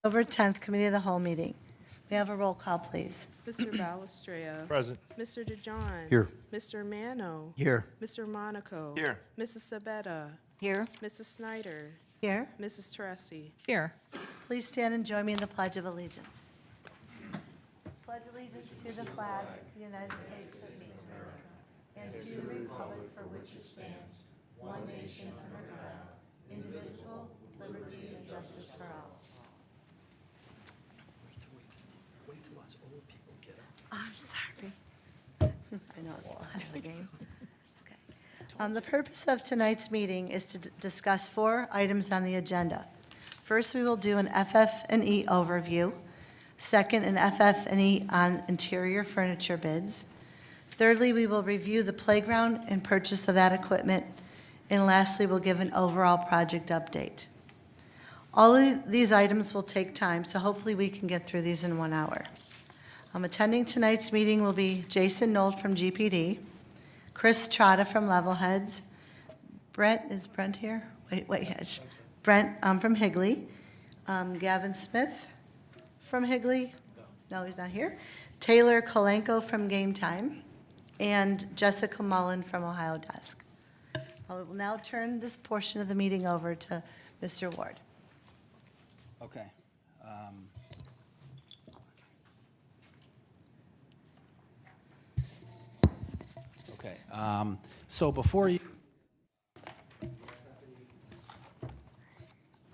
October 10th, Committee of the Whole meeting. May I have a roll call, please? Mr. Balestrea. Present. Mr. DeJohn. Here. Mr. Mano. Here. Mr. Monaco. Here. Mrs. Sabetta. Here. Mrs. Snyder. Here. Mrs. Teresi. Here. Please stand and join me in the Pledge of Allegiance. Pledge allegiance to the flag of the United States of America and to the republic for which it stands, one nation under God, indivisible, with liberty and justice for all. Wait till us old people get up. I'm sorry. I know it's a lot of the game. Okay. The purpose of tonight's meeting is to discuss 4 items on the agenda. First, we will do an FF&E overview. Second, an FF&E on interior furniture bids. Thirdly, we will review the playground and purchase of that equipment. And lastly, we'll give an overall project update. All of these items will take time, so hopefully we can get through these in 1 hour. Attending tonight's meeting will be Jason Knoll from GPD, Chris Trotta from Levelheads, is Brent here? Wait, Brent from Higley, Gavin Smith from Higley, no, he's not here, Taylor Kolenko from Game Time, and Jessica Mullen from Ohio Desk. I will now turn this portion of the meeting over to Mr. Ward. Okay. So before you,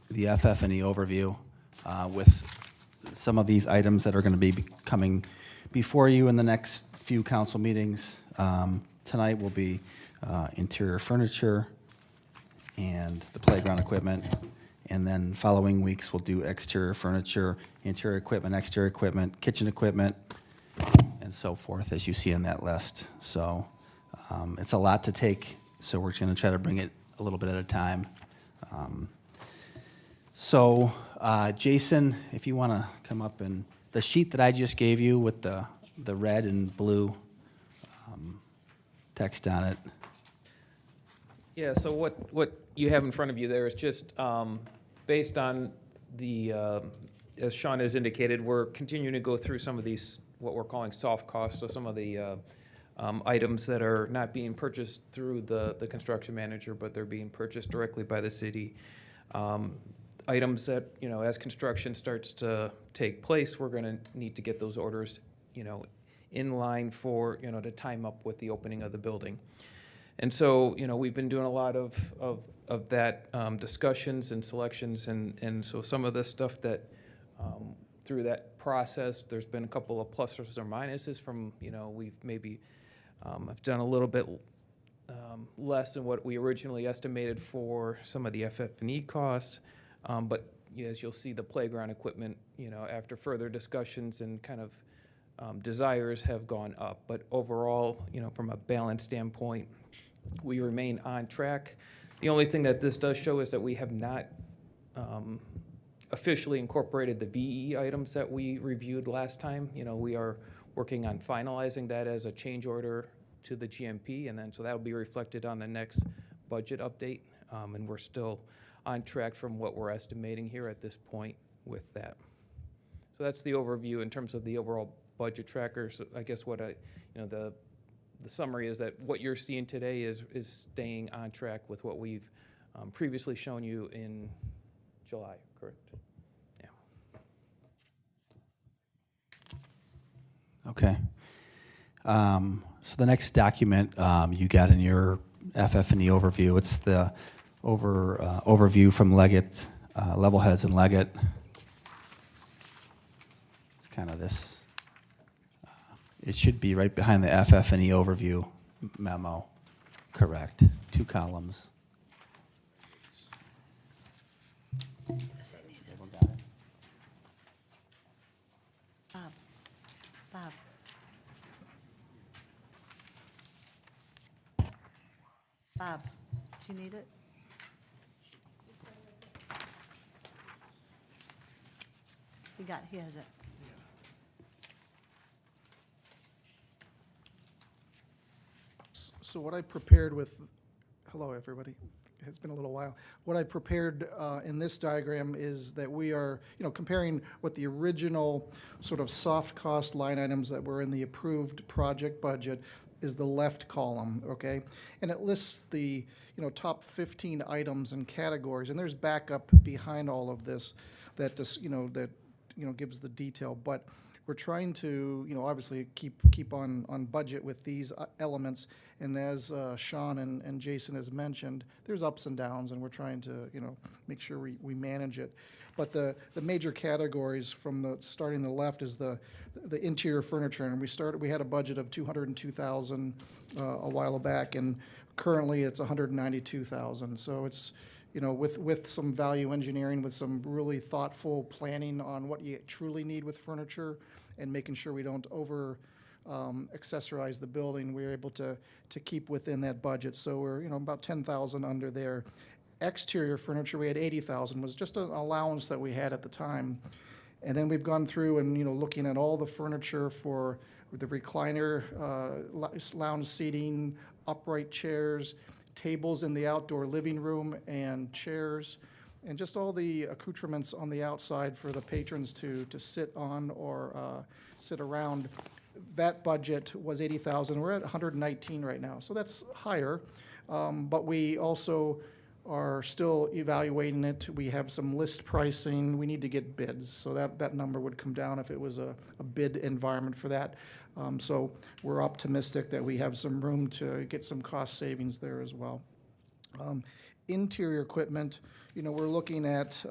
the FF&E overview with some of these items that are going to be coming before you in the next few council meetings. Tonight will be interior furniture and the playground equipment. And then following weeks, we'll do exterior furniture, interior equipment, exterior equipment, kitchen equipment, and so forth, as you see in that list. So it's a lot to take, so we're going to try to bring it a little bit at a time. Jason, if you want to come up, and the sheet that I just gave you with the red and blue text on it. Yeah, so what you have in front of you there is just based on the, as Sean has indicated, we're continuing to go through some of these, what we're calling soft costs, so some of the items that are not being purchased through the construction manager, but they're being purchased directly by the city. Items that, as construction starts to take place, we're going to need to get those orders, in line for, to time up with the opening of the building. And so, we've been doing a lot of that discussions and selections, and so some of the stuff that through that process, there's been a couple of pluses or minuses from, we've maybe have done a little bit less than what we originally estimated for some of the FF&E costs, but as you'll see, the playground equipment, after further discussions and kind of desires have gone up. But overall, from a balance standpoint, we remain on track. The only thing that this does show is that we have not officially incorporated the VE items that we reviewed last time. We are working on finalizing that as a change order to the GMP, and then so that'll be reflected on the next budget update. And we're still on track from what we're estimating here at this point with that. So that's the overview in terms of the overall budget tracker. So I guess what the summary is that what you're seeing today is staying on track with what we've previously shown you in July, correct? Yeah. Okay. So the next document you got in your FF&E overview, it's the overview from Leggett, Levelheads and Leggett. It's kind of this. It should be right behind the FF&E overview memo, correct? 2 columns. Everyone got it? Bob. Bob, do you need it? He has it. So what I prepared with Hello, everybody. It's been a little while. What I prepared in this diagram is that we are, comparing what the original sort of soft cost line items that were in the approved project budget is the left column, okay? And it lists the, top 15 items and categories, and there's backup behind all of this that just, gives the detail. But we're trying to, obviously keep on budget with these elements. And as Sean and Jason has mentioned, there's ups and downs, and we're trying to, make sure we manage it. But the major categories from starting the left is the interior furniture, and we had a budget of $202,000 a while back, and currently it's $192,000. So it's, with some value engineering, with some really thoughtful planning on what you truly need with furniture, and making sure we don't accessorize the building, we're able to keep within that budget. So we're, about 10,000 under there. Exterior furniture, we had 80,000, was just an allowance that we had at the time. And then we've gone through and, looking at all the furniture for the recliner, lounge seating, upright chairs, tables in the outdoor living room, and chairs, and just all the accoutrements on the outside for the patrons to sit on or sit around. That budget was 80,000. We're at 119 right now, so that's higher. But we also are still evaluating it. We have some list pricing. We need to get bids, so that number would come down if it was a bid environment for that. So we're optimistic that we have some room to get some cost savings there as well. Interior equipment, we're looking at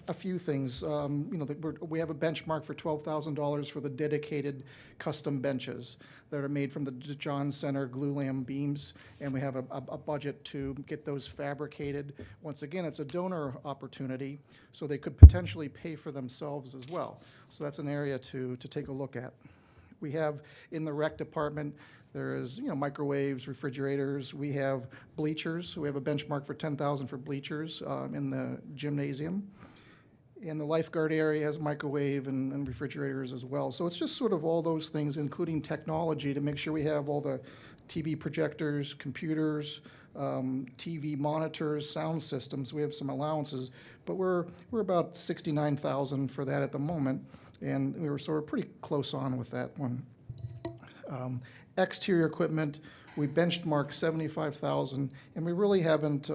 a few things. We have a benchmark for $12,000 for the dedicated custom benches that are made from the John Center glulam beams, and we have a budget to get those fabricated. Once again, it's a donor opportunity, so they could potentially pay for themselves as well. So that's an area to take a look at. We have in the rec department, there is, microwaves, refrigerators. We have bleachers. We have a benchmark for $10,000 for bleachers in the gymnasium. And the lifeguard area has microwave and refrigerators as well. So it's just sort of all those things, including technology, to make sure we have all the TV projectors, computers, TV monitors, sound systems. We have some allowances, but we're about $69,000 for that at the moment, and we're pretty close on with that one. Exterior equipment, we benchmarked $75,000, and we really haven't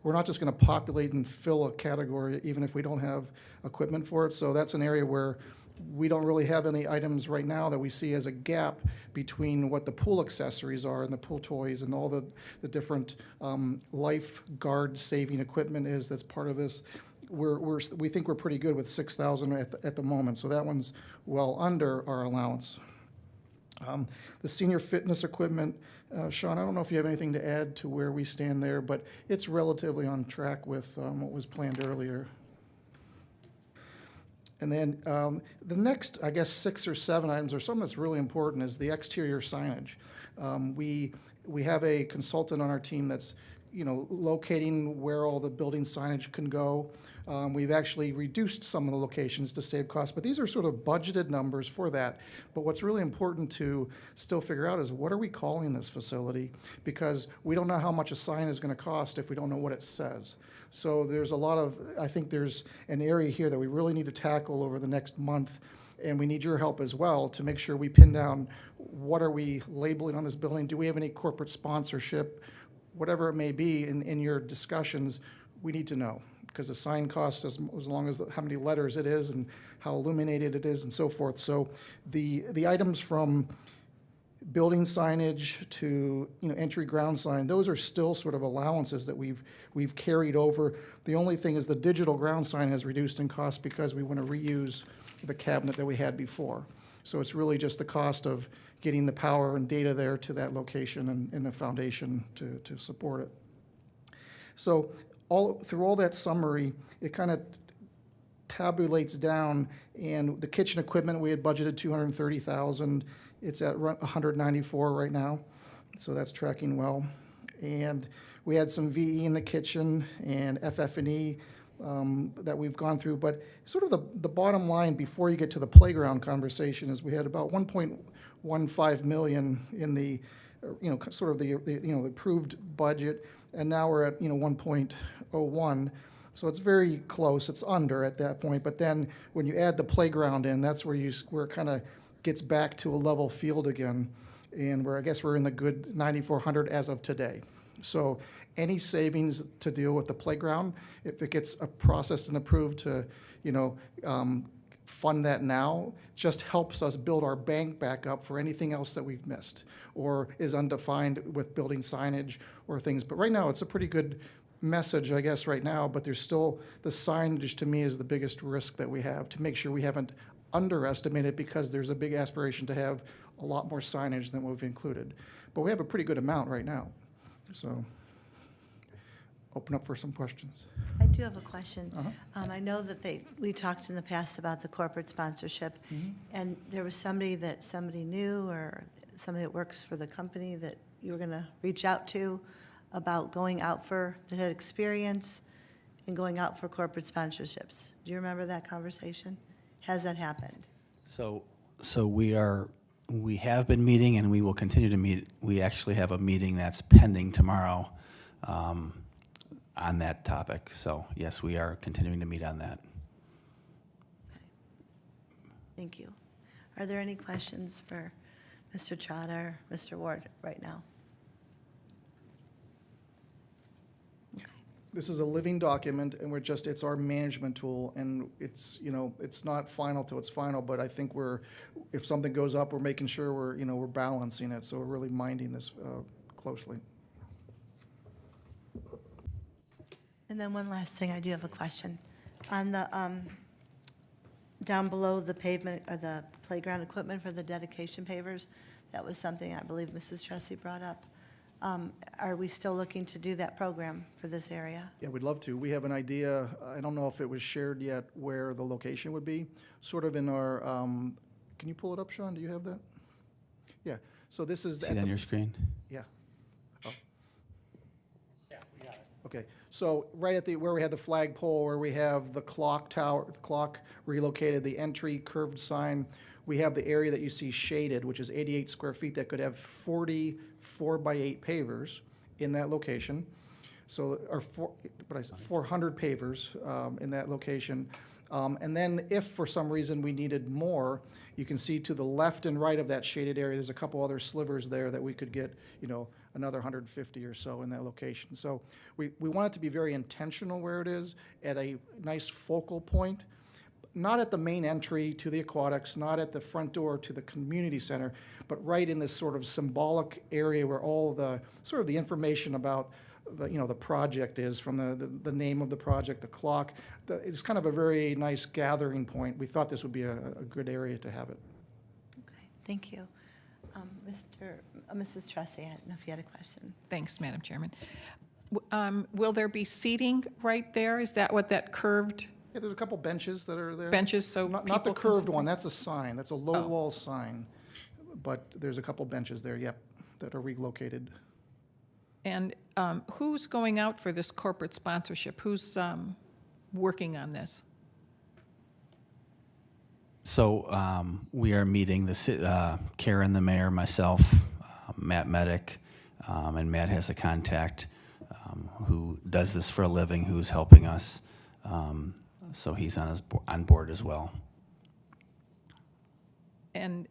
we're not just going to populate and fill a category even if we don't have equipment for it. So that's an area where we don't really have any items right now that we see as a gap between what the pool accessories are and the pool toys and all the different lifeguard saving equipment is that's part of this. We think we're pretty good with $6,000 at the moment, so that one's well under our allowance. The senior fitness equipment, Sean, I don't know if you have anything to add to where we stand there, but it's relatively on track with what was planned earlier. And then the next, I guess, 6 or 7 items, or something that's really important, is the exterior signage. We have a consultant on our team that's locating where all the building signage can go. We've actually reduced some of the locations to save costs, but these are sort of budgeted numbers for that. But what's really important to still figure out is what are we calling this facility? Because we don't know how much a sign is going to cost if we don't know what it says. So there's I think there's an area here that we really need to tackle over the next month, and we need your help as well to make sure we pin down what are we labeling on this building. Do we have any corporate sponsorship? Whatever it may be in your discussions, we need to know, because the sign costs as long as how many letters it is and how illuminated it is and so forth. So the items from building signage to entry ground sign, those are still sort of allowances that we've carried over. The only thing is the digital ground sign has reduced in cost because we want to reuse the cabinet that we had before. So it's really just the cost of getting the power and data there to that location and the foundation to support it. So through all that summary, it kind of tabulates down, and the kitchen equipment, we had budgeted $230,000. It's at $194 right now, so that's tracking well. And we had some VE in the kitchen and FF&E that we've gone through, but sort of the bottom line before you get to the playground conversation is we had about $1.15 million in the sort of the approved budget, and now we're at, 1.01. So it's very close, it's under at that point, but then when you add the playground in, that's where it kind of gets back to a level field again, and I guess we're in the good 9,400 as of today. So any savings to deal with the playground, if it gets processed and approved to, fund that now, just helps us build our bank back up for anything else that we've missed or is undefined with building signage or things. But right now, it's a pretty good message, I guess, right now, but there's still, the signage to me is the biggest risk that we have, to make sure we haven't underestimated, because there's a big aspiration to have a lot more signage than what we've included. But we have a pretty good amount right now. So open up for some questions. I do have a question. Uh-huh. I know that we talked in the past about the corporate sponsorship, and there was somebody knew or somebody that works for the company that you were going to reach out to about going out that had experience in going out for corporate sponsorships. Do you remember that conversation? Has that happened? So we have been meeting and we will continue to meet. We actually have a meeting that's pending tomorrow on that topic. So yes, we are continuing to meet on that. Thank you. Are there any questions for Mr. Trotter, Mr. Ward right now? This is a living document, and it's our management tool, and it's not final till it's final, but I think if something goes up, we're making sure we're balancing it, so we're really minding this closely. And then one last thing, I do have a question. On the, down below the pavement or the playground equipment for the dedication pavers, that was something I believe Mrs. Tressi brought up. Are we still looking to do that program for this area? Yeah, we'd love to. We have an idea, I don't know if it was shared yet, where the location would be, sort of in our, can you pull it up, Sean? Do you have that? Yeah, so this is. See that on your screen? Yeah. Oh. Yeah, we got it. Okay, so right at where we had the flagpole, where we have the clock tower, the clock relocated, the entry curved sign, we have the area that you see shaded, which is 88 square feet, that could have 40 4x8 pavers in that location. So, 400 pavers in that location. And then if for some reason we needed more, you can see to the left and right of that shaded area, there's a couple other slivers there that we could get, another 150 or so in that location. So we want it to be very intentional where it is, at a nice focal point. Not at the main entry to the aquatics, not at the front door to the community center, but right in this sort of symbolic area where all the sort of the information about the project is, from the name of the project, the clock. It's kind of a very nice gathering point. We thought this would be a good area to have it. Okay, thank you. Mrs. Tressi, I don't know if you had a question. Thanks, Madam Chairman. Will there be seating right there? Is that what that curved Yeah, there's a couple benches that are there. benches so Not the people can curved sit? one, that's a sign, that's a low Oh. wall sign. But there's a couple benches there, yep, that are relocated. And who's going out for this corporate sponsorship? Who's working on this? So we are meeting Karen, the mayor, myself, Matt Medic, and Matt has a contact who does this for a living, who's helping us. So he's on board as well. And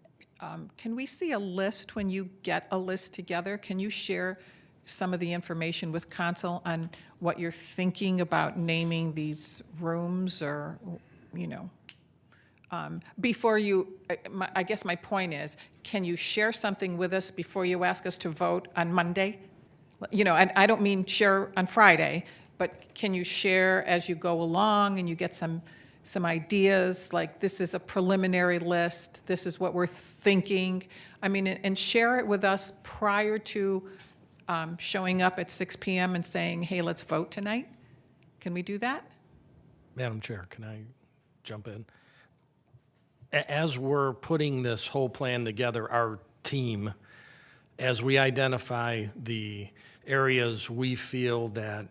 can we see a list when you get a list together? Can you share some of the information with council on what you're thinking about naming these rooms, or, before you, I guess my point is, can you share something with us before you ask us to vote on Monday? And I don't mean share on Friday, but can you share as you go along and you get some ideas, like this is a preliminary list, this is what we're thinking? I mean, and share it with us prior to showing up at 6 p.m. and saying, hey, let's vote tonight? Can we do that? Madam Chair, can I jump in? As we're putting this whole plan together, our team, as we identify the areas we feel that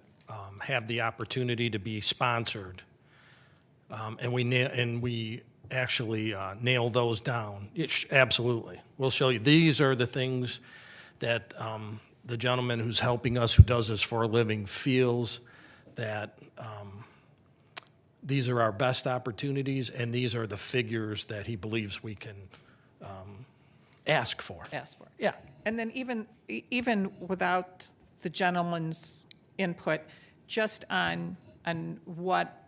have the opportunity to be sponsored, and we actually nail those down, absolutely. We'll show you, these are the things that the gentleman who's helping us, who does this for a living, feels that these are our best opportunities, and these are the figures that he believes we can ask for. Ask for. Yeah. And then even without the gentleman's input, just on what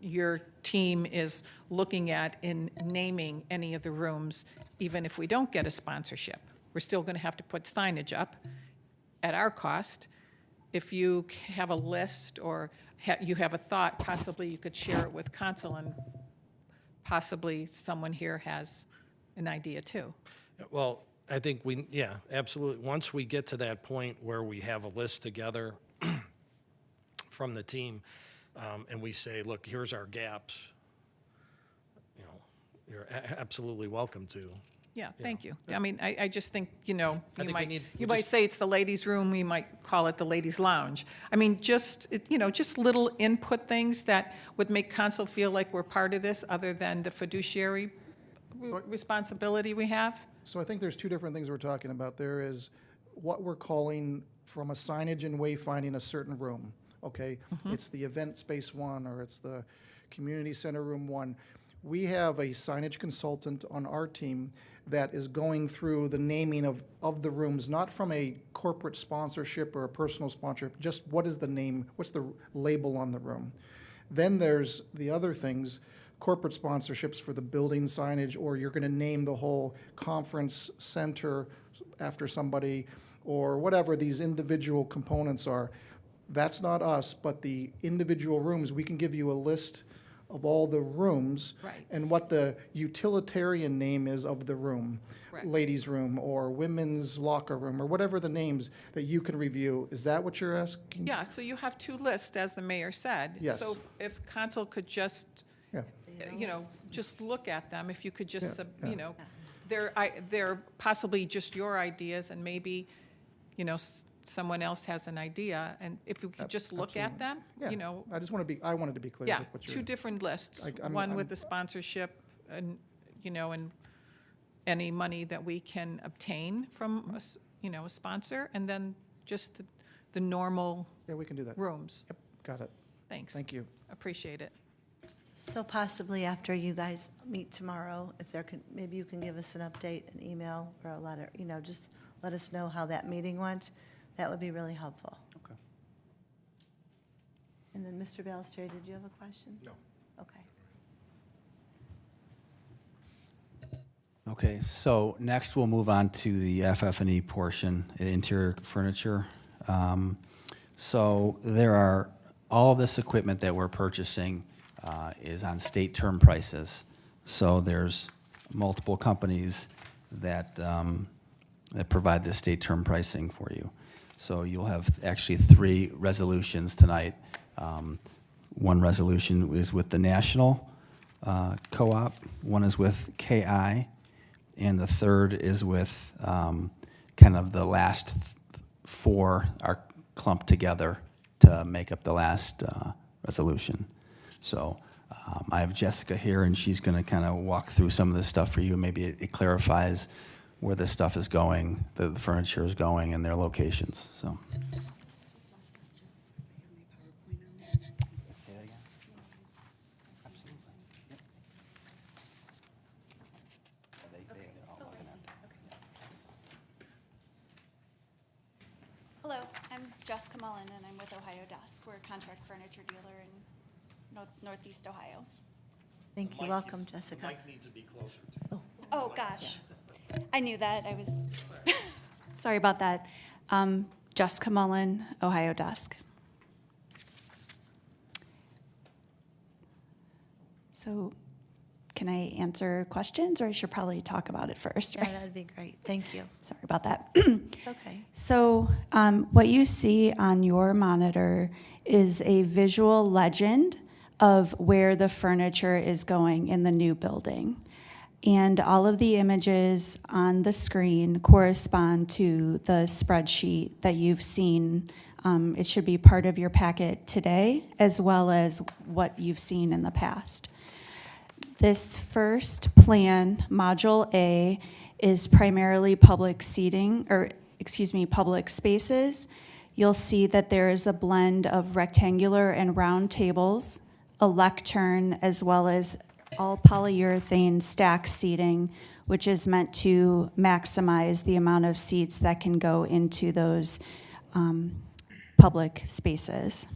your team is looking at in naming any of the rooms, even if we don't get a sponsorship, we're still going to have to put signage up at our cost. If you have a list or you have a thought, possibly you could share it with council, and possibly someone here has an idea too. Well, I think yeah, absolutely. Once we get to that point where we have a list together from the team, and we say, look, here's our gaps, you're absolutely welcome to. Yeah, thank you. I mean, I just think, you think we you might say it's the ladies' room, we might call it the ladies' lounge. I mean, just little input things that would make council feel like we're part of this, other than the fiduciary responsibility we have. So I think there's two different things we're talking about. There is what we're calling from a signage and wayfinding a certain room, okay? It's the event space 1, or it's the community center room 1. We have a signage consultant on our team that is going through the naming of the rooms, not from a corporate sponsorship or a personal sponsorship, just what is the name, what's the label on the room. Then there's the other things, corporate sponsorships for the building signage, or you're going to name the whole conference center after somebody, or whatever these individual components are. That's not us, but the individual rooms, we can give you a list of all the rooms Right. and what the utilitarian name is of the room. Correct. Ladies' room or women's locker room, or whatever the names that you can review. Is that what you're asking? Yeah, so you have 2 lists, as the mayor said. Yes. So if council could just, Yeah. just look at them, if you could just, Yeah, yeah. they're possibly just your ideas, and maybe, someone else has an idea, and if we could just look at them, Yeah. I wanted to be clear Yeah, with what 2 you're. different lists, I'm- one I'm- with the sponsorship and, and any money that we can obtain from, a sponsor, and then just the normal Yeah, we can do that. rooms. Yep, got it. Thanks. Thank you. Appreciate it. So possibly after you guys meet tomorrow, if maybe you can give us an update, an email or a letter, just let us know how that meeting went. That would be really helpful. Okay. And then, Mr. Balestre, did you have a question? No. Okay. Okay, so next we'll move on to the FF&E portion, interior furniture. So there are, all this equipment that we're purchasing is on state term prices. So there's multiple companies that, that provide this state term pricing for you. So you'll have actually 3 resolutions tonight. One resolution is with the National Co-op, one is with KI, and the third is with kind of the last 4 are clumped together to make up the last resolution. So I have Jessica here, and she's going to kind of walk through some of this stuff for you. Maybe it clarifies where this stuff is going, the furniture is going, and their locations, so. Say that again? Absolutely. Yep. They all open up. Hello, I'm Jessica Mullen, and I'm with Ohio Desk. We're a contract furniture dealer in Northeast Ohio. Thank you. Welcome, Jessica. Mike needs to be closer to. Oh, gosh. I knew that. I was, sorry about that. Jessica Mullen, Ohio Desk. So can I answer questions, or I should probably talk about it first, Yeah, right? that'd be great. Thank you. Sorry about that. Okay. So what you see on your monitor is a visual legend of where the furniture is going in the new building. And all of the images on the screen correspond to the spreadsheet that you've seen. It should be part of your packet today, as well as what you've seen in the past. This first plan, Module A, is primarily public seating, or public spaces, you'll see that there is a blend of rectangular and round tables, a lectern, as well as all polyurethane stack seating, which is meant to maximize the amount of seats that can go into those public spaces.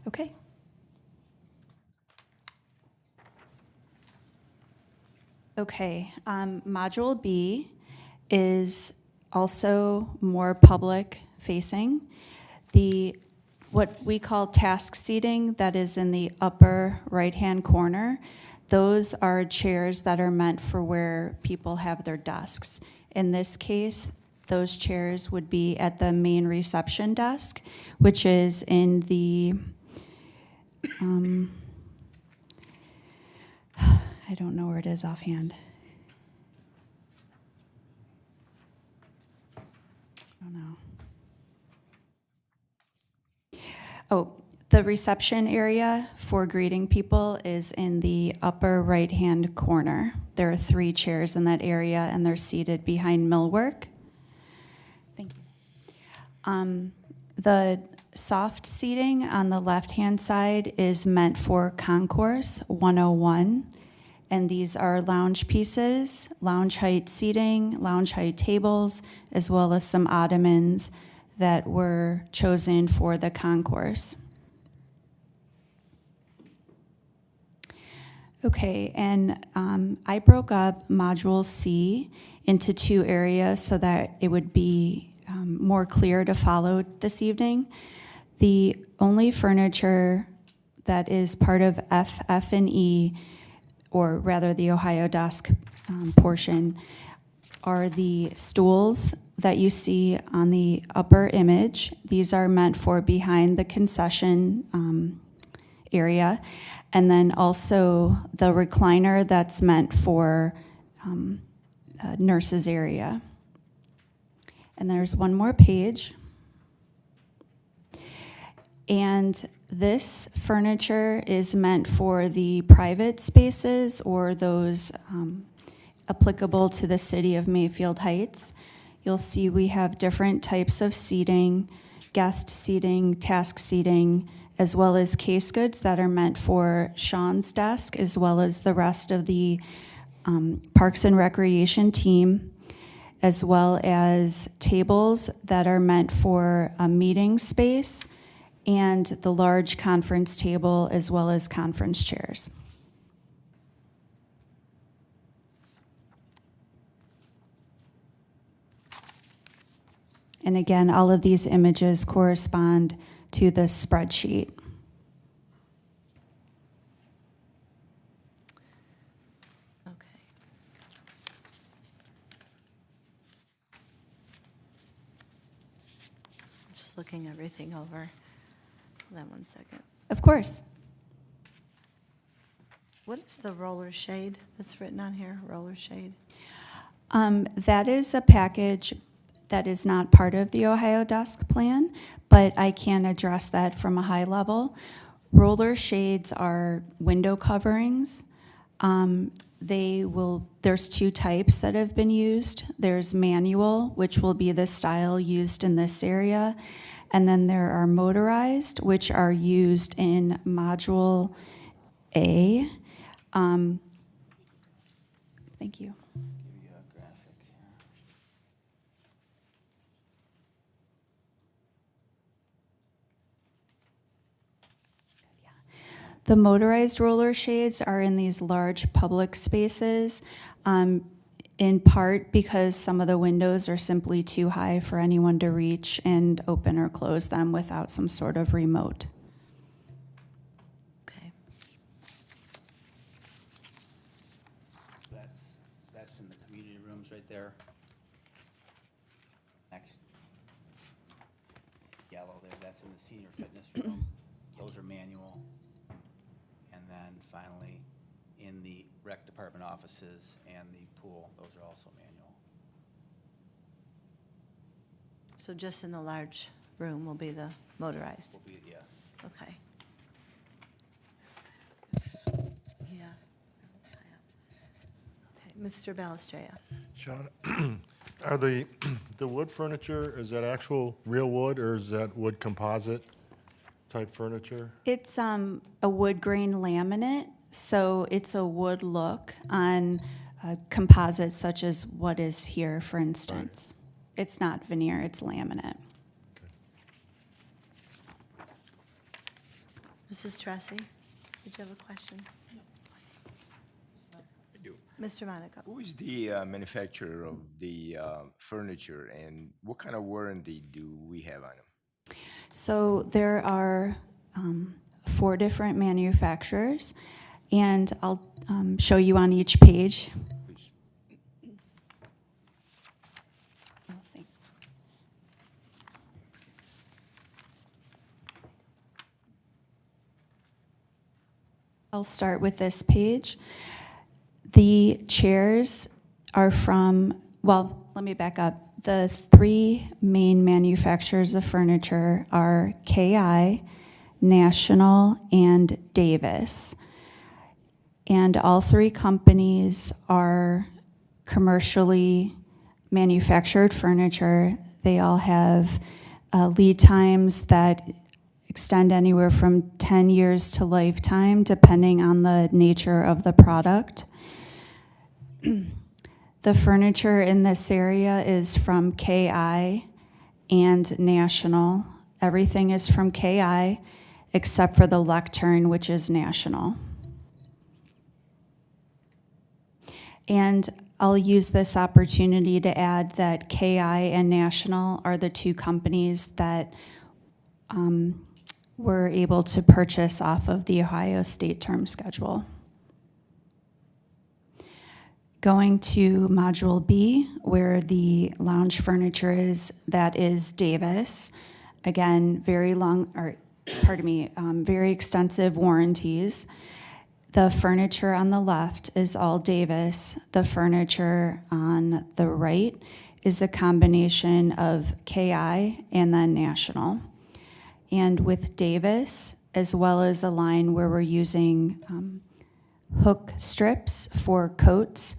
Okay. Okay, Module B is also more public facing. What we call task seating that is in the upper right-hand corner, those are chairs that are meant for where people have their desks. In this case, those chairs would be at the main reception desk, which is in the, I don't know where it is offhand. I don't know. Oh, the reception area for greeting people is in the upper right-hand corner. There are 3 chairs in that area, and they're seated behind millwork. Thank you. The soft seating on the left-hand side is meant for Concourse 101, and these are lounge pieces, lounge height seating, lounge height tables, as well as some ottomans that were chosen for the concourse. Okay, and I broke up Module C into 2 areas so that it would be more clear to follow this evening. The only furniture that is part of F and E, or rather the Ohio Desk portion, are the stools that you see on the upper image. These are meant for behind the concession area. And then also the recliner that's meant for nurses area. And there's one more page. And this furniture is meant for the private spaces or those applicable to the city of Mayfield Heights. You'll see we have different types of seating, guest seating, task seating, as well as case goods that are meant for Sean's desk, as well as the rest of the Parks and Recreation team, as well as tables that are meant for a meeting space, and the large conference table, as well as conference chairs. And again, all of these images correspond to the spreadsheet. Okay. I'm just looking everything over. Hold on one second. Of course. What is the roller shade that's written on here, roller shade? That is a package that is not part of the Ohio Desk plan, but I can address that from a high level. Roller shades are window coverings. There's 2 types that have been used. There's manual, which will be the style used in this area, and then there are motorized, which are used in Module A. Thank you. The motorized roller shades are in these large public spaces, in part because some of the windows are simply too high for anyone to reach and open or close them without some sort of remote. Okay. That's in the community rooms right there. Next, yellow there, that's in the senior fitness room. Those are manual. And then finally, in the rec department offices and the pool, those are also manual. So just in the large room will be the motorized? Will be, yes. Okay. Yeah. Okay. Mr. Balestria. Sean, are the wood furniture, is that actual real wood, or is that wood composite type furniture? It's a wood grain laminate, so it's a wood look on composites such as what is here, for instance. It's not veneer, it's laminate. Mrs. Tressi, did you have a question? I do. Mr. Monaco. Who is the manufacturer of the furniture, and what kind of warranty do we have on them? So there are 4 different manufacturers, and I'll show you on each page. Please. Oh, thanks. I'll start with this page. The chairs are from, well, let me back up. The 3 main manufacturers of furniture are KI, National, and Davis. And all 3 companies are commercially manufactured furniture. They all have lead times that extend anywhere from 10 years to lifetime, depending on the nature of the product. The furniture in this area is from KI and National. Everything is from KI except for the lectern, which is National. And I'll use this opportunity to add that KI and National are the 2 companies that we're able to purchase off of the Ohio State Term Schedule. Going to Module B, where the lounge furniture is, that is Davis. Again, very extensive warranties. The furniture on the left is all Davis. The furniture on the right is a combination of KI and then National. And with Davis, as well as a line where we're using hook strips for coats,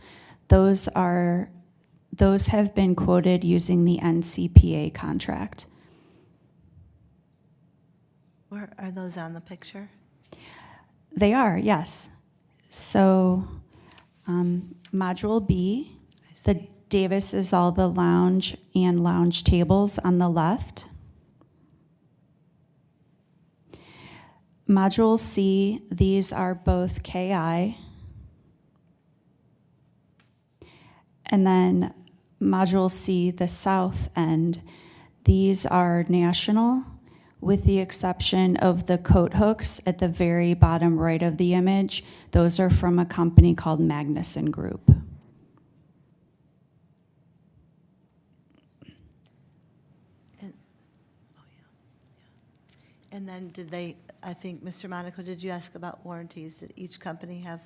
those have been quoted using the NCPA contract. Where are those on the picture? They are, yes. So, Module B, the Davis is all the lounge and lounge tables on the left. Module C, these are both KI. And then Module C, the south end, these are National, with the exception of the coat hooks at the very bottom right of the image. Those are from a company called Magnuson Group. And then did they, I think, Mr. Monaco, did you ask about warranties? Did each company have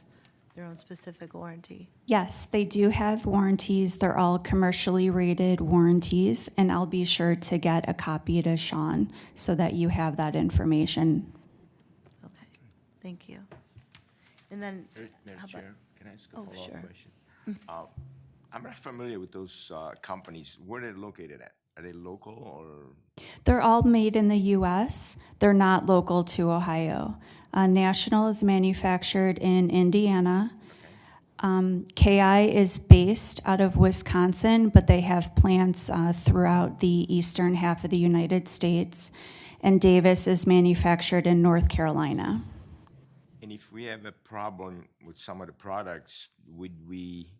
their own specific warranty? Yes, they do have warranties. They're all commercially rated warranties, and I'll be sure to get a copy to Sean so that you have that information. Okay, thank you. And then, Madam how about- Chair, can I ask a Oh, follow-up sure. question? I'm not familiar with those companies. Where are they located at? Are they local or? They're all made in the U.S. They're not local to Ohio. National is manufactured in Indiana. KI is based out of Wisconsin, but they have plants throughout the eastern half of the United States. And Davis is manufactured in North Carolina. And if we have a problem with some of the products, would we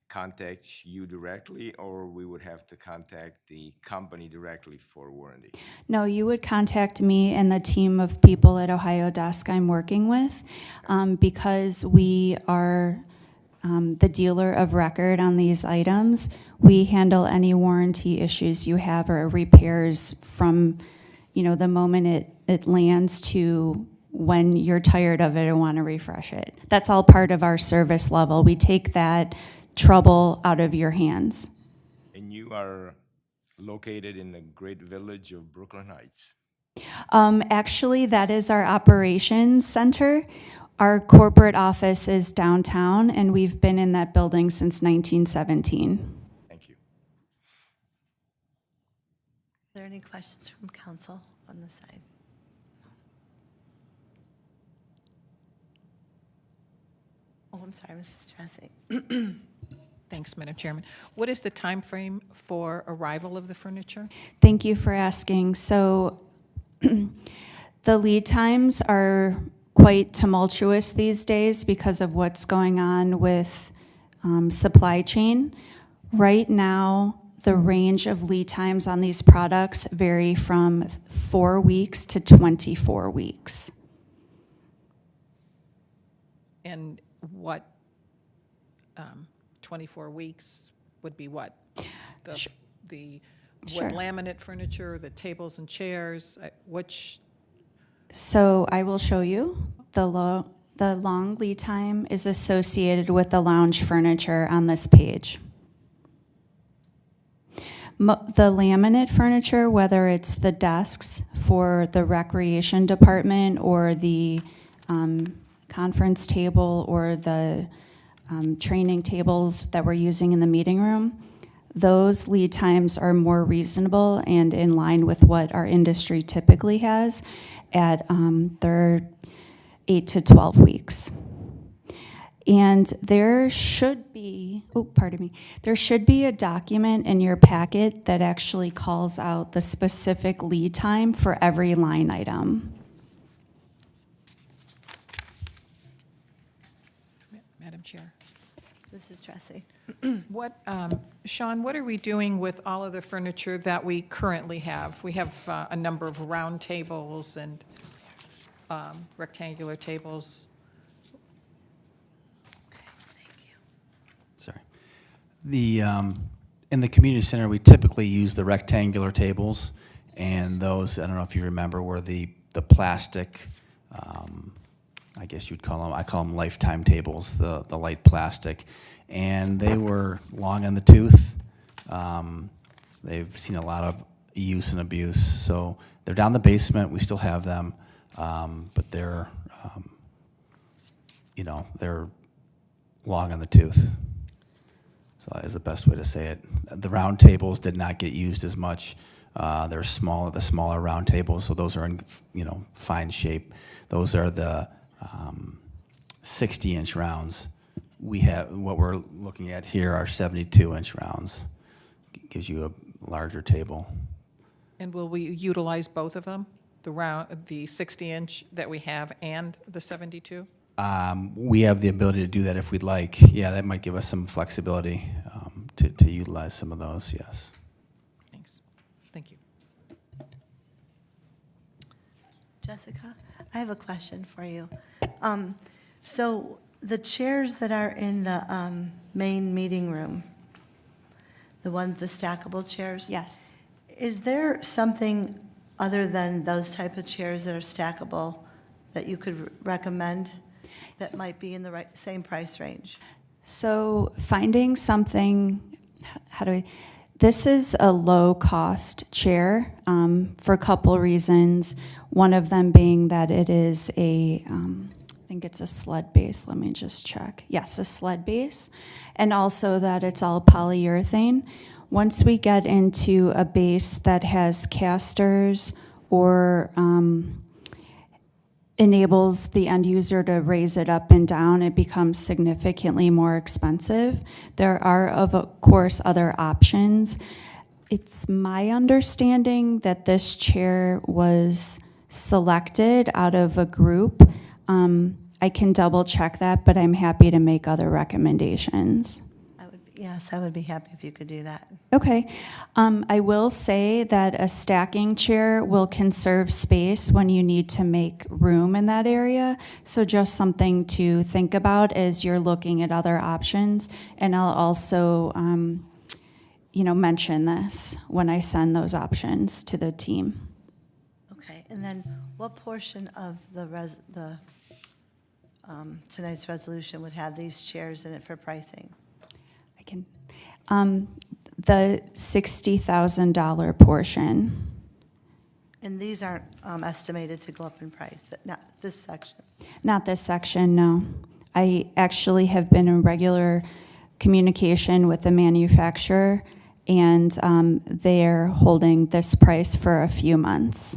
contact you directly, or we would have to contact the company directly for warranty? No, you would contact me and the team of people at Ohio Desk I'm working with, because we are the dealer of record on these items. We handle any warranty issues you have or repairs from, the moment it lands to when you're tired of it and want to refresh it. That's all part of our service level. We take that trouble out of your hands. And you are located in the great village of Brooklyn Heights. Actually, that is our operations center. Our corporate office is downtown, and we've been in that building since 1917. Thank you. Are there any questions from council on this side? Oh, I'm sorry, Mrs. Tracy. Thanks, Madam Chairman. What is the time frame for arrival of the furniture? Thank you for asking. So the lead times are quite tumultuous these days because of what's going on with supply chain. Right now, the range of lead times on these products vary from 4 weeks to 24 weeks. And what, 24 weeks would be what? The Sure. wood laminate furniture, the tables and chairs, which, So I will show you. The long lead time is associated with the lounge furniture on this page. The laminate furniture, whether it's the desks for the recreation department or the conference table or the training tables that we're using in the meeting room, those lead times are more reasonable and in line with what our industry typically has at they're 8 to 12 weeks. And there should be, there should be a document in your packet that actually calls out the specific lead time for every line item. Madam Chair. Mrs. Tracy. What, Sean, what are we doing with all of the furniture that we currently have? We have a number of round tables and rectangular tables. Okay, thank you. Sorry. In the community center, we typically use the rectangular tables, and those, I don't know if you remember, were the plastic, I guess you'd call them, I call them lifetime tables, the light plastic, and they were long in the tooth. They've seen a lot of use and abuse, so they're down in the basement. We still have them, but they're, they're long in the tooth. So that is the best way to say it. The round tables did not get used as much. They're smaller, the smaller round tables, so those are in, fine shape. Those are the 60-inch rounds. We have, what we're looking at here are 72-inch rounds. Gives you a larger table. And will we utilize both of them? The 60-inch that we have and the 72? We have the ability to do that if we'd like. Yeah, that might give us some flexibility to utilize some of those, yes. Thanks. Thank you. Jessica, I have a question for you. So the chairs that are in the main meeting room, the stackable chairs? Yes. Is there something other than those type of chairs that are stackable that you could recommend that might be in the same price range? So finding something, this is a low-cost chair for a couple reasons. One of them being that it is I think it's a sled base. Let me just check. Yes, a sled base. And also that it's all polyurethane. Once we get into a base that has casters or enables the end user to raise it up and down, it becomes significantly more expensive. There are, of course, other options. It's my understanding that this chair was selected out of a group. I can double check that, but I'm happy to make other recommendations. Yes, I would be happy if you could do that. Okay. I will say that a stacking chair will conserve space when you need to make room in that area. So just something to think about as you're looking at other options. And I'll also, mention this when I send those options to the team. Okay, and then what portion of tonight's resolution would have these chairs in it for pricing? I can, the $60,000 portion And these aren't estimated to go up in price, not this section. Not this section, no. I actually have been in regular communication with the manufacturer, and they're holding this price for a few months.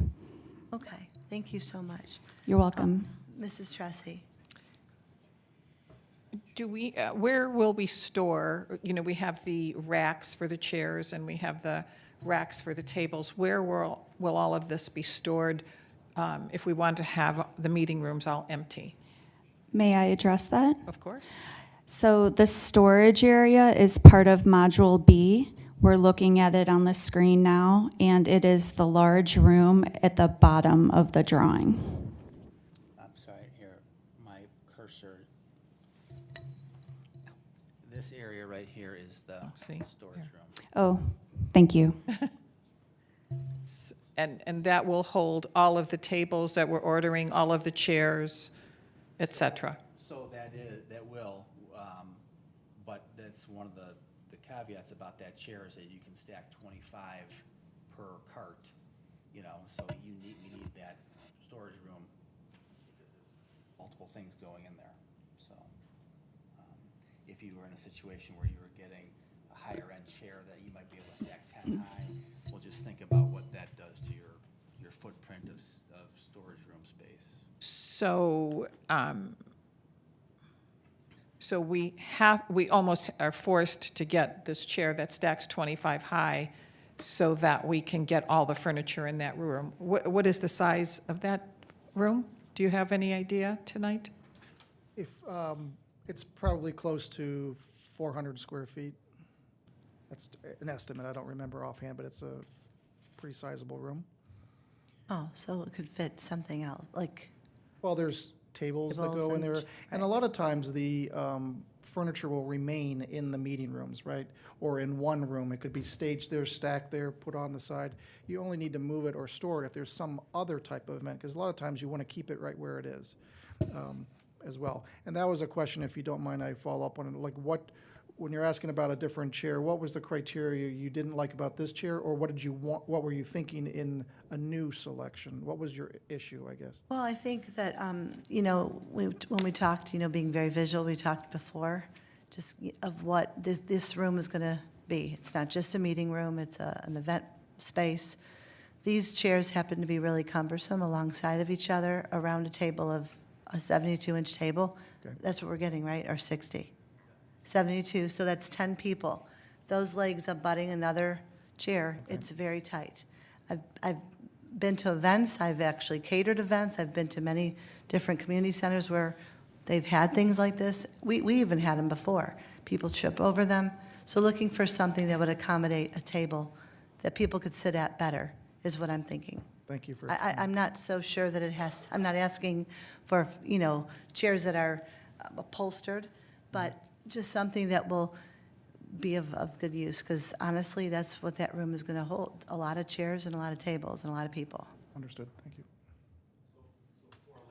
Okay, thank you so much. You're welcome. Mrs. Tressi? Do we, where will we store, we have the racks for the chairs and we have the racks for the tables. Where will all of this be stored if we want to have the meeting rooms all empty? May I address that? Of course. So the storage area is part of Module B. We're looking at it on the screen now, and it is the large room at the bottom of the drawing. I'm sorry, here, my cursor. This area right here is the see, storage room. Oh, thank you. And that will hold all of the tables that we're ordering, all of the chairs, et cetera. So that will, but that's one of the caveats about that chair is that you can stack 25 per cart, so we need that storage room because there's multiple things going in there. So if you were in a situation where you were getting a higher end chair that you might be able to stack 10 high, we'll just think about what that does to your footprint of storage room space. So, so we almost are forced to get this chair that stacks 25 high so that we can get all the furniture in that room. What is the size of that room? Do you have any idea tonight? If, it's probably close to 400 square feet. That's an estimate, I don't remember offhand, but it's a pretty sizable room. Oh, so it could fit something else, like, Well, there's tables that Tables go in there, and- and a lot of times the furniture will remain in the meeting rooms, right? Or in one room, it could be staged there, stacked there, put on the side. You only need to move it or store it if there's some other type of event, because a lot of times you want to keep it right where it is as well. And that was a question, if you don't mind, I follow up on it, like when you're asking about a different chair, what was the criteria you didn't like about this chair, or what did you want, what were you thinking in a new selection? What was your issue, I guess? well, I think that, when we talked, being very visual, we talked before, just of what this room is going to be. It's not just a meeting room, it's an event space. These chairs happen to be really cumbersome alongside of each other around a table of a 72-inch table. Okay. That's what we're getting, right, or 60? 72, so that's 10 people. Those legs abutting another chair, it's very tight. I've been to events, I've actually catered events, I've been to many different community centers where they've had things like this. We even had them before. People trip over them. So looking for something that would accommodate a table that people could sit at better is what I'm thinking. Thank you for. I'm not so sure that it has, I'm not asking for, chairs that are upholstered, but just something that will be of good use, because honestly, that's what that room is going to hold, a lot of chairs and a lot of tables and a lot of people. Understood, thank you. So four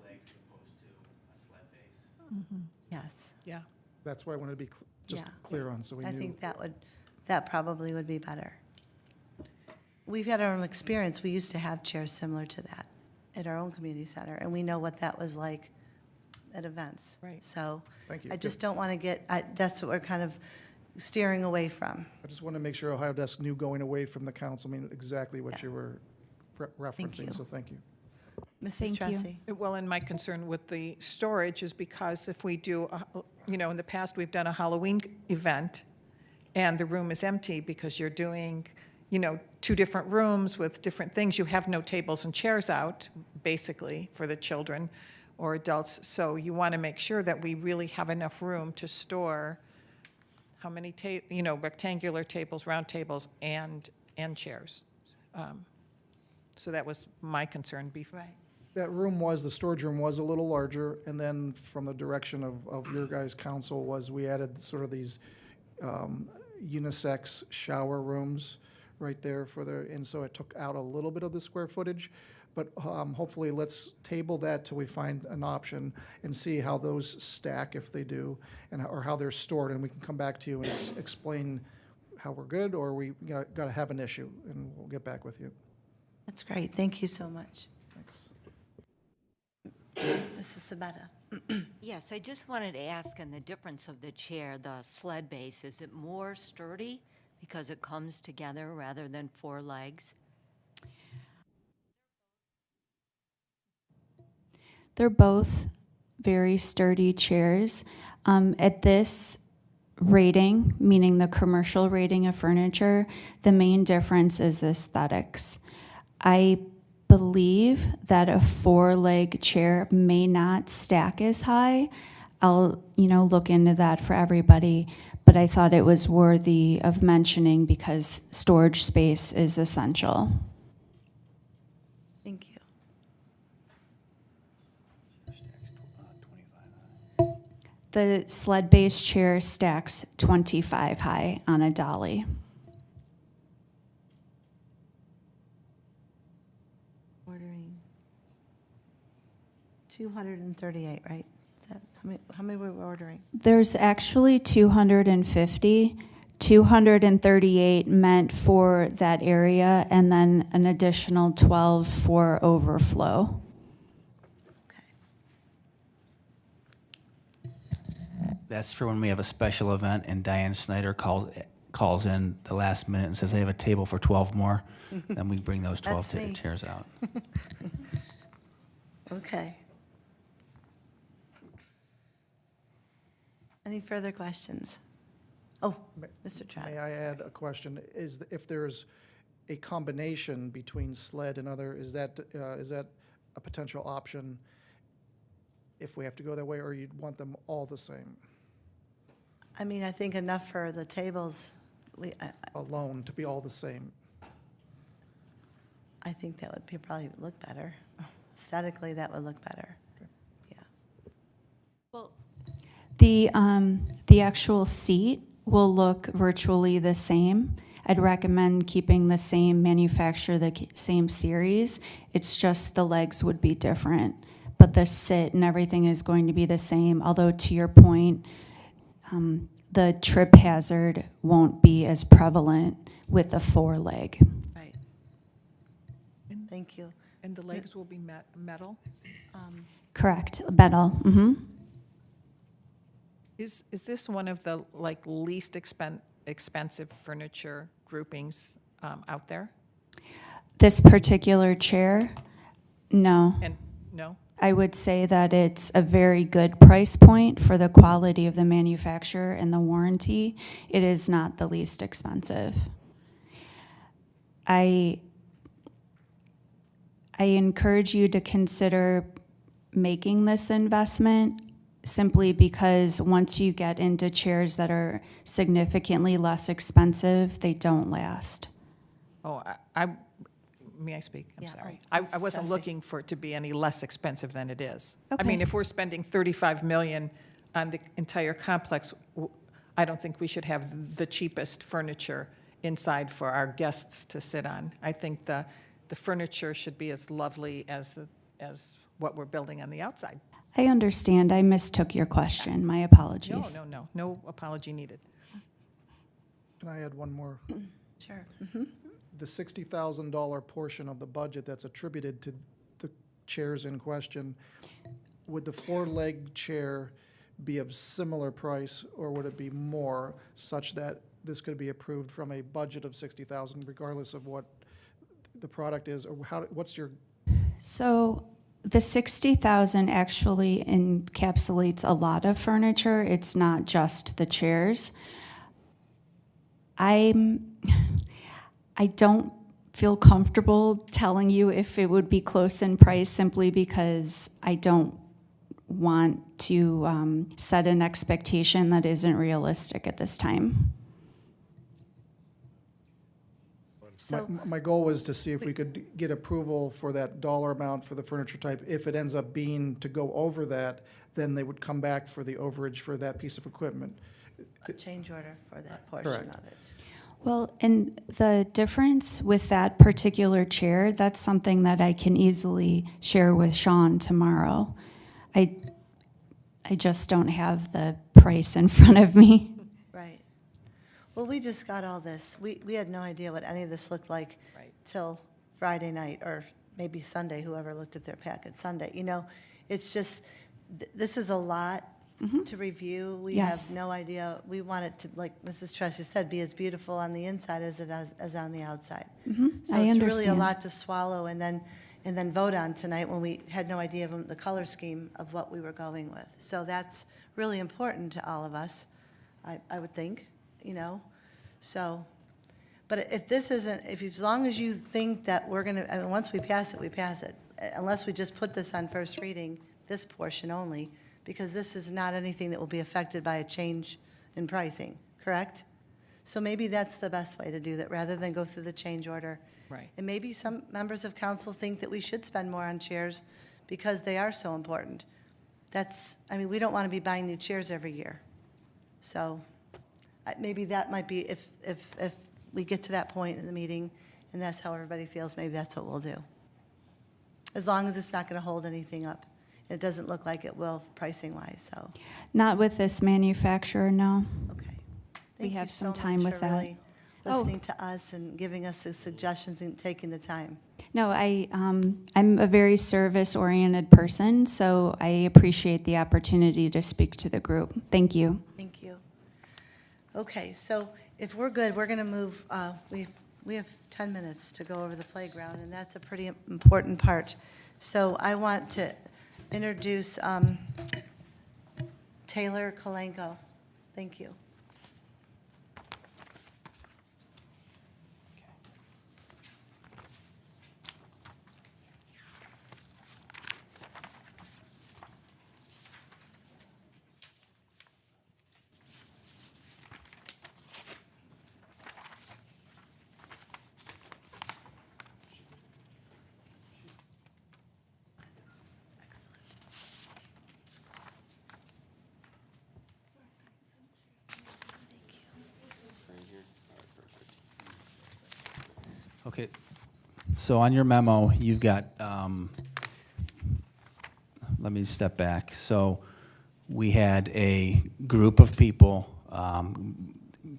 legs as opposed to a sled base. Yes, Yeah. That's what I wanted to be just Yeah. clear on, so we knew. I think that probably would be better. We've had our own experience, we used to have chairs similar to that at our own community center, and we know what that was like at events. Right. So Thank you. I just don't want to that's what we're kind of steering away from. I just want to make sure Ohio Desk knew going away from the council, exactly what you were referencing, you. so thank you. Mrs. Thank you. Tressi? Well, and my concern with the storage is because if we do, in the past, we've done a Halloween event, and the room is empty because you're doing, two different rooms with different things. You have no tables and chairs out, basically, for the children or adults. So you want to make sure that we really have enough room to store how many, rectangular tables, round tables, and chairs. So that was my concern before. Right. That room the storage room was a little larger, and then from the direction of your guys' council we added sort of these unisex shower rooms right there and so it took out a little bit of the square footage, but hopefully let's table that till we find an option and see how those stack, if they do, or how they're stored, and we can come back to you and explain how we're good, or we got to have an issue, and we'll get back with you. That's great. Thank you so much. Mrs. Sabetta. Yes, I just wanted to ask on the difference of the chair, the sled base, is it more sturdy because it comes together rather than four legs? They're both very sturdy chairs. At this rating, meaning the commercial rating of furniture, the main difference is aesthetics. I believe that a four-leg chair may not stack as high. I'll, look into that for everybody, but I thought it was worthy of mentioning because storage space is essential. Thank you. The sled-based chair stacks 25 high on a dolly. Ordering 238, right? Is that, how many were we ordering? There's actually 250. 238 meant for that area, and then an additional 12 for overflow. Okay. That's for when we have a special event and Diane Snyder calls in the last minute and says, I have a table for 12 more. Then we bring those 12 That's me. chairs out. Okay. Any further questions? Oh, Mr. Travis. May I add a question? If there's a combination between sled and other, is that a potential option if we have to go that way, or you'd want them all the same, I mean, I think enough for the tables. alone, to be all the same? I think that would probably look better. Aesthetically, that would look better. Yeah. Well, The actual seat will look virtually the same. I'd recommend keeping the same manufacturer, the same series. It's just the legs would be different, but the sit and everything is going to be the same. Although to your point, the trip hazard won't be as prevalent with the four leg. Right. Thank you. And the legs will be metal? Correct, metal. Mm-hmm. Is this one of the, least expensive furniture groupings out there? This particular chair, no. And, no? I would say that it's a very good price point for the quality of the manufacturer and the warranty. It is not the least expensive. I encourage you to consider making this investment simply because once you get into chairs that are significantly less expensive, they don't last. Oh, may I speak? I'm Yeah, sorry. oh, I wasn't Stacy. looking for it to be any less expensive than it is. I Okay. mean, if we're spending $35 million on the entire complex, I don't think we should have the cheapest furniture inside for our guests to sit on. I think the furniture should be as lovely as what we're building on the outside. I understand. I mistook your question. My apologies. No apology needed. Can I add one more? Sure. The $60,000 portion of the budget that's attributed to the chairs in question, would the four-leg chair be of similar price, or would it be more, such that this could be approved from a budget of $60,000 regardless of what the product is, or what's your? So the 60,000 actually encapsulates a lot of furniture. It's not just the chairs. I don't feel comfortable telling you if it would be close in price simply because I don't want to set an expectation that isn't realistic at this time. So, My goal was to see if we could get approval for that dollar amount for the furniture type. If it ends up being to go over that, then they would come back for the overage for that piece of equipment. a change order for that portion Correct. of it. Well, and the difference with that particular chair, that's something that I can easily share with Sean tomorrow. I just don't have the price in front of me. Right. Well, we just got all this. We had no idea what any of this looked like Right. till Friday night, or maybe Sunday, whoever looked at their packet Sunday. You know, it's just, this is a lot to review. We have Yes. no idea. We want it to, like Mrs. Tressi said, be as beautiful on the inside as it is as on the outside. So I it's really a understand. lot to swallow and then vote on tonight when we had no idea of the color scheme of what we were going with. So that's really important to all of us, I would think, you know, so. But if this isn't, as long as you think that we're gonna, I mean, once we pass it, we pass it. Unless we just put this on first reading, this portion only, because this is not anything that will be affected by a change in pricing, correct? So maybe that's the best way to do that, rather than go through the change order. Right. And maybe some members of council think that we should spend more on chairs because they are so important. I mean, we don't want to be buying new chairs every year. So maybe that might be, if we get to that point in the meeting and that's how everybody feels, maybe that's what we'll do. As long as it's not going to hold anything up. It doesn't look like it will pricing-wise, so, Not with this manufacturer, no. okay. We Thank you have some so time much with for that. really listening to us and giving us the suggestions and taking the time. No, I'm a very service-oriented person, so I appreciate the opportunity to speak to the group. Thank you. Thank you. Okay, so if we're good, we're going to move, we have 10 minutes to go over the playground, and that's a pretty important part. So I want to introduce Taylor Kalenko. Thank you. Okay, so on your memo, you've got, let me step back. So we had a group of people,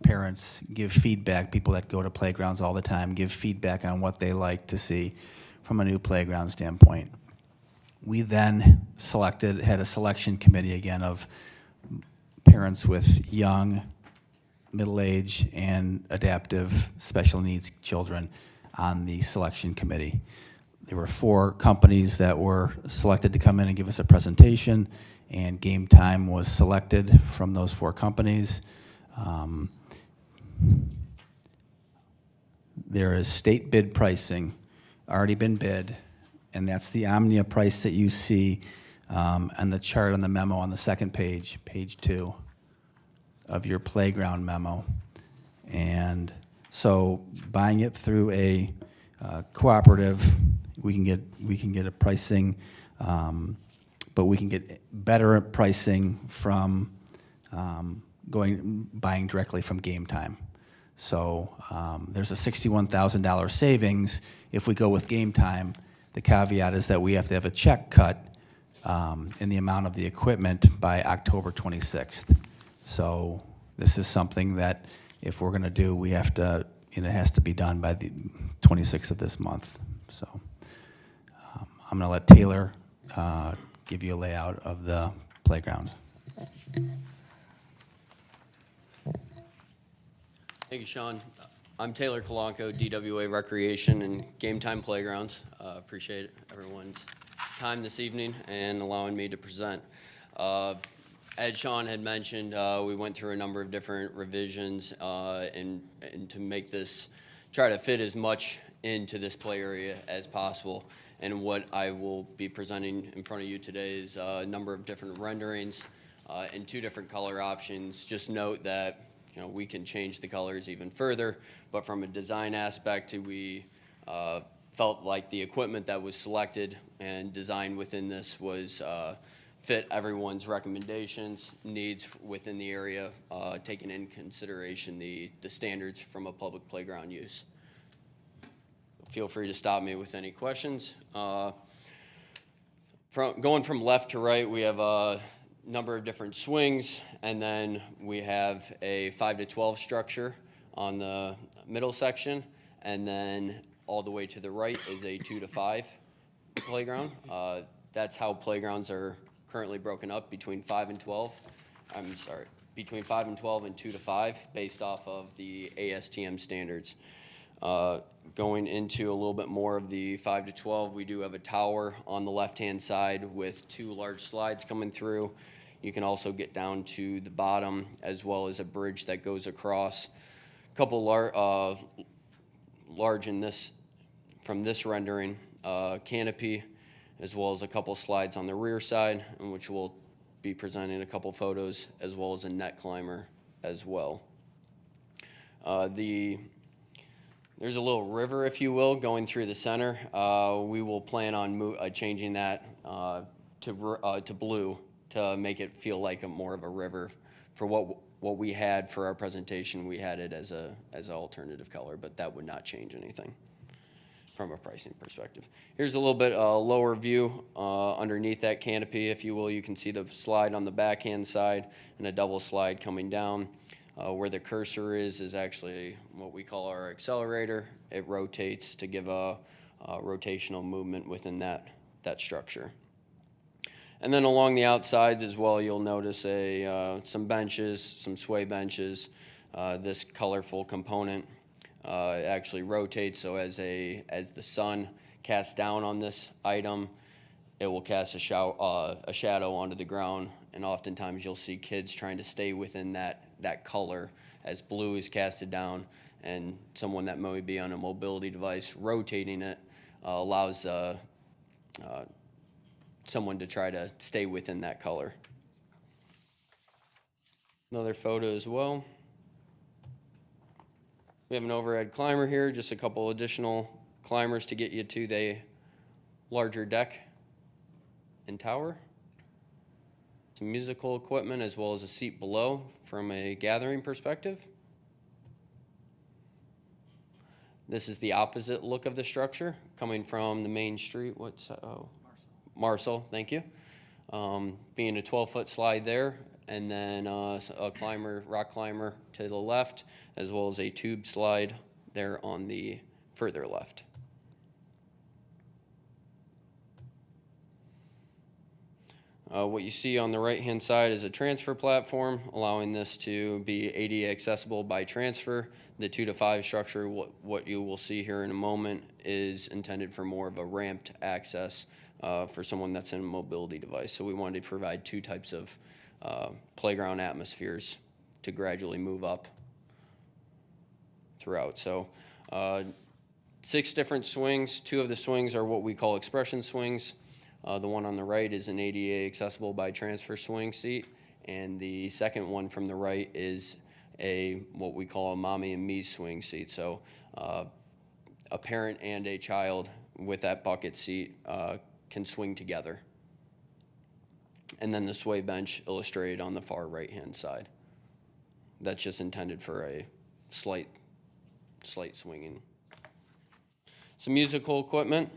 parents give feedback, people that go to playgrounds all the time, give feedback on what they like to see from a new playground standpoint. We then had a selection committee again of parents with young, middle-aged, and adaptive special needs children on the selection committee. There were 4 companies that were selected to come in and give us a presentation, and Game Time was selected from those 4 companies. There is state bid pricing, already been bid, and that's the Omnia price that you see on the chart on the memo on the second page, page 2 of your playground memo. And so buying it through a cooperative, we can get a pricing, but we can get better pricing from buying directly from Game Time. So there's a $61,000 savings if we go with Game Time. The caveat is that we have to have a check cut in the amount of the equipment by October 26th. So this is something that if we're going to do, we have to, it has to be done by the 26th of this month. So I'm going to let Taylor give you a layout of the playground. Thank you, Sean. I'm Taylor Kalanko, DWA Recreation and Game Time Playgrounds. Appreciate everyone's time this evening and allowing me to present. As Sean had mentioned, we went through a number of different revisions and to make this, try to fit as much into this play area as possible. And what I will be presenting in front of you today is a number of different renderings and 2 different color options. Just note that we can change the colors even further, but from a design aspect, we felt like the equipment that was selected and designed within this was fit everyone's recommendations, needs within the area, taking in consideration the standards from a public playground use. Feel free to stop me with any questions. Going from left to right, we have a number of different swings, and then we have a 5 to 12 structure on the middle section, and then all the way to the right is a 2 to 5 playground. That's how playgrounds are currently broken up between 5 and 12. I'm sorry, between 5 and 12 and 2 to 5 based off of the ASTM standards. Going into a little bit more of the 5 to 12, we do have a tower on the left-hand side with 2 large slides coming through. You can also get down to the bottom, as well as a bridge that goes across. A couple large in this, from this rendering, canopy, as well as a couple slides on the rear side, in which we'll be presenting a couple photos, as well as a net climber as well. There's a little river, if you will, going through the center. We will plan on changing that to blue to make it feel like more of a river. For what we had for our presentation, we had it as an alternative color, but that would not change anything from a pricing perspective. Here's a little bit lower view underneath that canopy, if you will. You can see the slide on the backhand side and a double slide coming down. Where the cursor is actually what we call our accelerator. It rotates to give a rotational movement within that structure. And then along the outsides as well, you'll notice some benches, some sway benches. This colorful component actually rotates, so as the sun casts down on this item, it will cast a shadow onto the ground, and oftentimes you'll see kids trying to stay within that color as blue is casted down, and someone that may be on a mobility device rotating it allows someone to try to stay within that color. Another photo as well. We have an overhead climber here, just a couple additional climbers to get you to the larger deck and tower. Some musical equipment as well as a seat below from a gathering perspective. This is the opposite look of the structure coming from the main street. Marcel, thank you. Being a 12-foot slide there, and then a rock climber to the left, as well as a tube slide there on the further left. What you see on the right-hand side is a transfer platform, allowing this to be ADA accessible by transfer. The 2 to 5 structure, what you will see here in a moment, is intended for more of a ramped access for someone that's in a mobility device. So we wanted to provide 2 types of playground atmospheres to gradually move up throughout. So 6 different swings. 2 of the swings are what we call expression swings. The one on the right is an ADA accessible by transfer swing seat, and the second one from the right is what we call a mommy and me swing seat. So a parent and a child with that bucket seat can swing together. And then the sway bench illustrated on the far right-hand side. That's just intended for a slight swinging. Some musical equipment.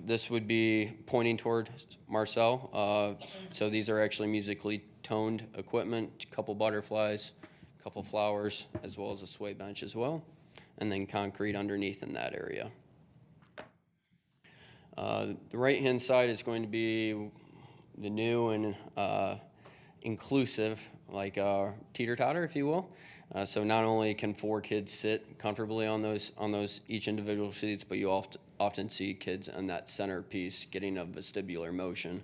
This would be pointing toward Marcel. So these are actually musically toned equipment, a couple butterflies, a couple flowers, as well as a sway bench as well, and then concrete underneath in that area. The right-hand side is going to be the new and inclusive, like teeter-totter, if you will. So not only can 4 kids sit comfortably on those each individual seats, but you often see kids on that center piece getting a vestibular motion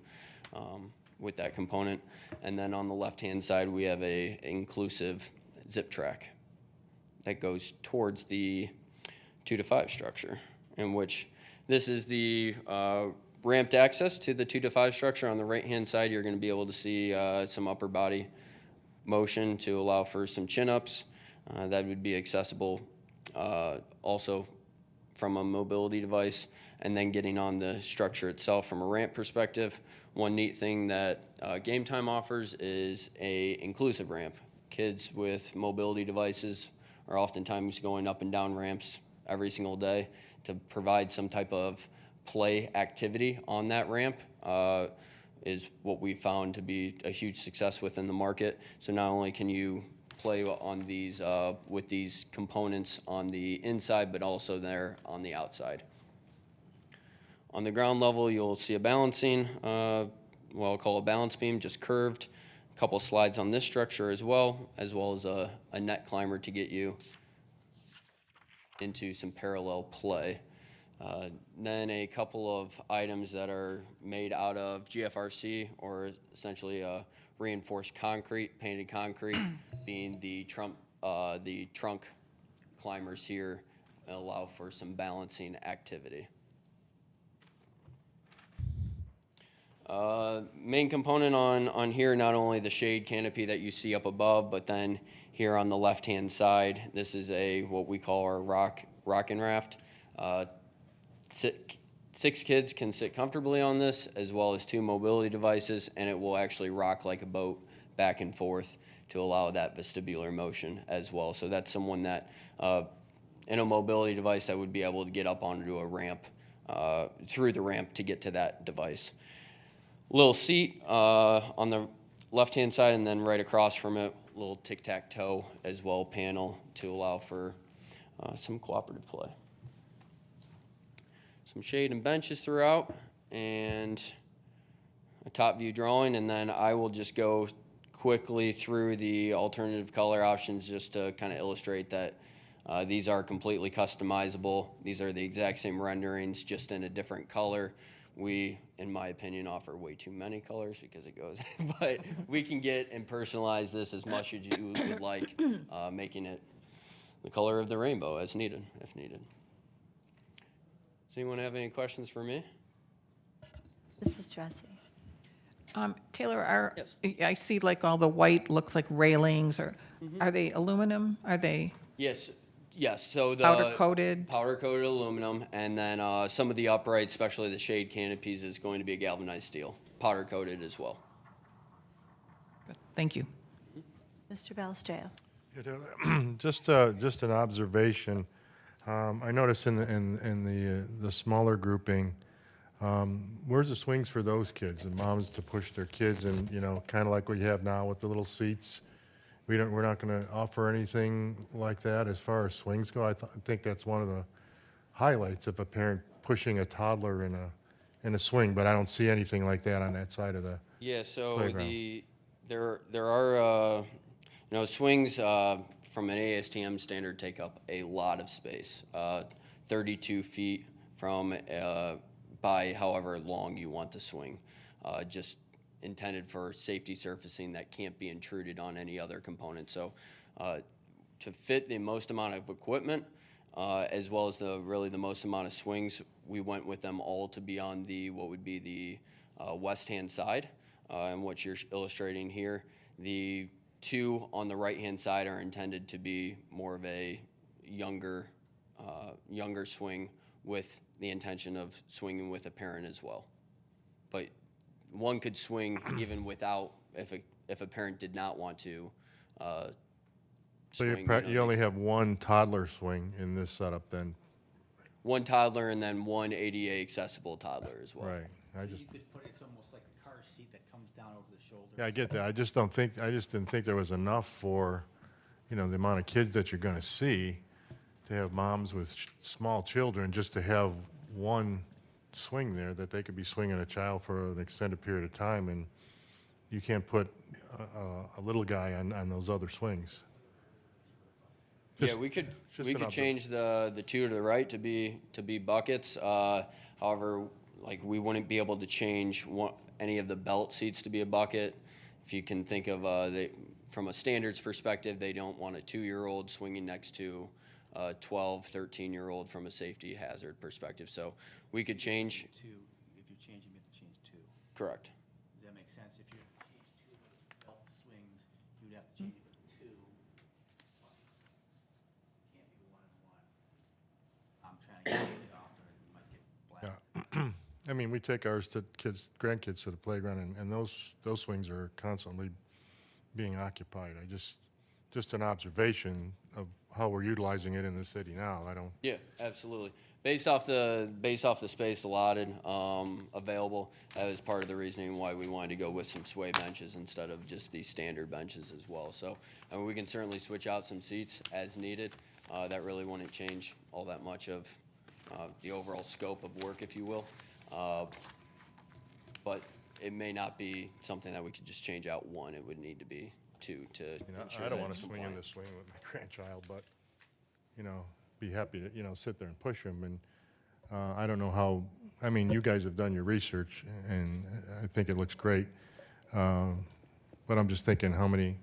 with that component. And then on the left-hand side, we have a inclusive zip track that goes towards the 2 to 5 structure, in which this is the ramped access to the 2 to 5 structure. On the right-hand side, you're going to be able to see some upper body motion to allow for some chin-ups. That would be accessible also from a mobility device, and then getting on the structure itself from a ramp perspective. One neat thing that Game Time offers is a inclusive ramp. Kids with mobility devices are oftentimes going up and down ramps every single day. To provide some type of play activity on that ramp is what we found to be a huge success within the market. So not only can you play on these, with these components on the inside, but also there on the outside. On the ground level, you'll see a balancing, what I'll call a balance beam, just curved. A couple slides on this structure as well as a net climber to get you into some parallel play. Then a couple of items that are made out of GFRC, or essentially reinforced concrete, painted concrete, being the trunk climbers here, allow for some balancing activity. Main component on here, not only the shade canopy that you see up above, but then here on the left-hand side, this is what we call our rock and raft. 6 kids can sit comfortably on this, as well as 2 mobility devices, and it will actually rock like a boat back and forth to allow that vestibular motion as well. So that's someone that, in a mobility device, that would be able to get up onto a ramp, through the ramp to get to that device. Little seat on the left-hand side, and then right across from it, little tic-tac-toe as well panel to allow for some cooperative play. Some shade and benches throughout, and a top view drawing, and then I will just go quickly through the alternative color options just to kind of illustrate that these are completely customizable. These are the exact same renderings, just in a different color. We, in my opinion, offer way too many colors because it goes, but we can get and personalize this as much as you would like, making it the color of the rainbow as needed, if needed. Does anyone have any questions for me? Mrs. Dressy. Taylor, Yes. I see like all the white looks like railings, or are they aluminum? Are they Yes, so the powder-coated? powder-coated aluminum, and then some of the uprights, especially the shade canopies, is going to be a galvanized steel, powder-coated as well. Thank you. Mr. Balistreo. Just an observation. I noticed in the smaller grouping, where's the swings for those kids and moms to push their kids, and kind of like what you have now with the little seats. We're not going to offer anything like that as far as swings go. I think that's one of the highlights of a parent pushing a toddler in a swing, but I don't see anything like that on that side of the. Yeah, so playground. there are swings from an ASTM standard take up a lot of space, 32 feet from by however long you want to swing, just intended for safety surfacing that can't be intruded on any other component. So to fit the most amount of equipment, as well as really the most amount of swings, we went with them all to be on what would be the west-hand side, and what you're illustrating here. The 2 on the right-hand side are intended to be more of a younger swing, with the intention of swinging with a parent as well. But one could swing even without, if a parent did not want to So swing. you only have one toddler swing in this setup then, One toddler and then one ADA accessible toddler as well. right? You could put, it's almost like a car seat that comes down over the shoulder. Yeah, I get that. I just didn't think there was enough for, the amount of kids that you're going to see, to have moms with small children, just to have one swing there, that they could be swinging a child for an extended period of time, and you can't put a little guy on those other swings. Yeah, Just- we could just an change the 2 to the right to be buckets. However, like, we wouldn't be able to change any of the belt seats to be a bucket. If you can think of from a standards perspective, they don't want a 2-year-old swinging next to a 12, 13-year-old from a safety hazard perspective. So we could change. If you change them, you have to change 2. Correct. Does that make sense? If you change 2 of those belt swings, you'd have to change it with 2 buckets. Can't be 1 and 1. I'm trying to get it off, or it might get blasted. I mean, we take ours to grandkids to the playground, and those swings are constantly being occupied. Just an observation how we're utilizing it in the city now. I don't, Yeah, absolutely. Based off the space allotted, available, that was part of the reasoning why we wanted to go with some sway benches instead of just these standard benches as well. So, I mean, we can certainly switch out some seats as needed. That really wouldn't change all that much of the overall scope of work, if you will. But it may not be something that we could just change out one. It would need to be two to ensure I don't that want it's to swing in compliant. the swing with my grandchild, but, be happy to, sit there and push them. And I don't know how, I mean, you guys have done your research, and I think it looks great. But I'm just thinking how many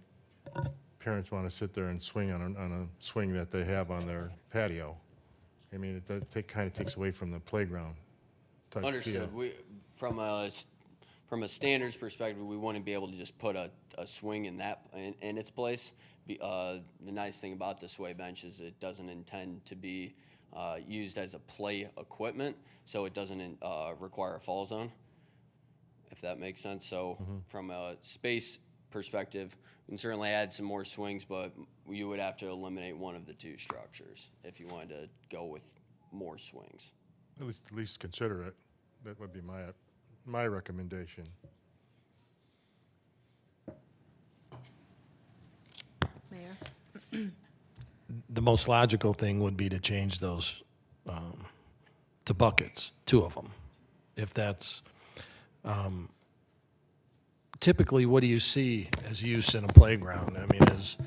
parents want to sit there and swing on a swing that they have on their patio. I mean, it kind of takes away from the playground type feel. Understood. From a standards perspective, we wouldn't be able to just put a swing in its place. The nice thing about the sway bench is it doesn't intend to be used as a play equipment, so it doesn't require a fall zone, if that makes sense. So from a space perspective, we can certainly add some more swings, but you would have to eliminate one of the two structures if you wanted to go with more swings. At least consider it. That would be my recommendation. Mayor? The most logical thing would be to change those to buckets, 2 of them. If that's, typically, what do you see as use in a playground? I mean, is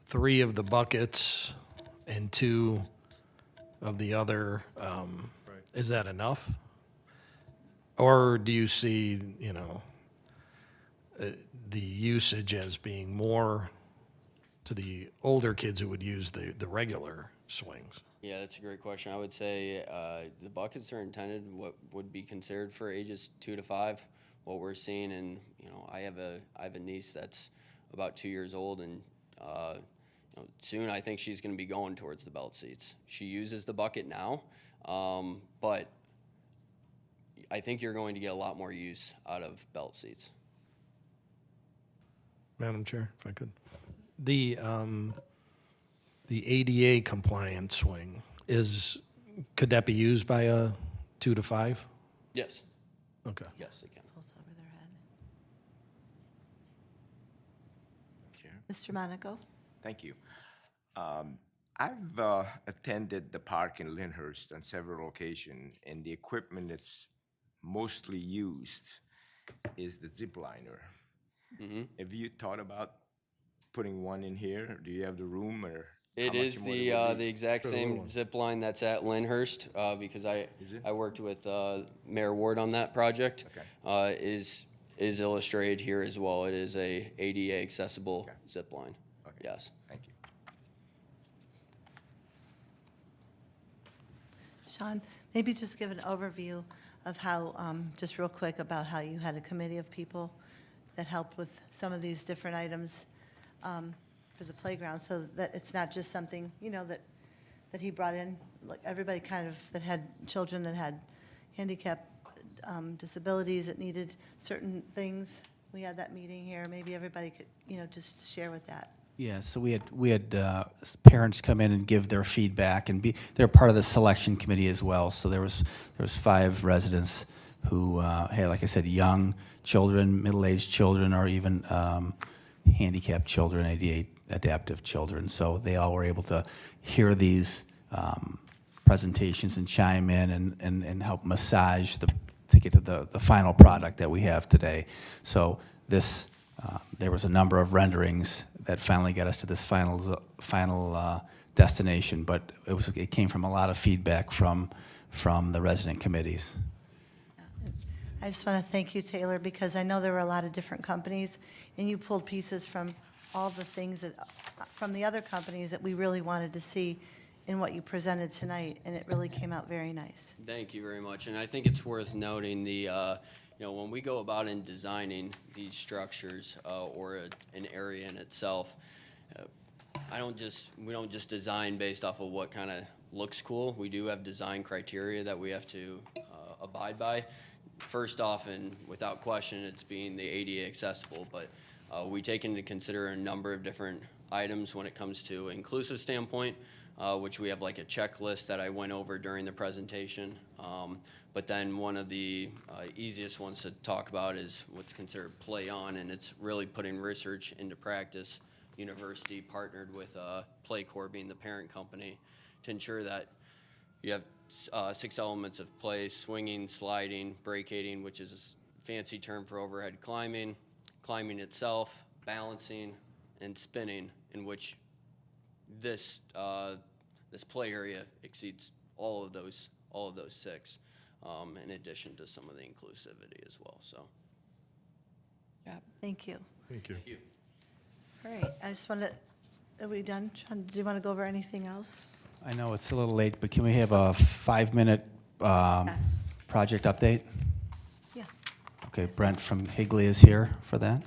3 of the buckets and 2 of the other, is that enough? Or do you see, the usage as being more to the older kids who would use the regular swings? Yeah, that's a great question. I would say the buckets are intended what would be considered for ages 2 to 5. What we're seeing, and I have a niece that's about 2 years old, and soon I think she's going to be going towards the belt seats. She uses the bucket now, but I think you're going to get a lot more use out of belt seats. Madam Chair, if I could. The ADA compliant swing could that be used by a 2 to 5? Yes, Okay. yes, it can. Pulls over their head. Mr. Monaco? Thank you. I've attended the park in Lyndhurst on several occasions, and the equipment that's mostly used is the zip liner. Have you thought about putting one in here? Do you have the room, or? It how much is more it would be? the exact same zip line that's at Lyndhurst, because I worked with Mayor Ward on that project. Okay. Is illustrated here as well. It is a ADA accessible zip line. Okay. Yes. Thank you. Sean, maybe just give an overview of how, just real quick, about how you had a committee of people that helped with some of these different items for the playground, so that it's not just something, that he brought in, like everybody kind of, that had children that had handicap disabilities that needed certain things. We had that meeting here. Maybe everybody could, just share with that. Yeah, so we had parents come in and give their feedback, and they're part of the selection committee as well. So there was 5 residents who had, like I said, young children, middle-aged children, or even handicapped children, ADA adaptive children. So they all were able to hear these presentations and chime in and help massage to get to the final product that we have today. So this, there was a number of renderings that finally got us to this final destination, but it came from a lot of feedback from the resident committees. I just want to thank you, Taylor, because I know there were a lot of different companies, and you pulled pieces from all the things from the other companies that we really wanted to see in what you presented tonight, and it really came out very nice. Thank you very much. And I think it's worth noting when we go about in designing these structures or an area in itself, we don't just design based off of what kind of looks cool. We do have design criteria that we have to abide by. First off, and without question, it's being the ADA accessible, but we take into consider a number of different items when it comes to inclusive standpoint, which we have like a checklist that I went over during the presentation. But then one of the easiest ones to talk about is what's considered play on, and it's really putting research into practice. University partnered with PlayCorps, being the parent company, to ensure that you have 6 elements of play: swinging, sliding, brachiating, which is a fancy term for overhead climbing, climbing itself, balancing, and spinning, in which this play area exceeds all of those 6, in addition to some of the inclusivity as well. So, Thank you. Thank you. All right, I just want to, are we done? Sean, do you want to go over anything else? I know it's a little late, but can we have a 5-minute Yes. project update? Yeah. Okay, Brent from Higley is here for that.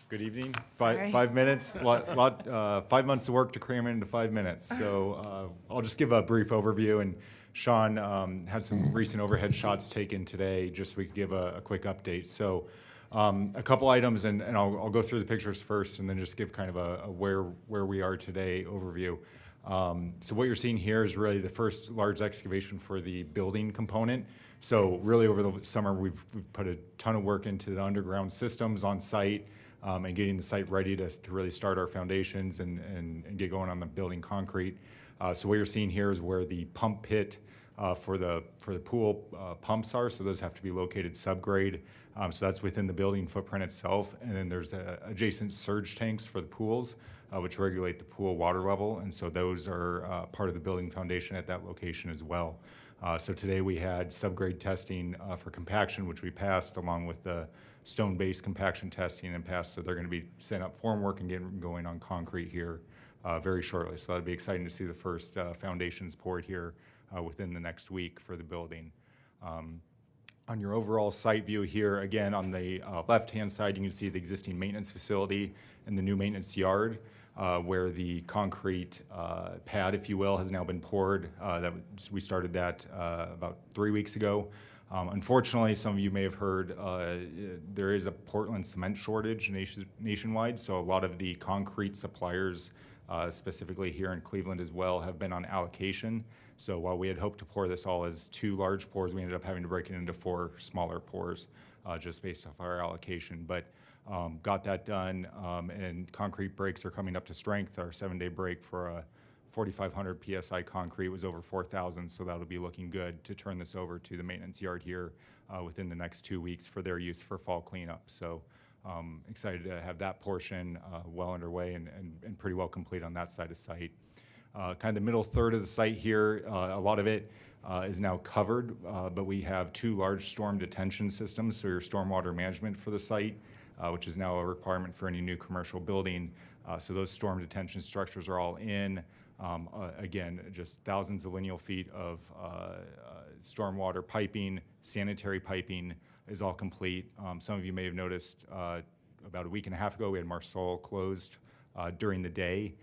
Good evening. Sorry. 5 minutes, 5 months of work to cram into 5 minutes. So I'll just give a brief overview. And Sean had some recent overhead shots taken today, just so we could give a quick update. So a couple items, and I'll go through the pictures first, and then just give kind of a where we are today overview. So what you're seeing here is really the first large excavation for the building component. So really over the summer, we've put a ton of work into the underground systems on site, and getting the site ready to really start our foundations and get going on the building concrete. So what you're seeing here is where the pump pit for the pool pumps are. So those have to be located subgrade. So that's within the building footprint itself. And then there's adjacent surge tanks for the pools, which regulate the pool water level. And so those are part of the building foundation at that location as well. So today we had subgrade testing for compaction, which we passed, along with the stone-based compaction testing and passed. So they're going to be setting up formwork and getting going on concrete here very shortly. So that'll be exciting to see the first foundations poured here within the next week for the building. On your overall site view here, again, on the left-hand side, you can see the existing maintenance facility and the new maintenance yard, where the concrete pad, if you will, has now been poured. We started that about 3 weeks ago. Unfortunately, some of you may have heard there is a Portland cement shortage nationwide, so a lot of the concrete suppliers, specifically here in Cleveland as well, have been on allocation. So while we had hoped to pour this all as 2 large pours, we ended up having to break it into 4 smaller pours, just based off our allocation. But got that done, and concrete breaks are coming up to strength. Our 7-day break for a 4,500 PSI concrete was over 4,000, so that'll be looking good to turn this over to the maintenance yard here within the next 2 weeks for their use for fall cleanup. So excited to have that portion well underway and pretty well complete on that side of site. Kind of the middle third of the site here, a lot of it is now covered, but we have 2 large storm detention systems, so your stormwater management for the site, which is now a requirement for any new commercial building. So those storm detention structures are all in. Again, just thousands of lineal feet of stormwater piping, sanitary piping is all complete. Some of you may have noticed about a week and a half ago, we had Marsol closed during the day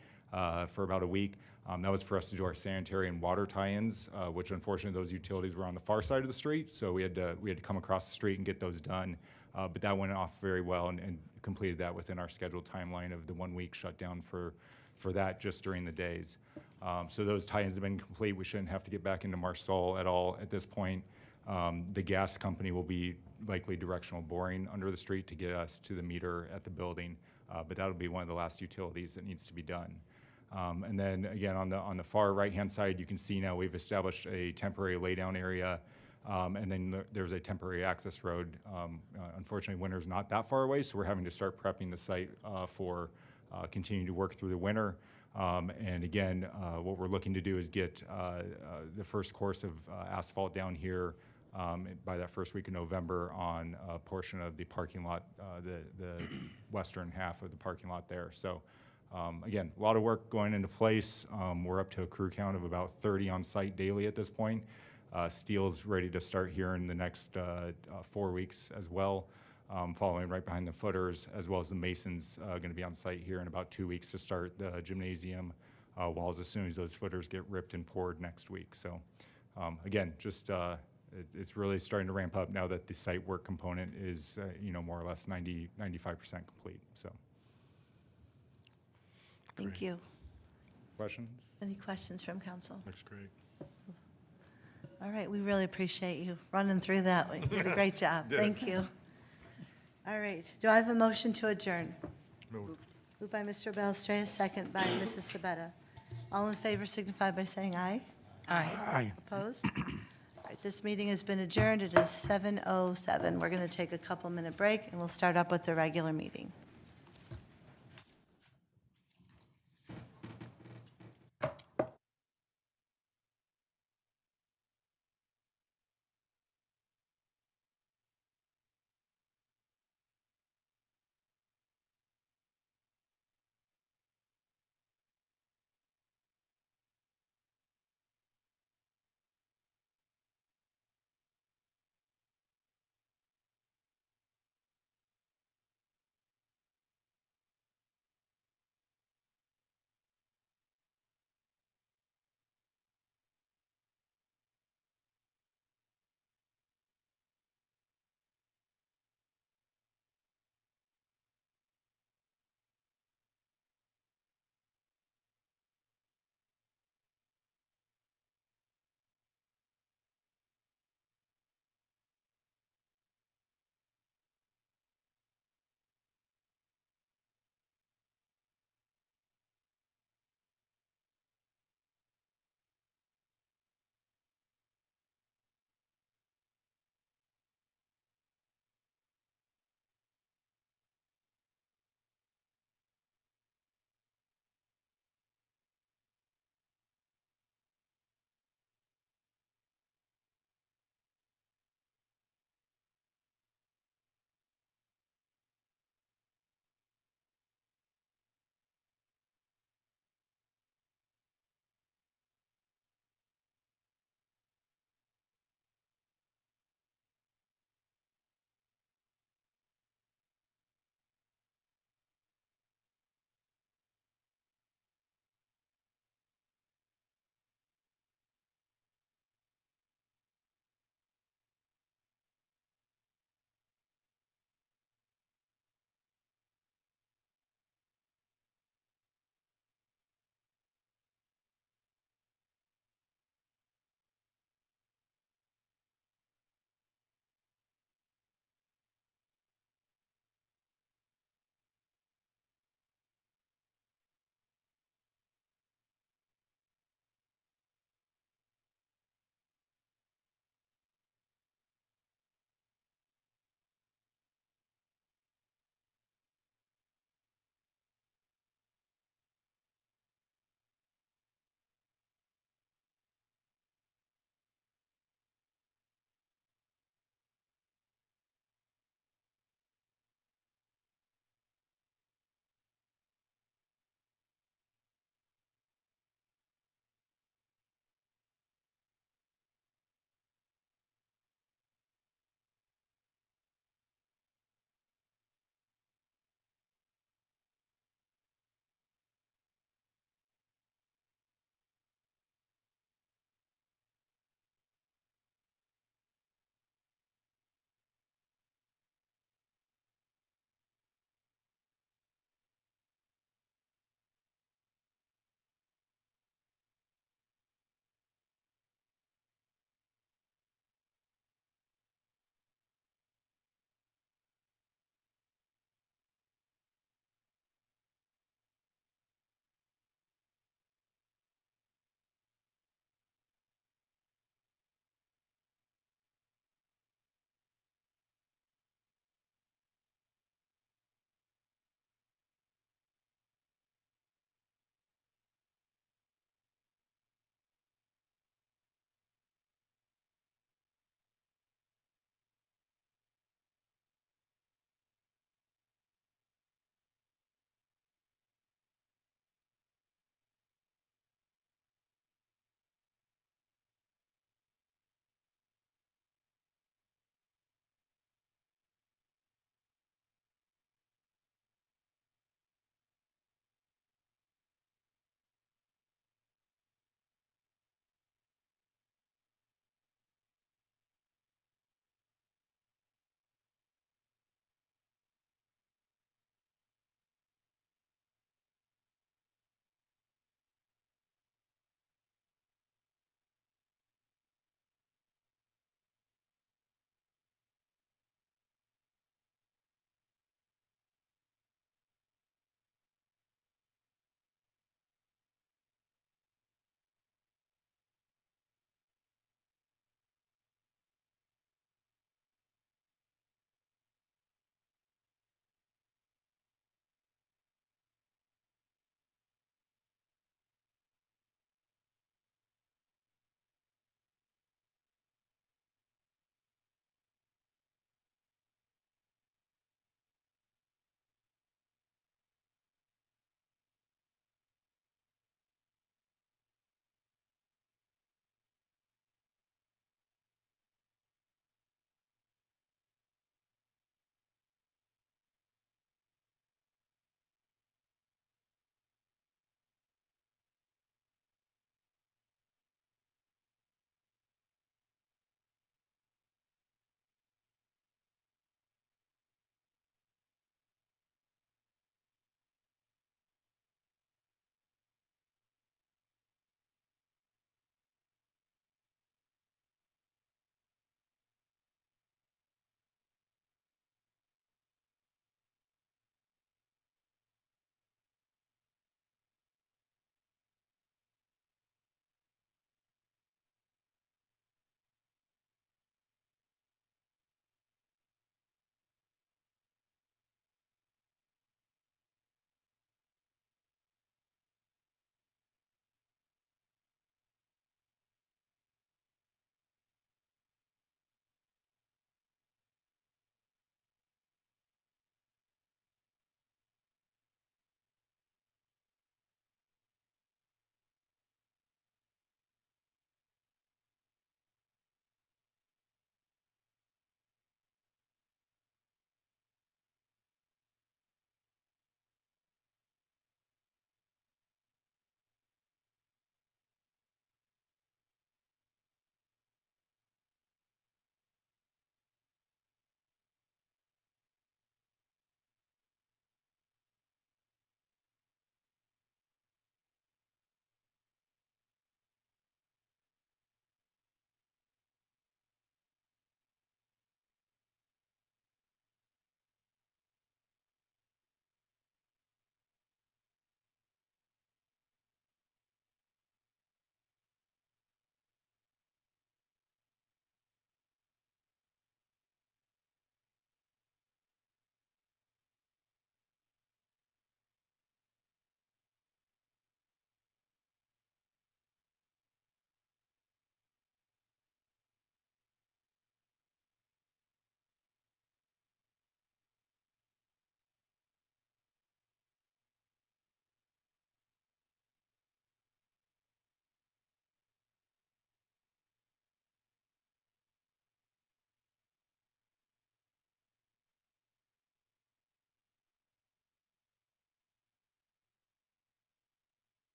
for about a week. That was for us to do our sanitary and water tie-ins, which unfortunately those utilities were on the far side of the street, so we had to come across the street and get those done. But that went off very well and completed that within our scheduled timeline of the 1 week shutdown for that just during the days. So those tie-ins have been complete. We shouldn't have to get back into Marsol at all at this point. The gas company will be likely directional boring under the street to get us to the meter at the building, but that'll be one of the last utilities that needs to be done. And then again, on the far right-hand side, you can see now we've established a temporary laydown area, and then there's a temporary access road. Unfortunately, winter's not that far away, so we're having to start prepping the site for continuing to work through the winter. And again, what we're looking to do is get the first course of asphalt down here by that first week of November on a portion of the parking lot, the western half of the parking lot there. So again, a lot of work going into place. We're up to a crew count of about 30 on site daily at this point. Steel's ready to start here in the next 4 weeks as well. Following right behind the footers, as well as the masons going to be on site here in about 2 weeks to start the gymnasium walls as soon as those footers get ripped and poured next week. So again, just It's really starting to ramp up now that the site work component is, more or less 95% complete, so. Thank you. Questions? Any questions from council? Looks great. All right, we really appreciate you running through that. You did a great job. Thank you. All right, do I have a motion to adjourn? Moved. Moved by Mr. Belstrade, second by Mrs. Sabetta. All in favor signify by saying aye. Aye. Opposed? All right, this meeting has been adjourned. It is 7:07. We're going to take a couple-minute break, and we'll start up with the regular meeting.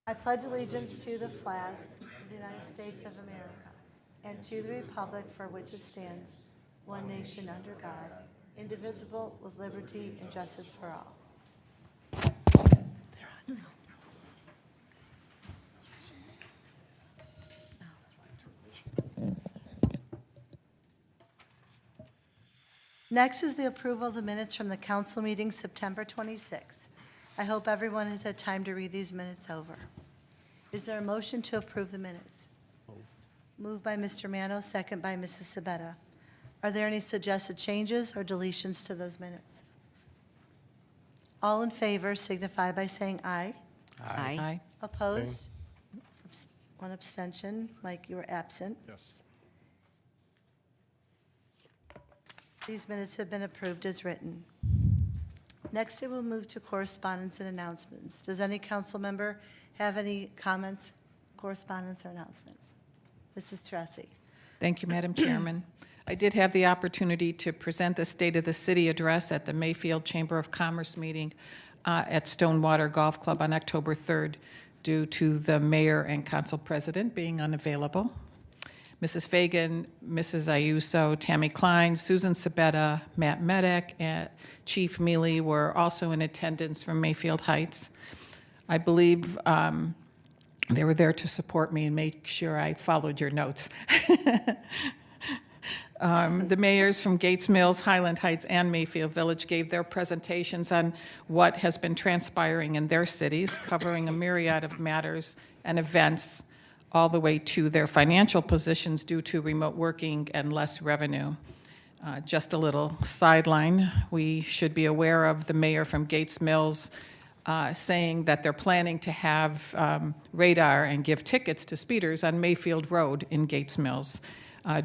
I pledge allegiance to the flag of the United States of America and to the republic for which it stands, one nation under God, indivisible, with liberty and justice for all. Next is the approval of the minutes from the council meeting September 26th. I hope everyone has had time to read these minutes over. Is there a motion to approve the minutes? Moved by Mr. Mano, second by Mrs. Sabetta. Are there any suggested changes or deletions to those minutes? All in favor signify by saying aye. Aye. Opposed? One abstention. Mike, you were absent. Yes. These minutes have been approved as written. Next, we will move to correspondence and announcements. Does any council member have any comments, correspondence, or announcements? Mrs. Teresi. Thank you, Madam Chairman. I did have the opportunity to present the State of the City address at the Mayfield Chamber of Commerce meeting at Stonewater Golf Club on October 3rd due to the mayor and council president being unavailable. Mrs. Fagan, Mrs. Ayuso, Tammy Klein, Susan Sabetta, Matt Medic, and Chief Mealy were also in attendance from Mayfield Heights. I believe they were there to support me and make sure I followed your notes. The mayors from Gates Mills, Highland Heights, and Mayfield Village gave their presentations on what has been transpiring in their cities, covering a myriad of matters and events, all the way to their financial positions due to remote working and less revenue. Just a little sideline, we should be aware of the mayor from Gates Mills saying that they're planning to have radar and give tickets to speeders on Mayfield Road in Gates Mills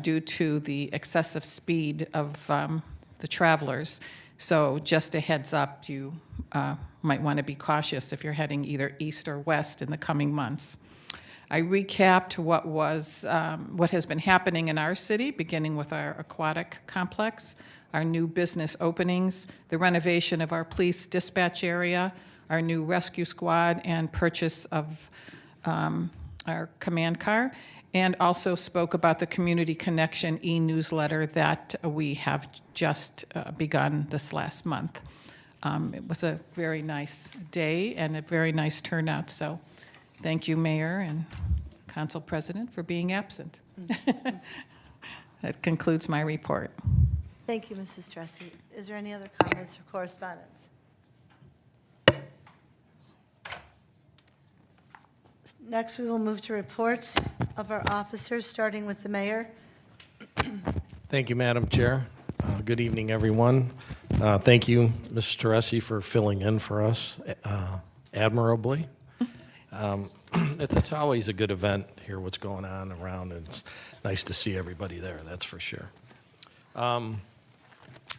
due to the excessive speed of the travelers. So just a heads up, you might want to be cautious if you're heading either east or west in the coming months. I recapped what has been happening in our city, beginning with our aquatic complex, our new business openings, the renovation of our police dispatch area, our new rescue squad, and purchase of our command car, and also spoke about the Community Connection e-newsletter that we have just begun this last month. It was a very nice day and a very nice turnout, so thank you, Mayor and Council President, for being absent. That concludes my report. Thank you, Mrs. Teresi. Is there any other comments or correspondence? Next, we will move to reports of our officers, starting with the mayor. Thank you, Madam Chair. Good evening, everyone. Thank you, Mrs. Teresi, for filling in for us admirably. It's always a good event, hear what's going on around, and it's nice to see everybody there, that's for sure.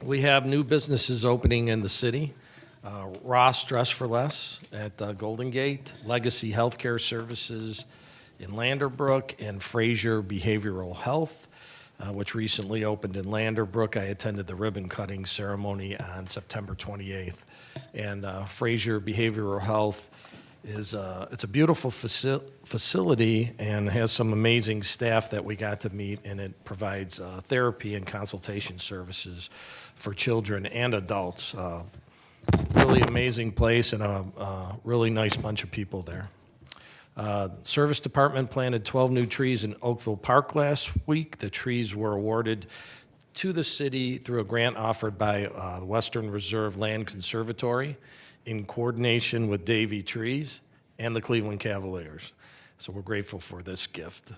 We have new businesses opening in the city. Ross Dress for Less at Golden Gate, Legacy Healthcare Services in Landerbrook, and Frazier Behavioral Health, which recently opened in Landerbrook. I attended the ribbon cutting ceremony on September 28th. And Frazier Behavioral Health is it's a beautiful facility and has some amazing staff that we got to meet, and it provides therapy and consultation services for children and adults. Really amazing place and a really nice bunch of people there. Service Department planted 12 new trees in Oakville Park last week. The trees were awarded to the city through a grant offered by the Western Reserve Land Conservatory in coordination with Davey Trees and the Cleveland Cavaliers. So we're grateful for this gift.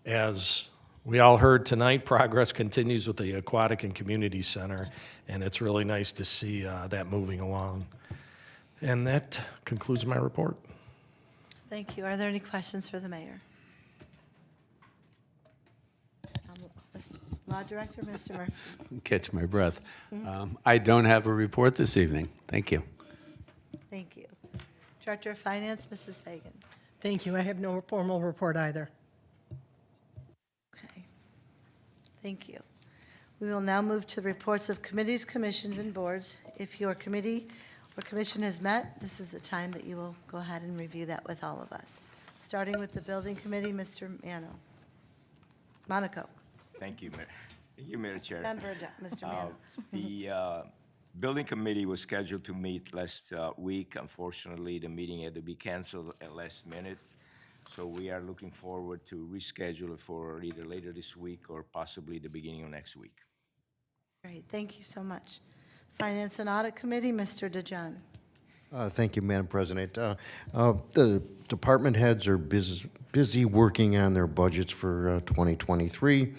As we all heard tonight, progress continues with the Aquatic and Community Center, and it's really nice to see that moving along. And that concludes my report. Thank you. Are there any questions for the mayor? Law Director, Mr. Murphy. Catch my breath. I don't have a report this evening. Thank you. Thank you. Director of Finance, Mrs. Fagan. Thank you. I have no formal report either. Okay. Thank you. We will now move to the reports of committees, commissions, and boards. If your committee Our commission has met. This is the time that you will go ahead and review that with all of us. Starting with the building committee, Mr. Monaco. Thank you, Mayor. Thank you, Madam Chair. Mr. Mano. The building committee was scheduled to meet last week. Unfortunately, the meeting had to be canceled at last minute. So we are looking forward to reschedule it for either later this week or possibly the beginning of next week. Great, thank you so much. Finance and Audit Committee, Mr. DeJohn. Thank you, Madam President. The department heads are busy working on their budgets for 2023.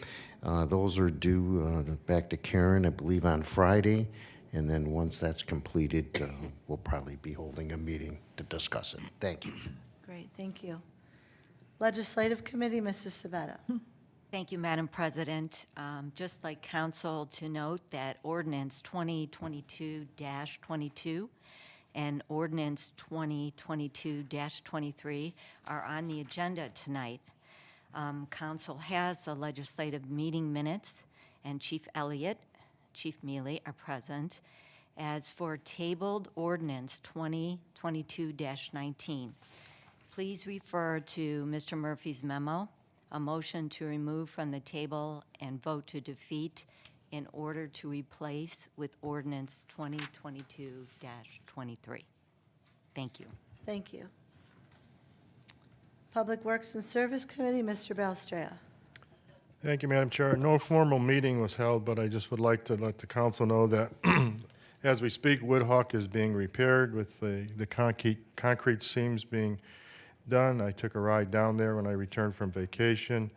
Those are due back to Karen, I believe, on Friday. And then once that's completed, we'll probably be holding a meeting to discuss it. Thank you. Great, thank you. Legislative Committee, Mrs. Sabetta. Thank you, Madam President. Just like council to note that ordinance 2022-22 and ordinance 2022-23 are on the agenda tonight. Council has the legislative meeting minutes, and Chief Elliott, Chief Mealy are present. As for tabled ordinance 2022-19, please refer to Mr. Murphy's memo, a motion to remove from the table and vote to defeat in order to replace with ordinance 2022-23. Thank you. Thank you. Public Works and Service Committee, Mr. Balstrea. Thank you, Madam Chair. No formal meeting was held, but I just would like to let the council know that as we speak, Woodhawk is being repaired with the concrete seams being done. I took a ride down there when I returned from vacation.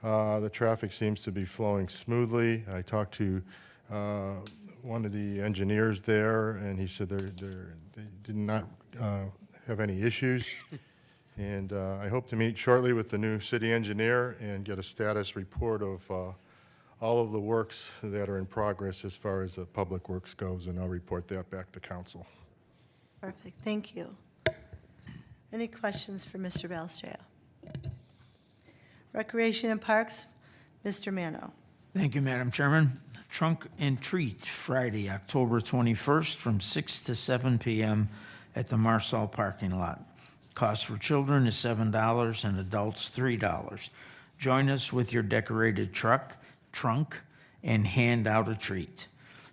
The traffic seems to be flowing smoothly. I talked to one of the engineers there, and he said they did not have any issues. And I hope to meet shortly with the new city engineer and get a status report of all of the works that are in progress as far as public works goes, and I'll report that back to council. Perfect, thank you. Any questions for Mr. Balstrea? Recreation and Parks, Mr. Mano. Thank you, Madam Chairman. Trunk and Treat, Friday, October 21st, from 6 to 7 p.m. at the Marsall parking lot. Cost for children is $7 and adults $3. Join us with your decorated trunk, and hand out a treat.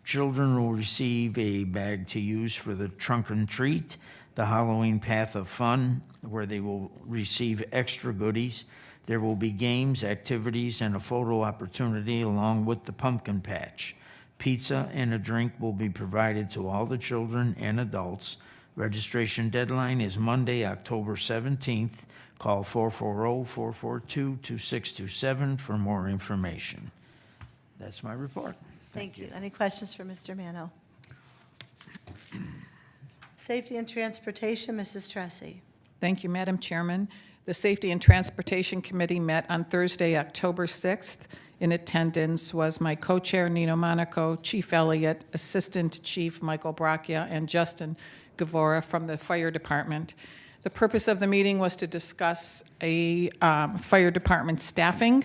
Children will receive a bag to use for the trunk and treat, the Halloween Path of Fun, where they will receive extra goodies. There will be games, activities, and a photo opportunity along with the pumpkin patch. Pizza and a drink will be provided to all the children and adults. Registration deadline is Monday, October 17th. Call 440-442-2627 for more information. That's my report. Thank you. Any questions for Mr. Mano? Safety and Transportation, Mrs. Tressi. Thank you, Madam Chairman. The Safety and Transportation Committee met on Thursday, October 6th. In attendance was my co-chair, Nino Monaco, Chief Elliott, Assistant Chief Michael Bracchia, and Justin Gavora from the Fire Department. The purpose of the meeting was to discuss a fire department staffing.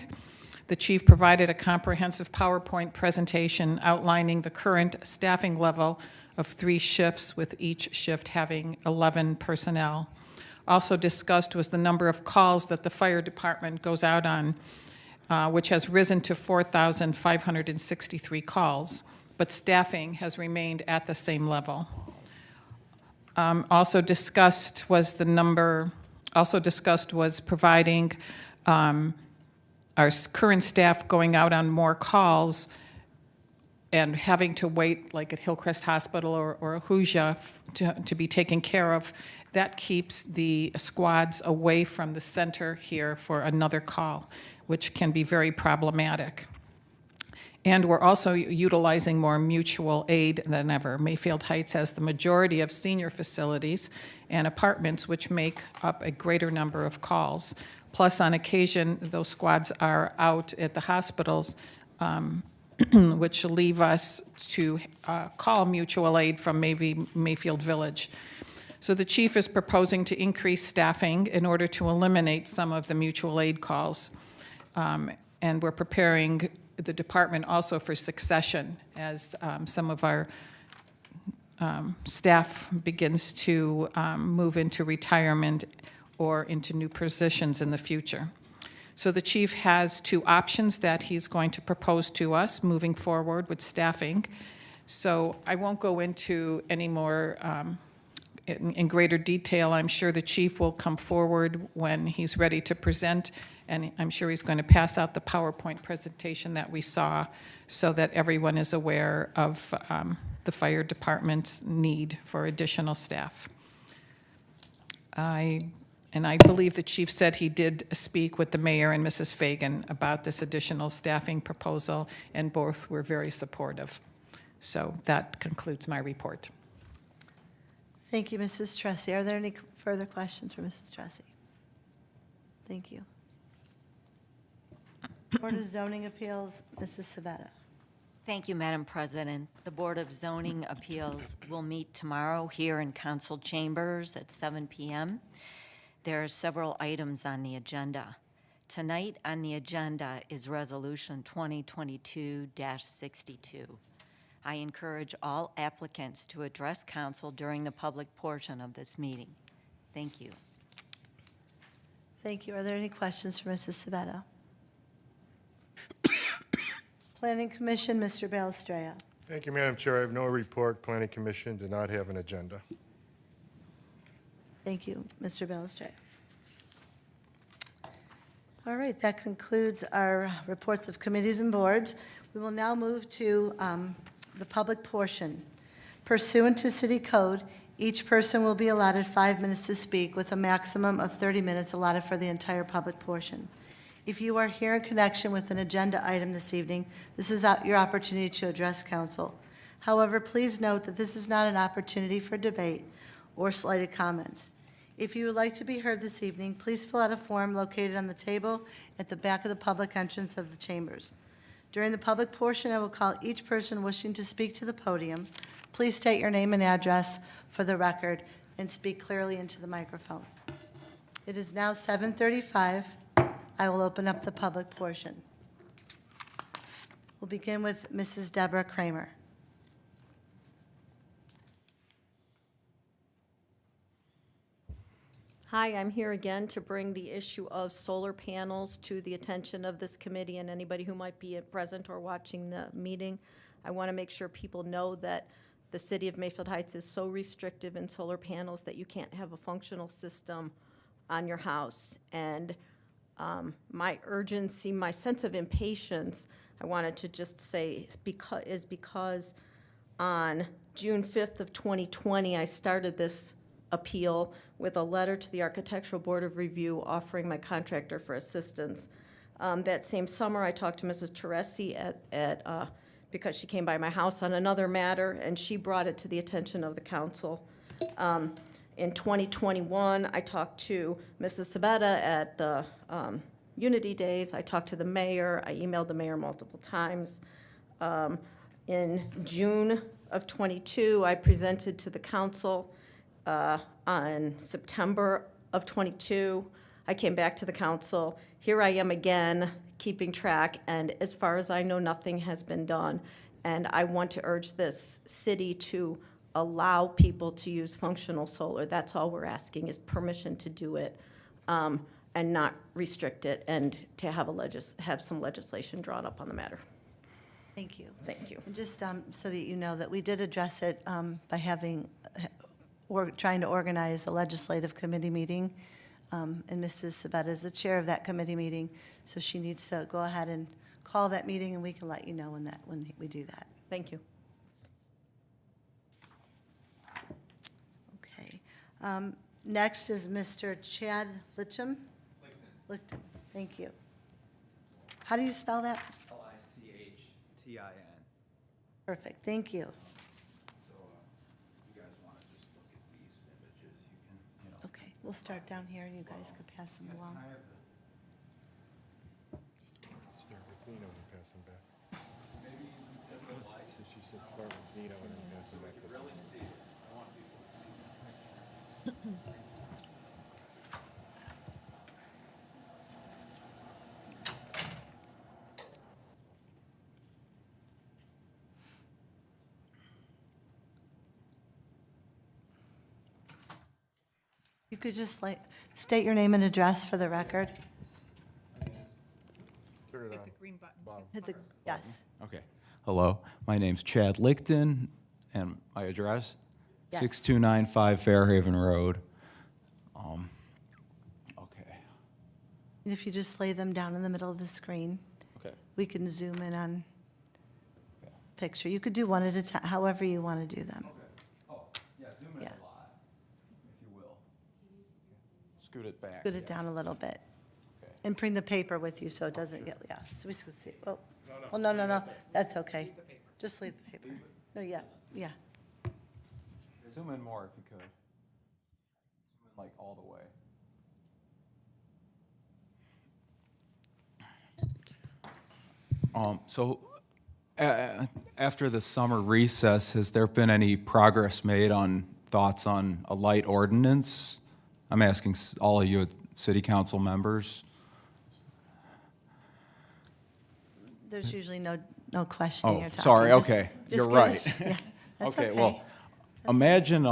The chief provided a comprehensive PowerPoint presentation outlining the current staffing level of 3 shifts, with each shift having 11 personnel. Also discussed was the number of calls that the fire department goes out on, which has risen to 4,563 calls, but staffing has remained at the same level. Also discussed was providing our current staff going out on more calls and having to wait, like at Hillcrest Hospital or Ahuja, to be taken care of. That keeps the squads away from the center here for another call, which can be very problematic. And we're also utilizing more mutual aid than ever. Mayfield Heights has the majority of senior facilities and apartments, which make up a greater number of calls. Plus, on occasion, those squads are out at the hospitals, which leave us to call mutual aid from maybe Mayfield Village. So the chief is proposing to increase staffing in order to eliminate some of the mutual aid calls. And we're preparing the department also for succession, as some of our staff begins to move into retirement or into new positions in the future. So the chief has two options that he's going to propose to us moving forward with staffing. So I won't go into any more in greater detail. I'm sure the chief will come forward when he's ready to present, and I'm sure he's going to pass out the PowerPoint presentation that we saw so that everyone is aware of the fire department's need for additional staff. I believe the chief said he did speak with the mayor and Mrs. Fagan about this additional staffing proposal, and both were very supportive. So that concludes my report. Thank you, Mrs. Tressi. Are there any further questions for Mrs. Tressi? Thank you. Board of Zoning Appeals, Mrs. Sabetta. Thank you, Madam President. The Board of Zoning Appeals will meet tomorrow here in council chambers at 7 p.m. There are several items on the agenda. Tonight on the agenda is Resolution 2022-62. I encourage all applicants to address council during the public portion of this meeting. Thank you. Thank you. Are there any questions for Mrs. Sabetta? Planning Commission, Mr. Balestrea. Thank you, Madam Chair. I have no report. Planning Commission did not have an agenda. Thank you, Mr. Balestrea. All right, that concludes our reports of committees and boards. We will now move to the public portion. Pursuant to City Code, each person will be allotted 5 minutes to speak with a maximum of 30 minutes allotted for the entire public portion. If you are here in connection with an agenda item this evening, this is your opportunity to address council. However, please note that this is not an opportunity for debate or slighted comments. If you would like to be heard this evening, please fill out a form located on the table at the back of the public entrance of the chambers. During the public portion, I will call each person wishing to speak to the podium. Please state your name and address for the record and speak clearly into the microphone. It is now 7:35. I will open up the public portion. We'll begin with Mrs. Deborah Kramer. Hi, I'm here again to bring the issue of solar panels to the attention of this committee and anybody who might be present or watching the meeting. I want to make sure people know that the city of Mayfield Heights is so restrictive in solar panels that you can't have a functional system on your house. And my urgency, my sense of impatience, I wanted to just say is because on June 5th of 2020, I started this appeal with a letter to the Architectural Board of Review offering my contractor for assistance. That same summer, I talked to Mrs. Teresi because she came by my house on another matter, and she brought it to the attention of the council. In 2021, I talked to Mrs. Sabetta at the Unity Days. I talked to the mayor. I emailed the mayor multiple times. In June of 22, I presented to the council. On September of 22, I came back to the council. Here I am again, keeping track, and as far as I know, nothing has been done. And I want to urge this city to allow people to use functional solar. That's all we're asking, is permission to do it, and not restrict it, and to have some legislation drawn up on the matter. Thank you. Thank you. And just so that you know that we did address it by having trying to organize a legislative committee meeting, and Mrs. Sabetta is the chair of that committee meeting, so she needs to go ahead and call that meeting, and we can let you know when we do that. Thank you. Okay. Next is Mr. Chad Litcham. Lichten. Thank you. How do you spell that? Lichtin. Perfect. Thank you. Okay, we'll start down here, and you guys could pass them along. Start with Nino and pass them back. So she said start with Nino and then pass them back. You could just state your name and address for the record. Turn it on. Green button. Hit the, yes. Okay. Hello, my name's Chad Lichten, and my address? Yes. 6295 Fairhaven Road. Okay. And if you just lay them down in the middle of the screen, Okay. we can zoom in on picture. You could do one at a time, however you want to do them. Oh, yeah, zoom in Yeah. a lot, if you will. Scoot it back. Scoot it down a little bit. Okay. And bring the paper with you so it doesn't get, yeah, so we can see. Oh, well, no, that's okay. Just leave the paper. No, yeah. Zoom in more if you could. Zoom in like all the way. After the summer recess, has there been any progress made on thoughts on a light ordinance? I'm asking all of you city council members. There's usually no questioning or Oh, talking. sorry, Just- okay, just you're give right. us- yeah, that's Okay, okay. well, imagine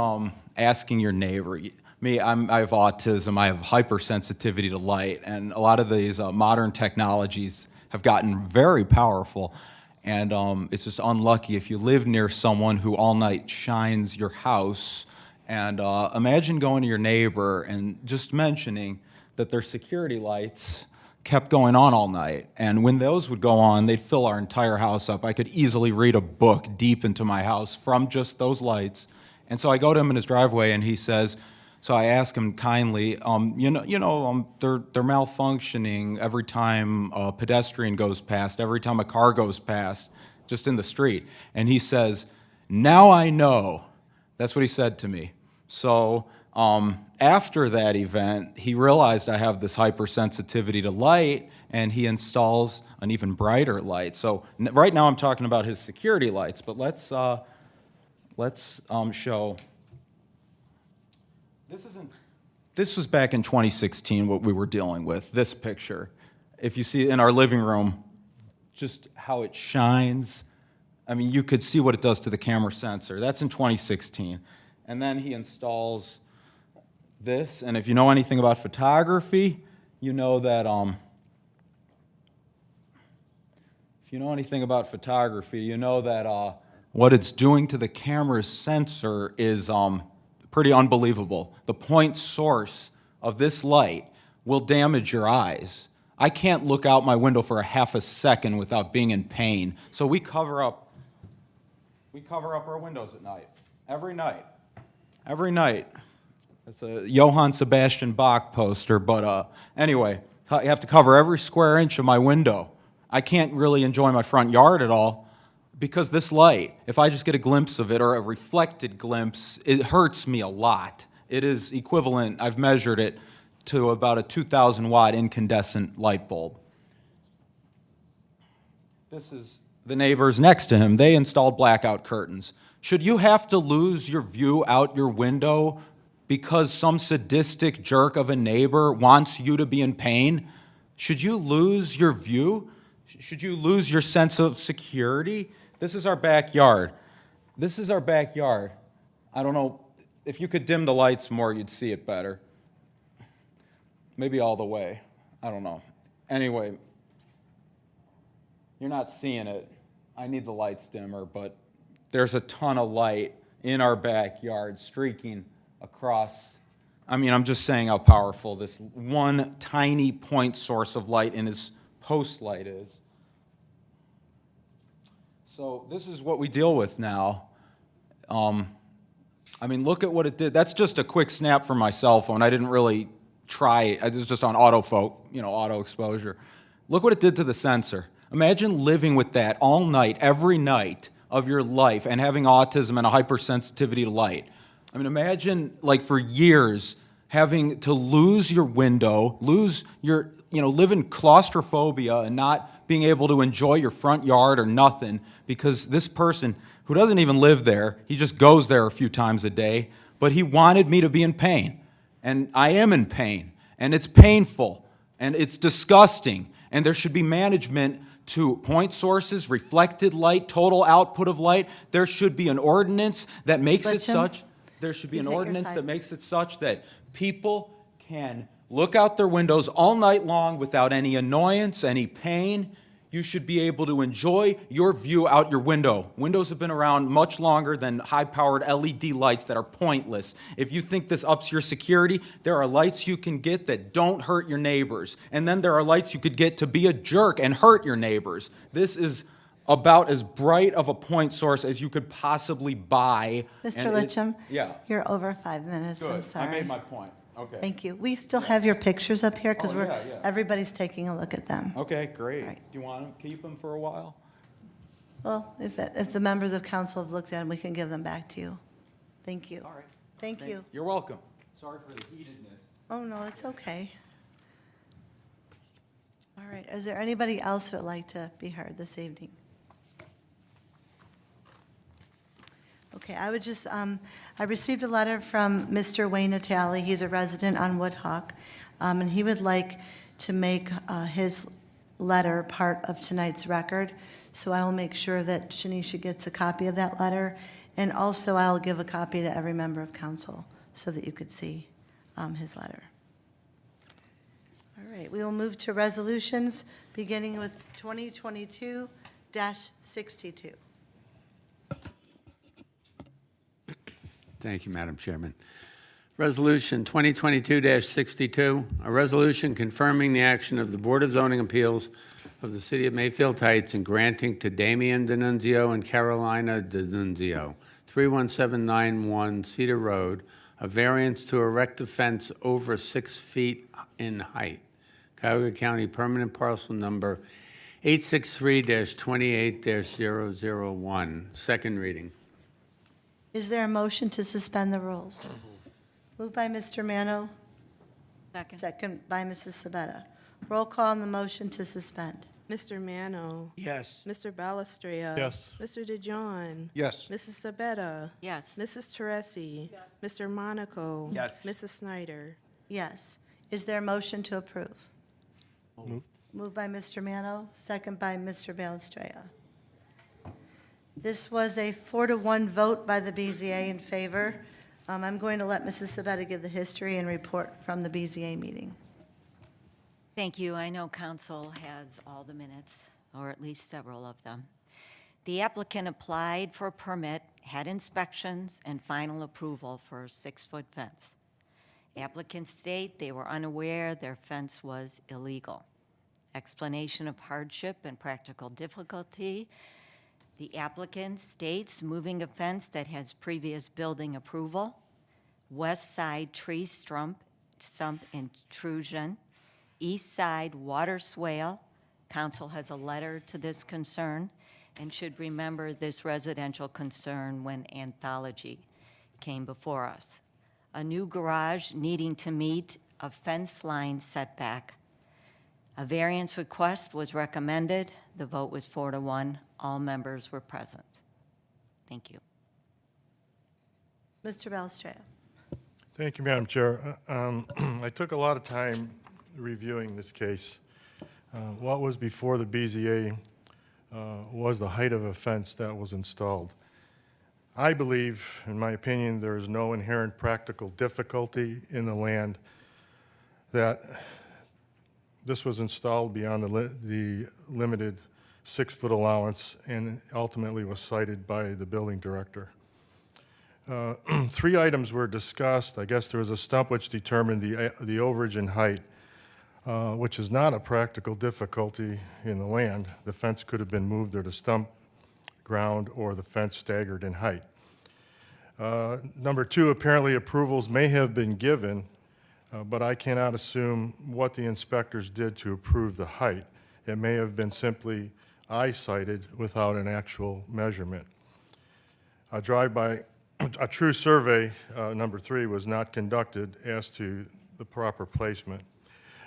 asking your neighbor. Me, I have autism. I have hypersensitivity to light, and a lot of these modern technologies have gotten very powerful. And it's just unlucky if you live near someone who all night shines your house. And imagine going to your neighbor and just mentioning that their security lights kept going on all night. And when those would go on, they'd fill our entire house up. I could easily read a book deep into my house from just those lights. And so I go to him in his driveway, and he says, so I ask him kindly, they're malfunctioning every time a pedestrian goes past, every time a car goes past, just in the street. And he says, now I know. That's what he said to me. So after that event, he realized I have this hypersensitivity to light, and he installs an even brighter light. So right now I'm talking about his security lights, but let's show. This was back in 2016, what we were dealing with, this picture. If you see in our living room, just how it shines. I mean, you could see what it does to the camera sensor. That's in 2016. And then he installs this, and if you know anything about photography, you know that, what it's doing to the camera's sensor is pretty unbelievable. The point source of this light will damage your eyes. I can't look out my window for a half a second without being in pain. So we cover up our windows at night, every night. Every night. It's a Johann Sebastian Bach poster, but anyway, you have to cover every square inch of my window. I can't really enjoy my front yard at all because this light, if I just get a glimpse of it or a reflected glimpse, it hurts me a lot. It is equivalent, I've measured it, to about a 2,000 watt incandescent light bulb. This is the neighbors next to him. They installed blackout curtains. Should you have to lose your view out your window because some sadistic jerk of a neighbor wants you to be in pain? Should you lose your view? Should you lose your sense of security? This is our backyard. This is our backyard. I don't know, if you could dim the lights more, you'd see it better. Maybe all the way. I don't know. Anyway, you're not seeing it. I need the lights dimmer, but there's a ton of light in our backyard streaking across. I mean, I'm just saying how powerful this one tiny point source of light in his post light is. So this is what we deal with now. I mean, look at what it did. That's just a quick snap from my cell phone. I didn't really try it. It was just on auto exposure. Look what it did to the sensor. Imagine living with that all night, every night of your life, and having autism and a hypersensitivity to light. I mean, imagine, like, for years, having to lose your window, live in claustrophobia and not being able to enjoy your front yard or nothing because this person who doesn't even live there, he just goes there a few times a day, but he wanted me to be in pain. And I am in pain, and it's painful, and it's disgusting, and there should be management to point sources, reflected light, total output of light. There should be an ordinance that makes it such. there should be You've an hit your ordinance that 5 makes it such that people can look out their windows all night long without any annoyance, any pain. You should be able to enjoy your view out your window. Windows have been around much longer than high-powered LED lights that are pointless. If you think this ups your security, there are lights you can get that don't hurt your neighbors. And then there are lights you could get to be a jerk and hurt your neighbors. This is about as bright of a point source as you could possibly buy. Mr. And Litcham? Yeah. You're over 5 minutes, I'm Good. sorry. I made my point. Okay. Thank you. We still have your pictures up here because Oh, yeah. everybody's taking a look at them. Okay, great. Right. Do you want to keep them for a while? Well, if the members of council have looked at them, we can give them back to you. Thank you. All right. Thank you. You're welcome. Sorry for the heatedness. Oh, no, it's okay. All right, is there anybody else who would like to be heard this evening? Okay, I would just, I received a letter from Mr. Wayne Natale. He's a resident on Woodhawk, and he would like to make his letter part of tonight's record. So I will make sure that Shanisha gets a copy of that letter, and also I'll give a copy to every member of council so that you could see his letter. All right, we will move to resolutions, beginning with 2022-62. Thank you, Madam Chairman. Resolution 2022-62, a resolution confirming the action of the Board of Zoning Appeals of the City of Mayfield Heights and granting to Damien Denunzio and Carolina Denunzio, 31791 Cedar Road, a variance to erect a fence over 6 feet in height. Cuyahoga County Permanent Parcel Number 863-28-001. Second reading. Is there a motion to suspend the rules? Moved by Mr. Mano, Second. second by Mrs. Sabetta. Roll call on the motion to suspend. Mr. Mano. Yes. Mr. Balestria. Yes. Mr. DeJohn. Yes. Mrs. Sabetta. Yes. Mrs. Teresi. Yes. Mr. Monaco. Yes. Mrs. Snyder. Yes. Is there a motion to approve? Moved by Mr. Mano, second by Mr. Balestria. This was a 4-1 vote by the BZA in favor. I'm going to let Mrs. Sabetta give the history and report from the BZA meeting. Thank you. I know council has all the minutes, or at least several of them. The applicant applied for a permit, had inspections, and final approval for a 6-foot fence. Applicants state they were unaware their fence was illegal. Explanation of hardship and practical difficulty. The applicant states moving a fence that has previous building approval, west side tree stump intrusion, east side water swale. Council has a letter to this concern and should remember this residential concern when Anthology came before us. A new garage needing to meet a fence line setback. A variance request was recommended. The vote was 4-1. All members were present. Thank you. Mr. Balestria. Thank you, Madam Chair. I took a lot of time reviewing this case. What was before the BZA was the height of a fence that was installed. I believe, in my opinion, there is no inherent practical difficulty in the land that this was installed beyond the limited 6-foot allowance and ultimately was cited by the building director. 3 items were discussed. I guess there was a stump which determined the overage in height, which is not a practical difficulty in the land. The fence could have been moved or the stump ground or the fence staggered in height. Number 2, apparently approvals may have been given, but I cannot assume what the inspectors did to approve the height. It may have been simply eye-sighted without an actual measurement. A true survey, number 3, was not conducted as to the proper placement.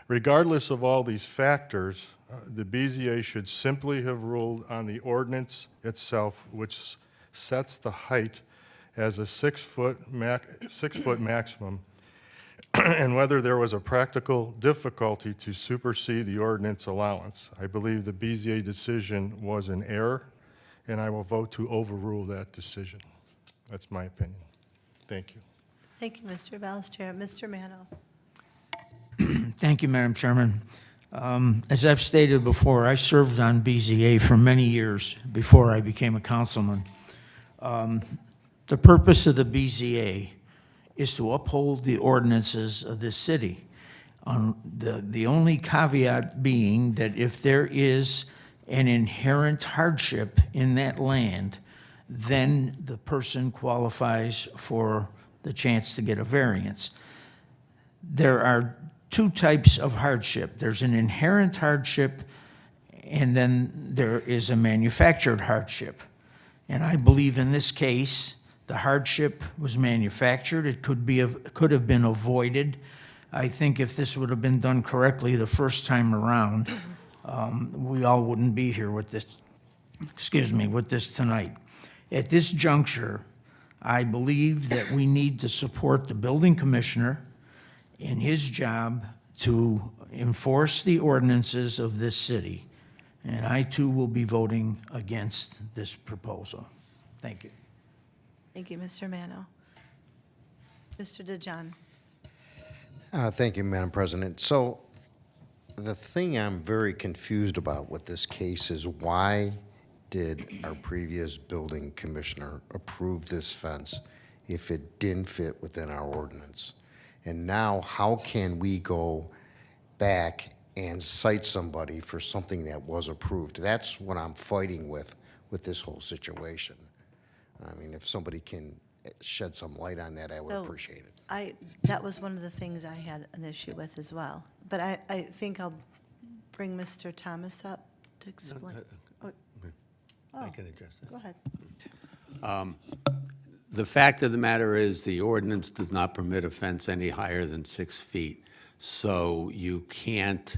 Regardless of all these factors, the BZA should simply have ruled on the ordinance itself, which sets the height as a 6-foot maximum, and whether there was a practical difficulty to supersede the ordinance allowance. I believe the BZA decision was an error, and I will vote to overrule that decision. That's my opinion. Thank you. Thank you, Mr. Ballester. Mr. Mano. Thank you, Madam Chairman. As I've stated before, I served on BZA for many years before I became a councilman. The purpose of the BZA is to uphold the ordinances of this city. The only caveat being that if there is an inherent hardship in that land, then the person qualifies for the chance to get a variance. There are two types of hardship. There's an inherent hardship, and then there is a manufactured hardship. And I believe in this case, the hardship was manufactured. It could have been avoided. I think if this would have been done correctly the first time around, we all wouldn't be here with this, with this tonight. At this juncture, I believe that we need to support the building commissioner in his job to enforce the ordinances of this city. And I too will be voting against this proposal. Thank you. Thank you, Mr. Mano. Mr. DeJohn. Thank you, Madam President. So the thing I'm very confused about with this case is why did our previous building commissioner approve this fence if it didn't fit within our ordinance? And now how can we go back and cite somebody for something that was approved? That's what I'm fighting with this whole situation. I mean, if somebody can shed some light on that, I would appreciate it. That was one of the things I had an issue with as well. But I think I'll bring Mr. Thomas up to explain. I can address that. Go ahead. The fact of the matter is, the ordinance does not permit a fence any higher than 6 feet. So you can't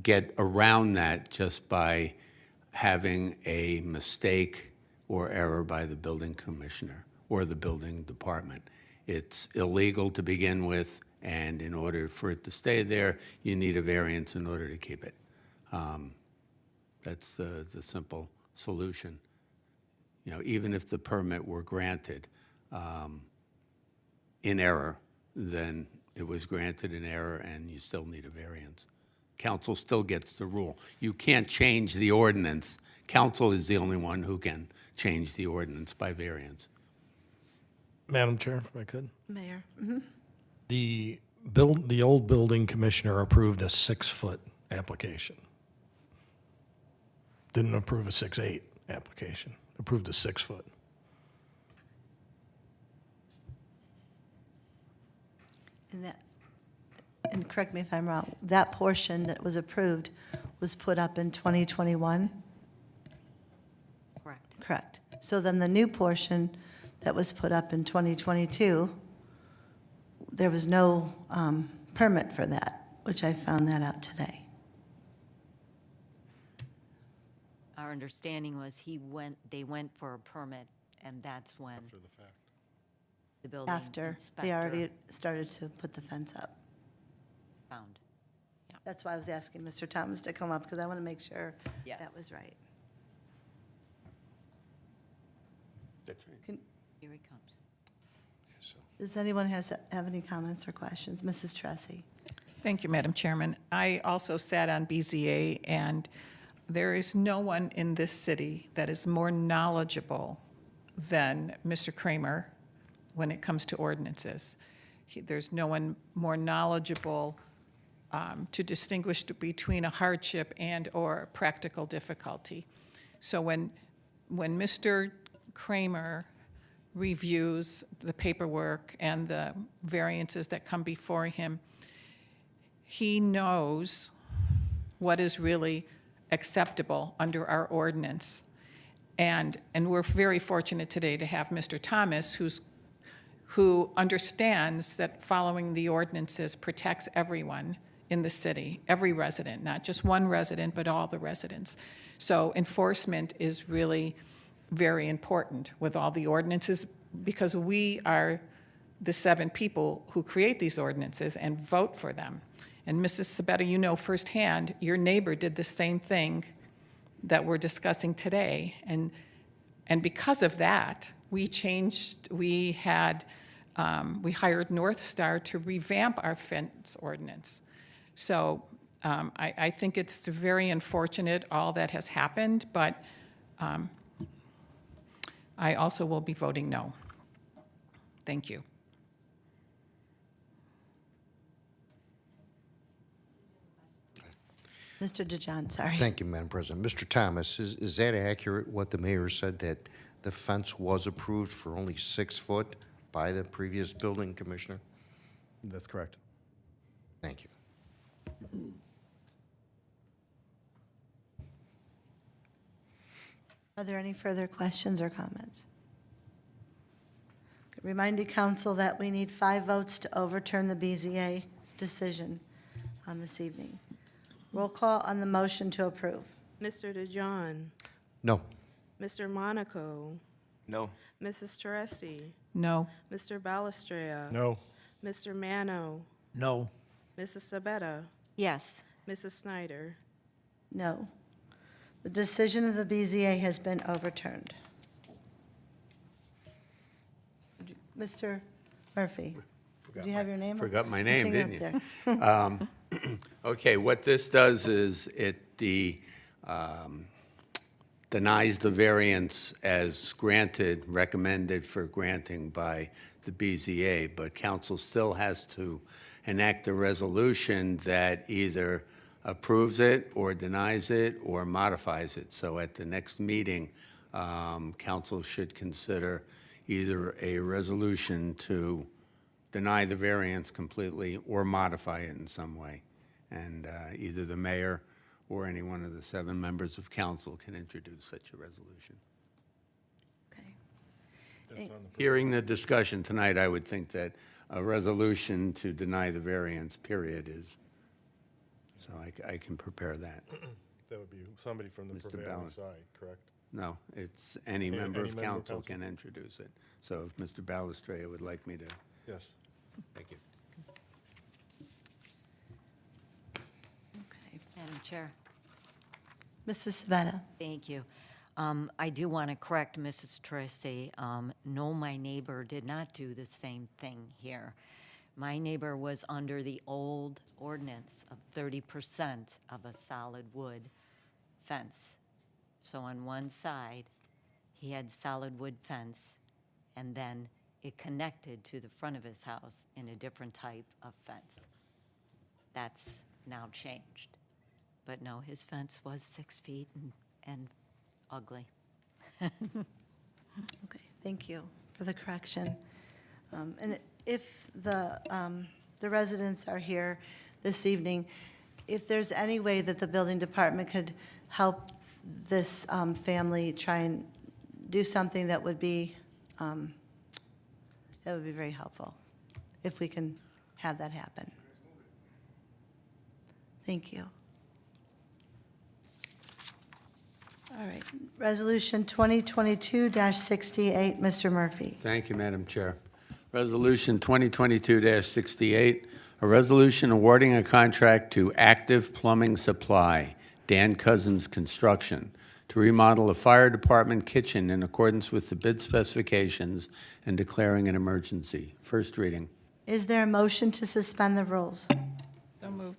get around that just by having a mistake or error by the building commissioner or the building department. It's illegal to begin with, and in order for it to stay there, you need a variance in order to keep it. That's the simple solution. You know, even if the permit were granted in error, then it was granted in error and you still need a variance. Council still gets the rule. You can't change the ordinance. Council is the only one who can change the ordinance by variance. Madam Chair, if I could. Mayor. The old building commissioner approved a 6-foot application. Didn't approve a 6'8" application, approved a 6-foot. And correct me if I'm wrong, that portion that was approved was put up in 2021? Correct. Correct. So then the new portion that was put up in 2022, there was no permit for that, which I found that out today. Our understanding was they went for a permit, and that's when. After the fact. The building After they inspector already started to put the fence up. found. That's why I was asking Mr. Thomas to come up, because I want to make sure Yes. that was right. That's right. Here he comes. Does anyone have any comments or questions? Mrs. Tressi. Thank you, Madam Chairman. I also sat on BZA, and there is no one in this city that is more knowledgeable than Mr. Kramer when it comes to ordinances. There's no one more knowledgeable to distinguish between a hardship and/or practical difficulty. So when Mr. Kramer reviews the paperwork and the variances that come before him, he knows what is really acceptable under our ordinance. And we're very fortunate today to have Mr. Thomas, who understands that following the ordinances protects everyone in the city, every resident, not just one resident, but all the residents. So enforcement is really very important with all the ordinances, because we are the 7 people who create these ordinances and vote for them. And Mrs. Sabetta, you know firsthand, your neighbor did the same thing that we're discussing today. And because of that, we hired North Star to revamp our fence ordinance. So I think it's very unfortunate, all that has happened, but I also will be voting no. Thank you. Mr. DeJohn, sorry. Thank you, Madam President. Mr. Thomas, is that accurate, what the mayor said, that the fence was approved for only 6 foot by the previous building commissioner? That's correct. Thank you. Are there any further questions or comments? Reminding council that we need 5 votes to overturn the BZA's decision on this evening. Roll call on the motion to approve. Mr. DeJohn, No. Mr. Monaco, No. Mrs. Teresi, No. Mr. Balestrea. No. Mr. Mano, No. Mrs. Sabetta, Yes. Mrs. Snyder. No. The decision of the BZA has been overturned. Mr. Murphy, do you have your name? Forgot my Your name, finger didn't up you? there. Okay, what this does is it denies the variance as granted, recommended for granting by the BZA, but council still has to enact a resolution that either approves it or denies it or modifies it. So at the next meeting, council should consider either a resolution to deny the variance completely or modify it in some way. And either the mayor or any one of the 7 members of council can introduce such a resolution. Okay. Hearing the discussion tonight, I would think that a resolution to deny the variance, period, is, so I can prepare that. That would be somebody from the Mr. prevailing Ballard. side, correct? No, it's any Any member of member of council council. can introduce it. So if Mr. Balestrea would like me to, Yes. thank you. Okay. Madam Chair. Mrs. Sabetta. Thank you. I do want to correct Mrs. Tracy. No, my neighbor did not do the same thing here. My neighbor was under the old ordinance of 30% of a solid wood fence. So on one side, he had solid wood fence, and then it connected to the front of his house in a different type of fence. That's now changed. But no, his fence was 6 feet and ugly. Okay, thank you for the correction. And if the residents are here this evening, if there's any way that the building department could help this family try and do something that would be very helpful, if we can have that happen. Thank you. All right, Resolution 2022-68, Mr. Murphy. Thank you, Madam Chair. Resolution 2022-68, a resolution awarding a contract to Active Plumbing Supply, Dan Cousins Construction, to remodel a fire department kitchen in accordance with the bid specifications and declaring an emergency. First reading. Is there a motion to suspend the rules? So moved.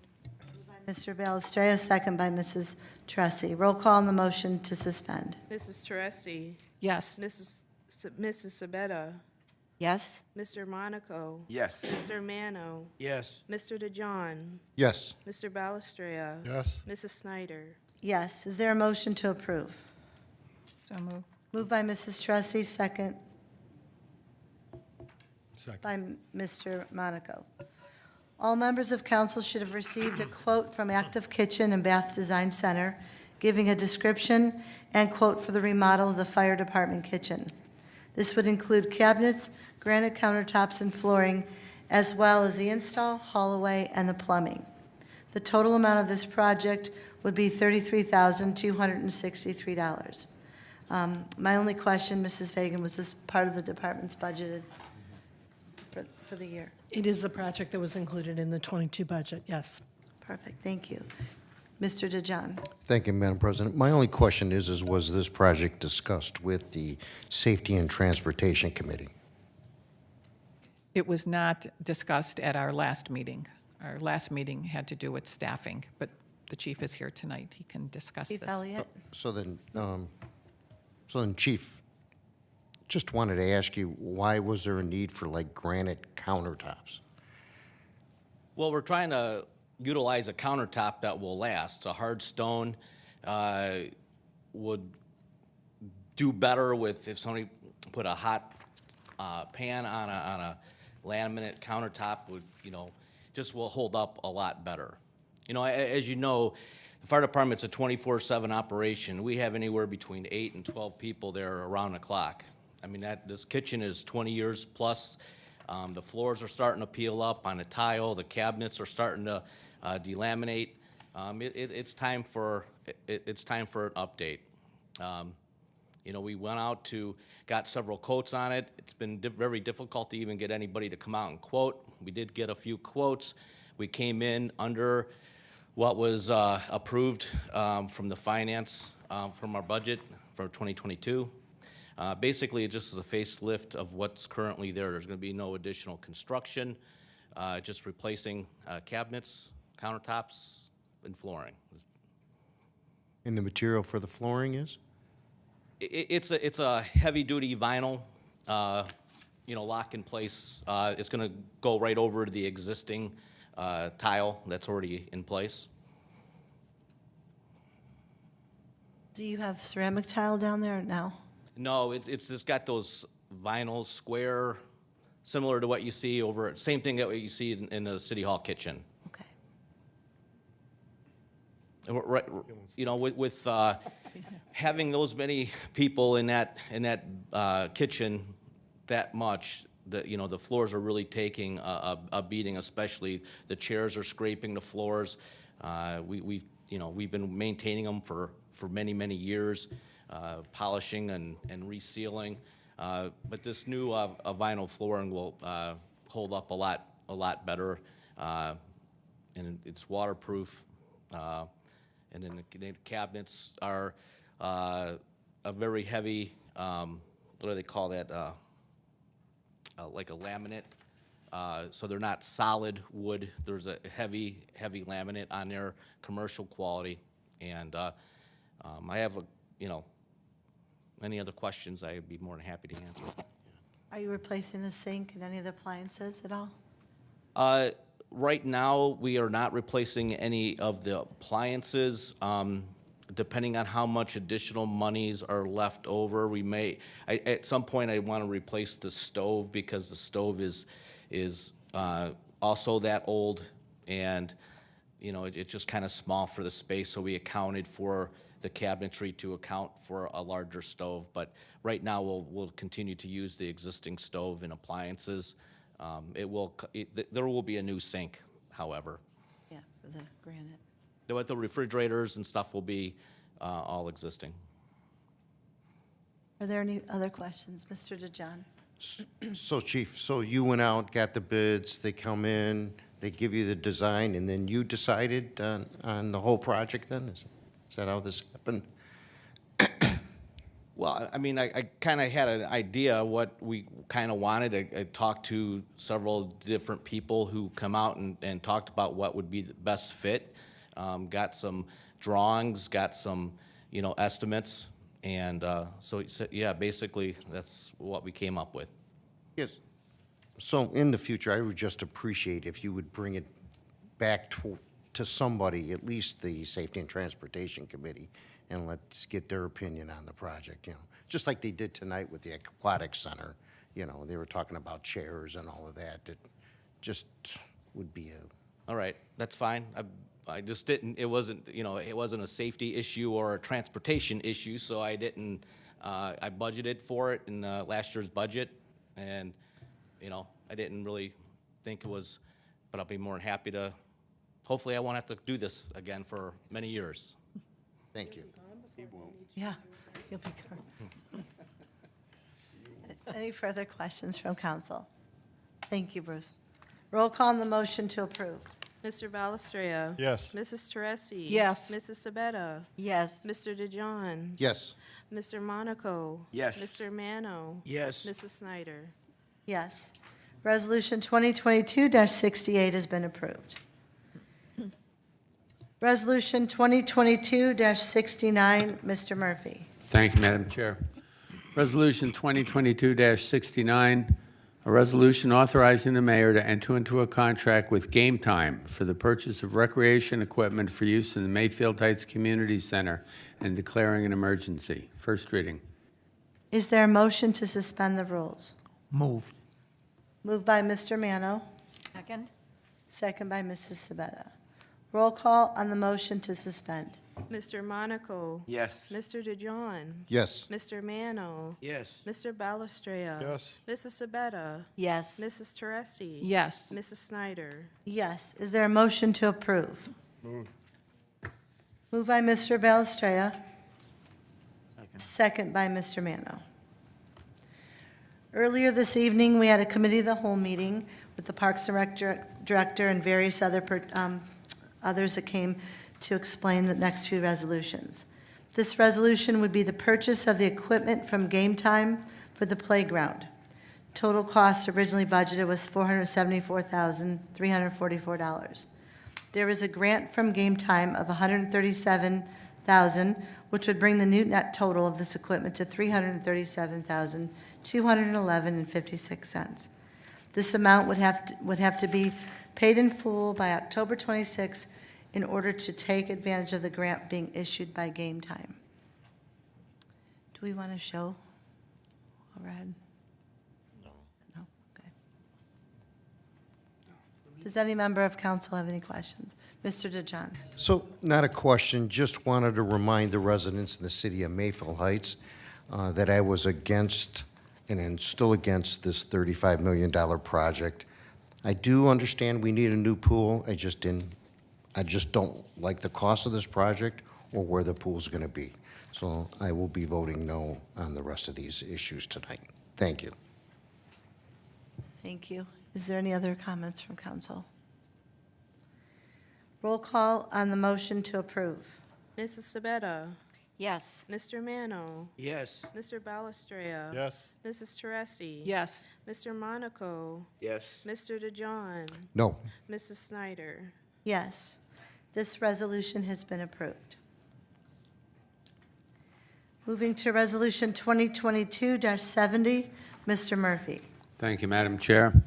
Mr. Balestrea, second by Mrs. Tressi. Roll call on the motion to suspend. Mrs. Teresi, Yes. Mrs. Sabetta, Yes? Mr. Monaco, Yes. Mr. Mano, Yes. Mr. DeJohn, Yes. Mr. Balestrea. Yes. Mrs. Snyder. Yes. Is there a motion to approve? So moved. Moved by Mrs. Tressi, second Second. by Mr. Monaco. All members of council should have received a quote from Active Kitchen and Bath Design Center giving a description and quote for the remodel of the fire department kitchen. This would include cabinets, granite countertops, and flooring, as well as the install, hallway, and the plumbing. The total amount of this project would be $33,263. My only question, Mrs. Fagan, was this part of the department's budgeted for the year? It is a project that was included in the '22 budget, yes. Perfect, thank you. Mr. DeJohn? Thank you, Madam President. My only question is was this project discussed with the Safety and Transportation Committee? It was not discussed at our last meeting. Our last meeting had to do with staffing, but the chief is here tonight. He can discuss this. Chief Elliott? So then, Chief, just wanted to ask you, why was there a need for like granite countertops? Well, we're trying to utilize a countertop that will last. A hard stone would do better with if somebody put a hot pan on a laminate countertop would, just will hold up a lot better. As you know, the fire department's a 24/7 operation. We have anywhere between 8 and 12 people there around the clock. I mean, this kitchen is 20 years plus. The floors are starting to peel up on the tile. The cabinets are starting to delaminate. It's time for an update. We went out got several quotes on it. It's been very difficult to even get anybody to come out and quote. We did get a few quotes. We came in under what was approved from the finance, from our budget for 2022. Basically, it just is a facelift of what's currently there. There's going to be no additional construction, just replacing cabinets, countertops, and flooring. And the material for the flooring is? It's a heavy-duty vinyl, lock in place. It's going to go right over to the existing tile that's already in place. Do you have ceramic tile down there now? No, it's just got those vinyl square, similar to what you see over, same thing that you see in the City Hall kitchen. Okay. Right, with having those many people in that kitchen that much, the floors are really taking a beating, especially the chairs are scraping the floors. We've been maintaining them for many years, polishing and resealing. But this new vinyl flooring will hold up a lot better, and it's waterproof. And then the cabinets are a very heavy, what do they call that? Like a laminate. So they're not solid wood. There's a heavy laminate on there, commercial quality. And I have any other questions, I'd be more than happy to answer. Are you replacing the sink and any of the appliances at all? Right now, we are not replacing any of the appliances. Depending on how much additional monies are left over, we may, at some point, I want to replace the stove because the stove is also that old, and, it's just kind of small for the space, so we accounted for the cabinetry to account for a larger stove. But right now, we'll continue to use the existing stove and appliances. There will be a new sink, however. Yeah, for the granite. But the refrigerators and stuff will be all existing. Are there any other questions? Mr. DeJohn? So Chief, so you went out, got the bids, they come in, they give you the design, and then you decided on the whole project then? Is that how this happened? Well, I mean, I kind of had an idea what we kind of wanted. I talked to several different people who come out and talked about what would be the best fit. Got some drawings, got some, estimates. And so, yeah, basically, that's what we came up with. Yes. So in the future, I would just appreciate if you would bring it back to somebody, at least the Safety and Transportation Committee, and let's get their opinion on the project, Just like they did tonight with the Aquatic Center, they were talking about chairs and all of that. It just would be All right, that's fine. I just didn't, it wasn't a safety issue or a transportation issue, so I didn't, I budgeted for it in last year's budget, and, I didn't really think it was, but I'll be more than happy to, hopefully I won't have to do this again for many years. Thank you. Yeah, you'll be gone. Any further questions from council? Thank you, Bruce. Roll call on the motion to approve. Mr. Balestrea. Yes. Mrs. Teresi. Yes. Mrs. Sabetta. Yes. Mr. DeJohn. Yes. Mr. Monaco. Yes. Mr. Mano. Yes. Mrs. Snyder. Yes. Resolution 2022-68 has been approved. Resolution 2022-69, Mr. Murphy. Thank you, Madam Chair. Resolution 2022-69, a resolution authorizing the mayor to enter into a contract with Game Time for the purchase of recreation equipment for use in the Mayfield Heights Community Center and declaring an emergency. First reading. Is there a motion to suspend the rules? Moved. Moved by Mr. Mano, Second? second by Mrs. Sabetta. Roll call on the motion to suspend. Mr. Monaco. Yes. Mr. DeJohn. Yes. Mr. Mano. Yes. Mr. Balestrea. Yes. Mrs. Sabetta. Yes. Mrs. Teresi. Yes. Mrs. Snyder. Yes. Is there a motion to approve? Moved. Moved by Mr. Balestrea, second by Mr. Mano. Earlier this evening, we had a committee of the whole meeting with the Parks and Rec Director and various others that came to explain the next few resolutions. This resolution would be the purchase of the equipment from Game Time for the playground. Total cost originally budgeted was $474,344. There is a grant from Game Time of $137,000, which would bring the new net total of this equipment to $337,211.56. This amount would have to be paid in full by October 26 in order to take advantage of the grant being issued by Game Time. Do we want to show overhead? No. Okay. Does any member of council have any questions? Mr. DeJohn? So, not a question, just wanted to remind the residents in the city of Mayfield Heights that I was against and am still against this $35 million project. I do understand we need a new pool, I just don't like the cost of this project or where the pool's gonna be. So I will be voting no on the rest of these issues tonight. Thank you. Thank you. Is there any other comments from council? Roll call on the motion to approve. Mrs. Sabetta. Yes. Mr. Mano. Yes. Mr. Balestrea. Yes. Mrs. Teresi. Yes. Mr. Monaco. Yes. Mr. DeJohn. No. Mrs. Snyder. Yes, this resolution has been approved. Moving to Resolution 2022-70, Mr. Murphy. Thank you, Madam Chair.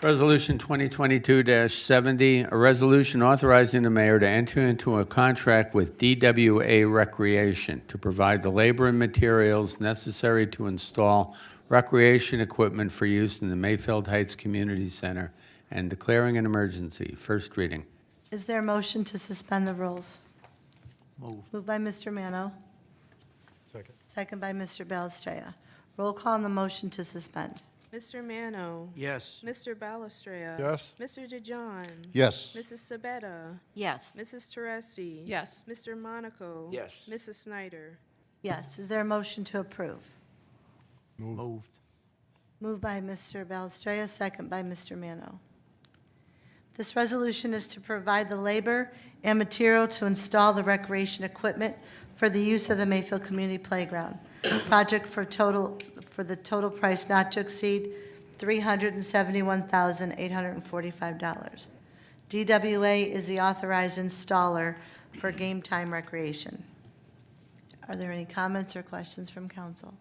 Resolution 2022-70, a resolution authorizing the mayor to enter into a contract with DWA Recreation to provide the labor and materials necessary to install recreation equipment for use in the Mayfield Heights Community Center and declaring an emergency. First reading. Is there a motion to suspend the rules? Moved. Moved by Mr. Mano, Second. second by Mr. Balestrea. Roll call on the motion to suspend. Mr. Mano. Yes. Mr. Balestrea. Yes. Mr. DeJohn. Yes. Mrs. Sabetta. Yes. Mrs. Teresi. Yes. Mr. Monaco. Yes. Mrs. Snyder. Yes, is there a motion to approve? Moved. Moved by Mr. Balestrea, second by Mr. Mano. This resolution is to provide the labor and material to install the recreation equipment for the use of the Mayfield Community Playground. Project for the total price not to exceed $371,845. DWA is the authorized installer for Game Time Recreation. Are there any comments or questions from council?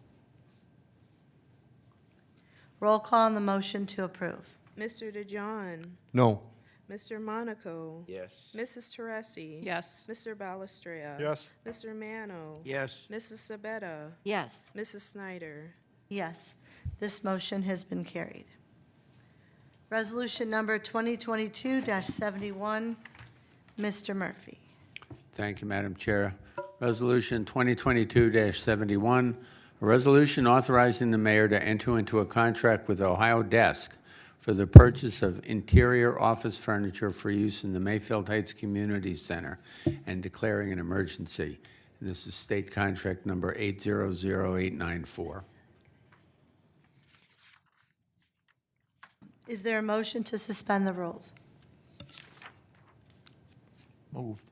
Roll call on the motion to approve. Mr. DeJohn. No. Mr. Monaco. Yes. Mrs. Teresi. Yes. Mr. Balestrea. Yes. Mr. Mano. Yes. Mrs. Sabetta. Yes. Mrs. Snyder. Yes, this motion has been carried. Resolution number 2022-71, Mr. Murphy. Thank you, Madam Chair. Resolution 2022-71, a resolution authorizing the mayor to enter into a contract with Ohio Desk for the purchase of interior office furniture for use in the Mayfield Heights Community Center and declaring an emergency. And this is state contract number 800894. Is there a motion to suspend the rules? Moved.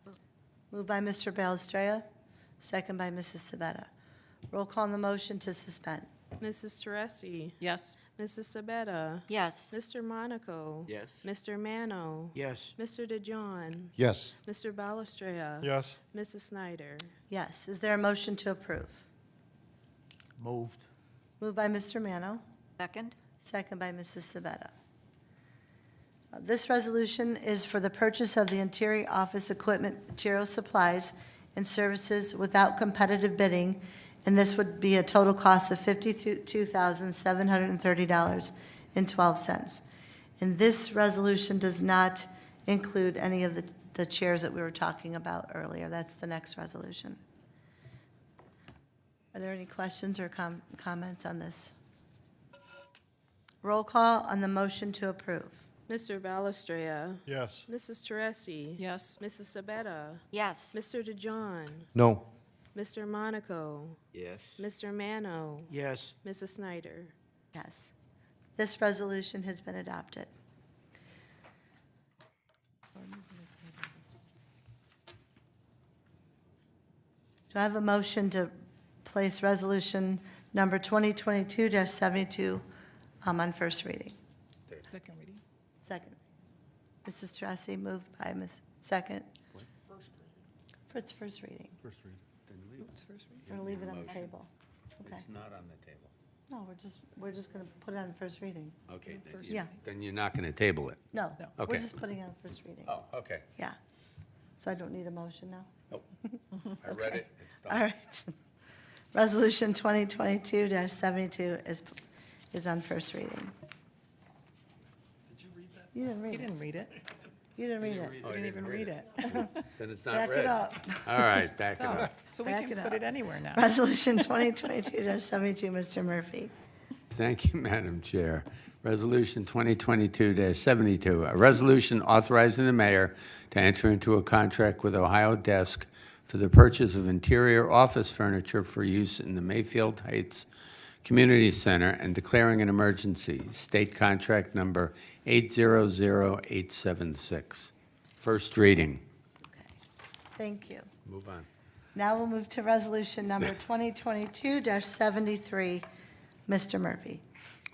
Moved by Mr. Balestrea, second by Mrs. Sabetta. Roll call on the motion to suspend. Mrs. Teresi. Yes. Mrs. Sabetta. Yes. Mr. Monaco. Yes. Mr. Mano. Yes. Mr. DeJohn. Yes. Mr. Balestrea. Yes. Mrs. Snyder. Yes. Is there a motion to approve? Moved. Moved by Mr. Mano, Second? second by Mrs. Sabetta. This resolution is for the purchase of the interior office equipment, materials, supplies, and services without competitive bidding, and this would be a total cost of $52,730.12. And this resolution does not include any of the chairs that we were talking about earlier. That's the next resolution. Are there any questions or comments on this? Roll call on the motion to approve. Mr. Balestrea. Yes. Mrs. Teresi. Yes. Mrs. Sabetta. Yes. Mr. DeJohn. No. Mr. Monaco. Yes. Mr. Mano. Yes. Mrs. Snyder. Yes. This resolution has been adopted. Do I have a motion to place resolution number 2022-72 on first reading? Second reading. Second. Mrs. Tracy, moved by Ms., second. For its first reading. First read. We're gonna leave it on the table. Okay. not on the table. No, we're just gonna put it on first reading. Okay, Yeah, then you're not going to table it? no, we're Okay. just putting it on first reading. Oh, okay. Yeah. So I don't need a motion now? Nope. I read it, it's done. All right. Resolution 2022-72 is on first reading. Did you read that? You didn't read He it. didn't read it. You didn't read it. He didn't even read it. Then it's not Back read. it up. All right, back it Oh, up. so we Back can it put up. it anywhere now. Resolution 2022-72, Mr. Murphy. Thank you, Madam Chair. Resolution 2022-72, a resolution authorizing the mayor to enter into a contract with Ohio Desk for the purchase of interior office furniture for use in the Mayfield Heights Community Center and declaring an emergency. State contract number 800876. First reading. Thank you. Move on. Now we'll move to resolution number 2022-73, Mr. Murphy.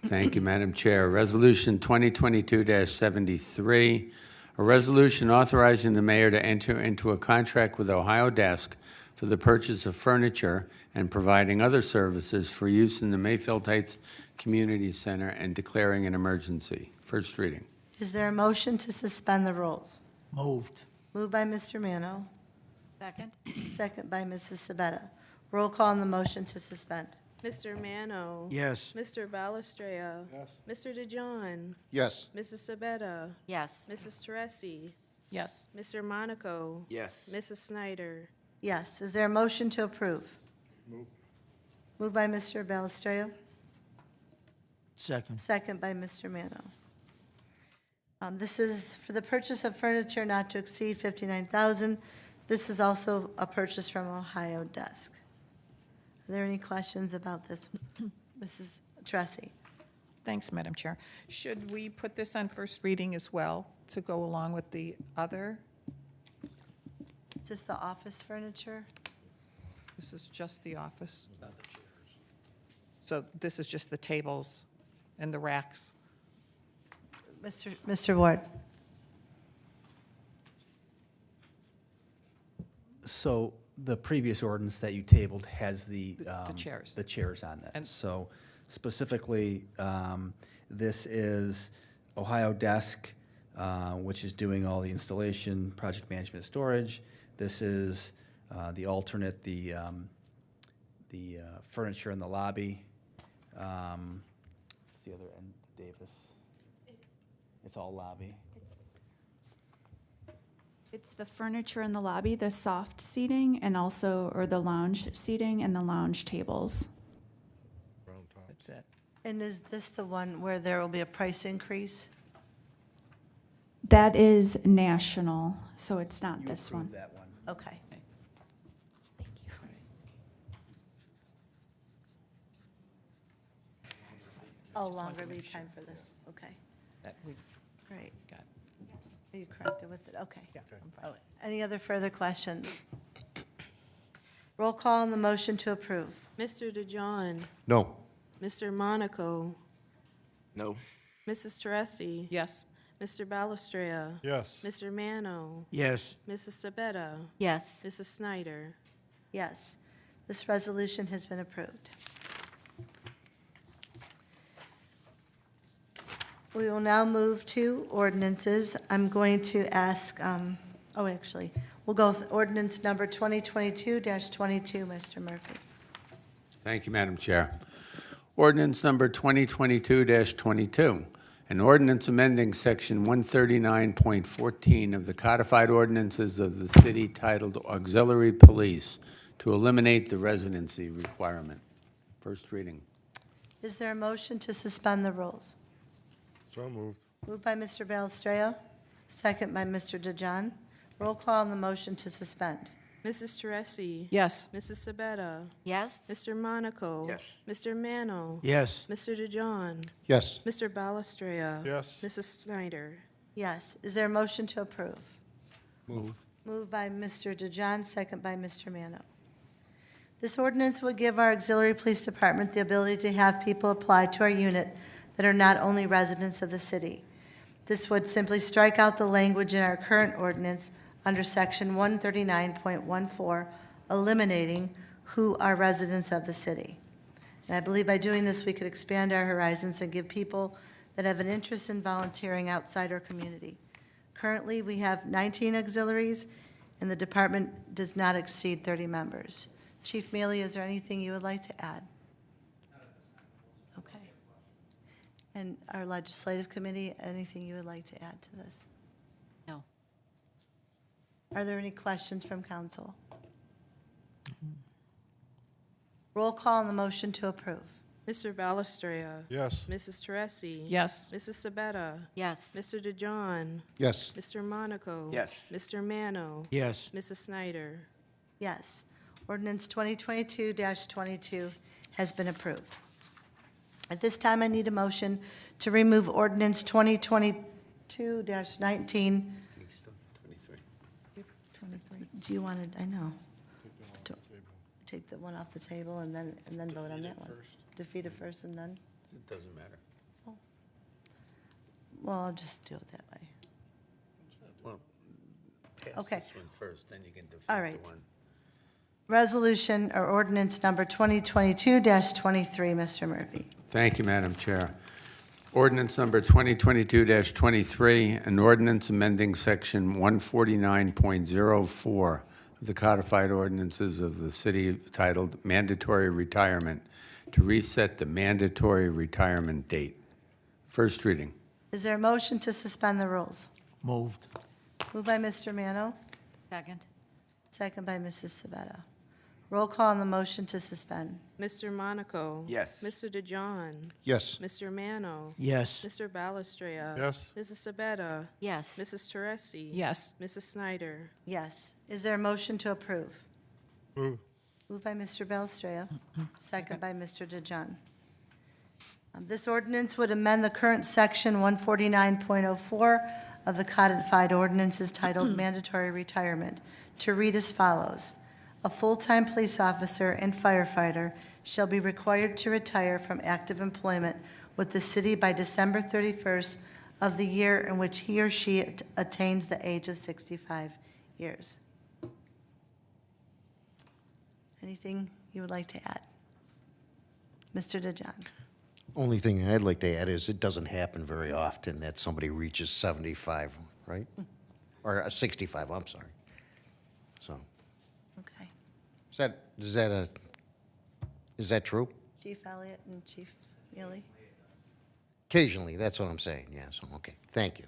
Thank you, Madam Chair. Resolution 2022-73, a resolution authorizing the mayor to enter into a contract with Ohio Desk for the purchase of furniture and providing other services for use in the Mayfield Heights Community Center and declaring an emergency. First reading. Is there a motion to suspend the rules? Moved. Moved by Mr. Mano, Second? second by Mrs. Sabetta. Roll call on the motion to suspend. Mr. Mano. Yes. Mr. Balestrea. Yes. Mr. DeJohn. Yes. Mrs. Sabetta. Yes. Mrs. Teresi. Yes. Mr. Monaco. Yes. Mrs. Snyder. Yes. Is there a motion to approve? Moved by Mr. Balestreo, Second. second by Mr. Mano. This is for the purchase of furniture not to exceed $59,000. This is also a purchase from Ohio Desk. Are there any questions about this? Mrs. Tressi? Thanks, Madam Chair. Should we put this on first reading as well to go along with the other? Just the office furniture? This is just the office. So this is just the tables and the racks. Mr. Ward? So the previous ordinance that you tabled has the chairs. the chairs on that. And- So specifically, this is Ohio Desk, which is doing all the installation, project management, storage. This is the alternate, the furniture in the lobby. What's the other end, Davis? It's all lobby. It's the furniture in the lobby, the soft seating, and also, or the lounge seating and the lounge tables. That's it. And is this the one where there will be a price increase? That is national, so it's not You this approved one. that one. Okay. Thank you. Oh, longer lead time for this, okay, That we great. got. Are you corrected with it? Okay. Oh, any other further questions? Roll call on the motion to approve. Mr. DeJohn, No. Mr. Monaco, No. Mrs. Teresi. Yes. Mr. Balestria. Yes. Mr. Mano. Yes. Mrs. Sabetta. Yes. Mrs. Snyder. Yes, this resolution has been approved. We will now move to ordinances. I'm going to ask, we'll go with ordinance number 2022-22, Mr. Murphy. Thank you, Madam Chair. Ordinance number 2022-22, an ordinance amending Section 139.14 of the codified ordinances of the city titled Auxiliary Police to eliminate the residency requirement. First reading. Is there a motion to suspend the rules? So moved. Moved by Mr. Balestreo, second by Mr. DeJohn. Roll call on the motion to suspend. Mrs. Teresi. Yes. Mrs. Sabetta. Yes. Mr. Monaco. Yes. Mr. Mano. Yes. Mr. DeJohn. Yes. Mr. Balestria. Yes. Mrs. Snyder. Yes, is there a motion to approve? Move. Moved by Mr. DeJohn, second by Mr. Mano. This ordinance would give our auxiliary police department the ability to have people apply to our unit that are not only residents of the city. This would simply strike out the language in our current ordinance under section 139.14, eliminating who are residents of the city. And I believe by doing this, we could expand our horizons and give people that have an interest in volunteering outside our community. Currently, we have 19 auxiliaries, and the department does not exceed 30 members. Chief Mealy, is there anything you would like to add? Okay. And our legislative committee, anything you would like to add to this? No. Are there any questions from council? Roll call on the motion to approve. Mr. Balestria. Yes. Mrs. Teresi. Yes. Mrs. Sabetta. Yes. Mr. DeJohn. Yes. Mr. Monaco. Yes. Mr. Mano. Yes. Mrs. Snyder. Yes. Ordinance 2022-22 has been approved. At this time, I need a motion to remove ordinance 2022-19. 23. Do you want to, I know. Take the one off the table and then vote on that one. Defeat it first and then? It doesn't matter. Well, I'll just do it that way. Well, pass Okay. this one first, then you can defeat All right. the one. Resolution or ordinance number 2022-23, Mr. Murphy. Thank you, Madam Chair. Ordinance number 2022-23, an ordinance amending section 149.04 of the codified ordinances of the city titled Mandatory Retirement to reset the mandatory retirement date. First reading. Is there a motion to suspend the rules? Moved. Moved by Mr. Mano, Second. second by Mrs. Sabetta. Roll call on the motion to suspend. Mr. Monaco. Yes. Mr. DeJohn. Yes. Mr. Mano. Yes. Mr. Balestria. Yes. Mrs. Sabetta. Yes. Mrs. Teresi. Yes. Mrs. Snyder. Yes. Is there a motion to approve? Move. Moved by Mr. Belstrao, second by Mr. DeJohn. This ordinance would amend the current section 149.04 of the codified ordinances titled Mandatory Retirement to read as follows. A full-time police officer and firefighter shall be required to retire from active employment with the city by December 31st of the year in which he or she attains the age of 65 years. Anything you would like to add? Mr. DeJohn? Only thing I'd like to add is it doesn't happen very often that somebody reaches 75, right? Or 65, I'm sorry. So, Okay. is that true? Chief Elliott and Chief Mealy? Occasionally, that's what I'm saying, yeah, so, okay, thank you.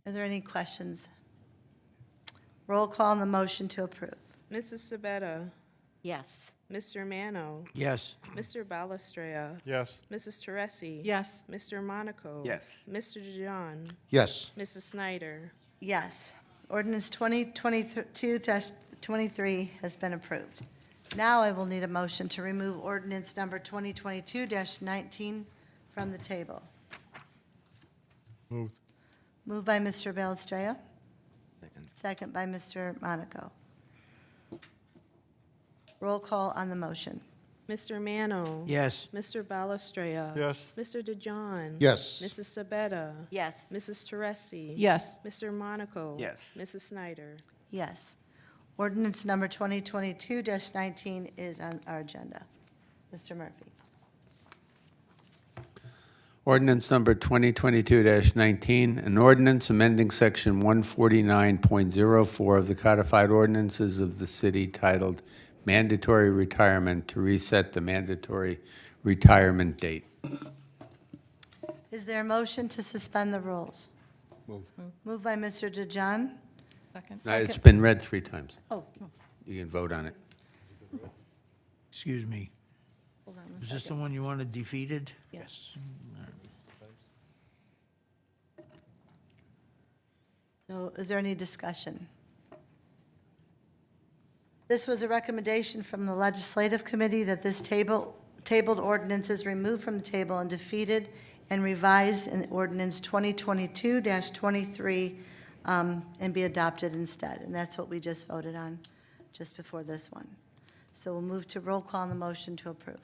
Are there any questions? Roll call on the motion to approve. Mrs. Sabetta. Yes. Mr. Mano. Yes. Mr. Balestria. Yes. Mrs. Teresi. Yes. Mr. Monaco. Yes. Mr. DeJohn. Yes. Mrs. Snyder. Yes. Ordinance 2022-23 has been approved. Now I will need a motion to remove ordinance number 2022-19 from the table. Moved. Moved by Mr. Balestrea. Second by Mr. Monaco. Roll call on the motion. Mr. Mano. Yes. Mr. Balestrea. Yes. Mr. DeJohn. Yes. Mrs. Sabetta. Yes. Mrs. Teresi. Yes. Mr. Monaco. Yes. Mrs. Snyder. Yes. Ordinance number 2022-19 is on our agenda. Mr. Murphy. Ordinance number 2022-19, an ordinance amending section 149.04 of the codified ordinances of the city titled Mandatory Retirement to reset the mandatory retirement date. Is there a motion to suspend the rules? Move. Moved by Mr. DeJohn. Second. It's been read 3 times. Oh, You can vote on it. Excuse me. hold on one Is this the second. one you wanted defeated? Yes. So is there any discussion? This was a recommendation from the Legislative Committee that this tabled ordinance is removed from the table and defeated and revised in ordinance 2022-23 and be adopted instead. And that's what we just voted on just before this one. So we'll move to roll call on the motion to approve.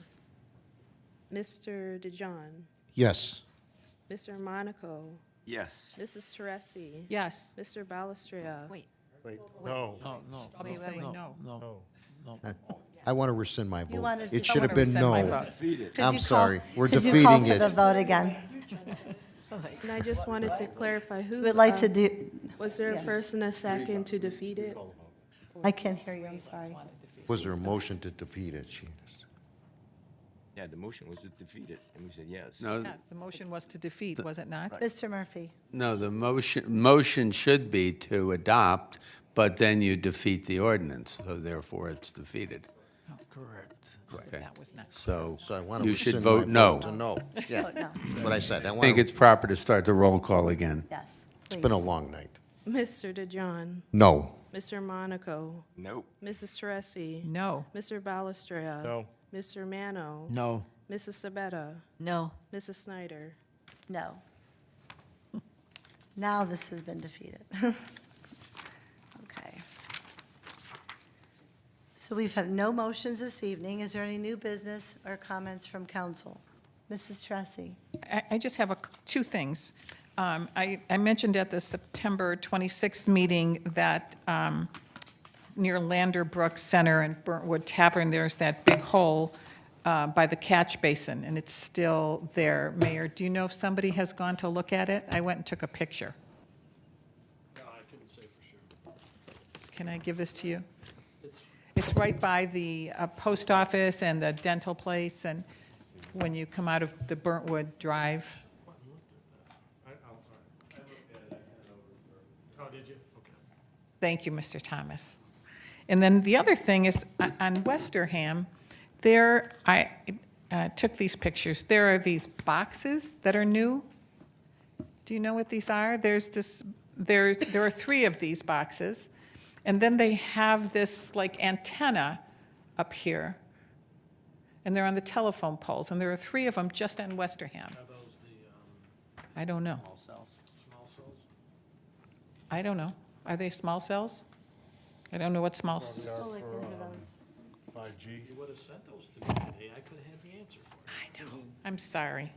Mr. DeJohn. Yes. Mr. Monaco. Yes. Mrs. Teresi. Yes. Mr. Balestrea. Wait. Wait, no. No, no. Wait, wait, wait, no. No. I want to rescend my You vote. wanted to- It should have been rescind my no. vote. Could I'm you call- sorry. We're could you call defeating for the it. vote again? And I just wanted to clarify who. We'd like to do, Was there a yes. first and a second to defeat it? I can't hear you, I'm sorry. Was there a motion to defeat it? She asked. Yeah, the motion was to defeat it, and we said yes. No, Yeah, the motion was to defeat, was it not? Mr. Murphy. no, the motion should be to adopt, but then you defeat the ordinance, so therefore it's defeated. Correct. Okay. That was not. So So I want to you should rescind my vote no. vote to no. Yeah, Vote no. that's what I said. I I want think to, it's proper to start the roll call again. Yes, it's been a please. long night. Mr. DeJohn. No. Mr. Monaco. Nope. Mrs. Teresi. No. Mr. Balestrea. No. Mr. Mano. No. Mrs. Sabetta. No. Mrs. Snyder. No. Now this has been defeated. Okay. So we've had no motions this evening. Is there any new business or comments from council? Mrs. Tressi? I just have 2 things. I mentioned at the September 26th meeting that near Landerbrook Center and Burntwood Tavern, there's that big hole by the catch basin, and it's still there. Mayor, do you know if somebody has gone to look at it? I went and took a picture. No, I couldn't say for sure. Can I give this to you? It's right by the post office and the dental place, and when you come out of the Burntwood Drive. Oh, did you? Okay. Thank you, Mr. Thomas. And then the other thing is, on Westerham, there, I took these pictures. There are these boxes that are new. Do you know what these are? There's this, there are 3 of these boxes, and then they have this like antenna up here, and they're on the telephone poles, and there are 3 of them just on Westerham. Are those the I don't know. small cells? I don't know. Are they small cells? I don't know what small. Probably are for 5G. You would have sent those to me today. I could have had the answer for you. I know. I'm sorry.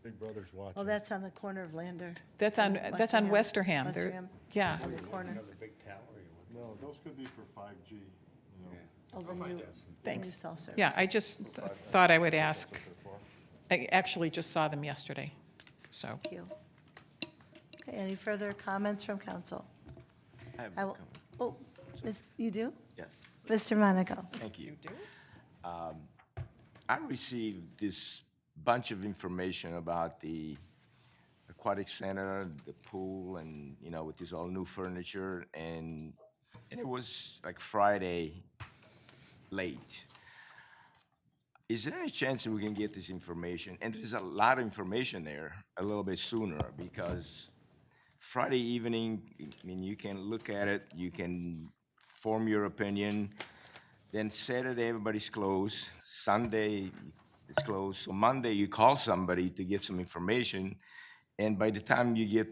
Big Brother's watching. Oh, that's on the corner of Lander. That's on Westerham. They're- Westerham, Yeah. on the corner. No, those could be for 5G, you know. Oh, the new Thanks. cell service. Yeah, I just thought I would ask. I actually just saw them yesterday, so. Thank you. Okay, any further comments from council? I have I a will- comment. Oh, you do? Yes. Mr. Monaco? Thank you. I received this bunch of information about the aquatic center, the pool, and, you know, with this all new furniture, and it was like Friday late. Is there any chance that we can get this information? And there's a lot of information there a little bit sooner, because Friday evening, I mean, you can look at it, you can form your opinion. Then Saturday, everybody's closed. Sunday, it's closed. So Monday, you call somebody to get some information. And by the time you get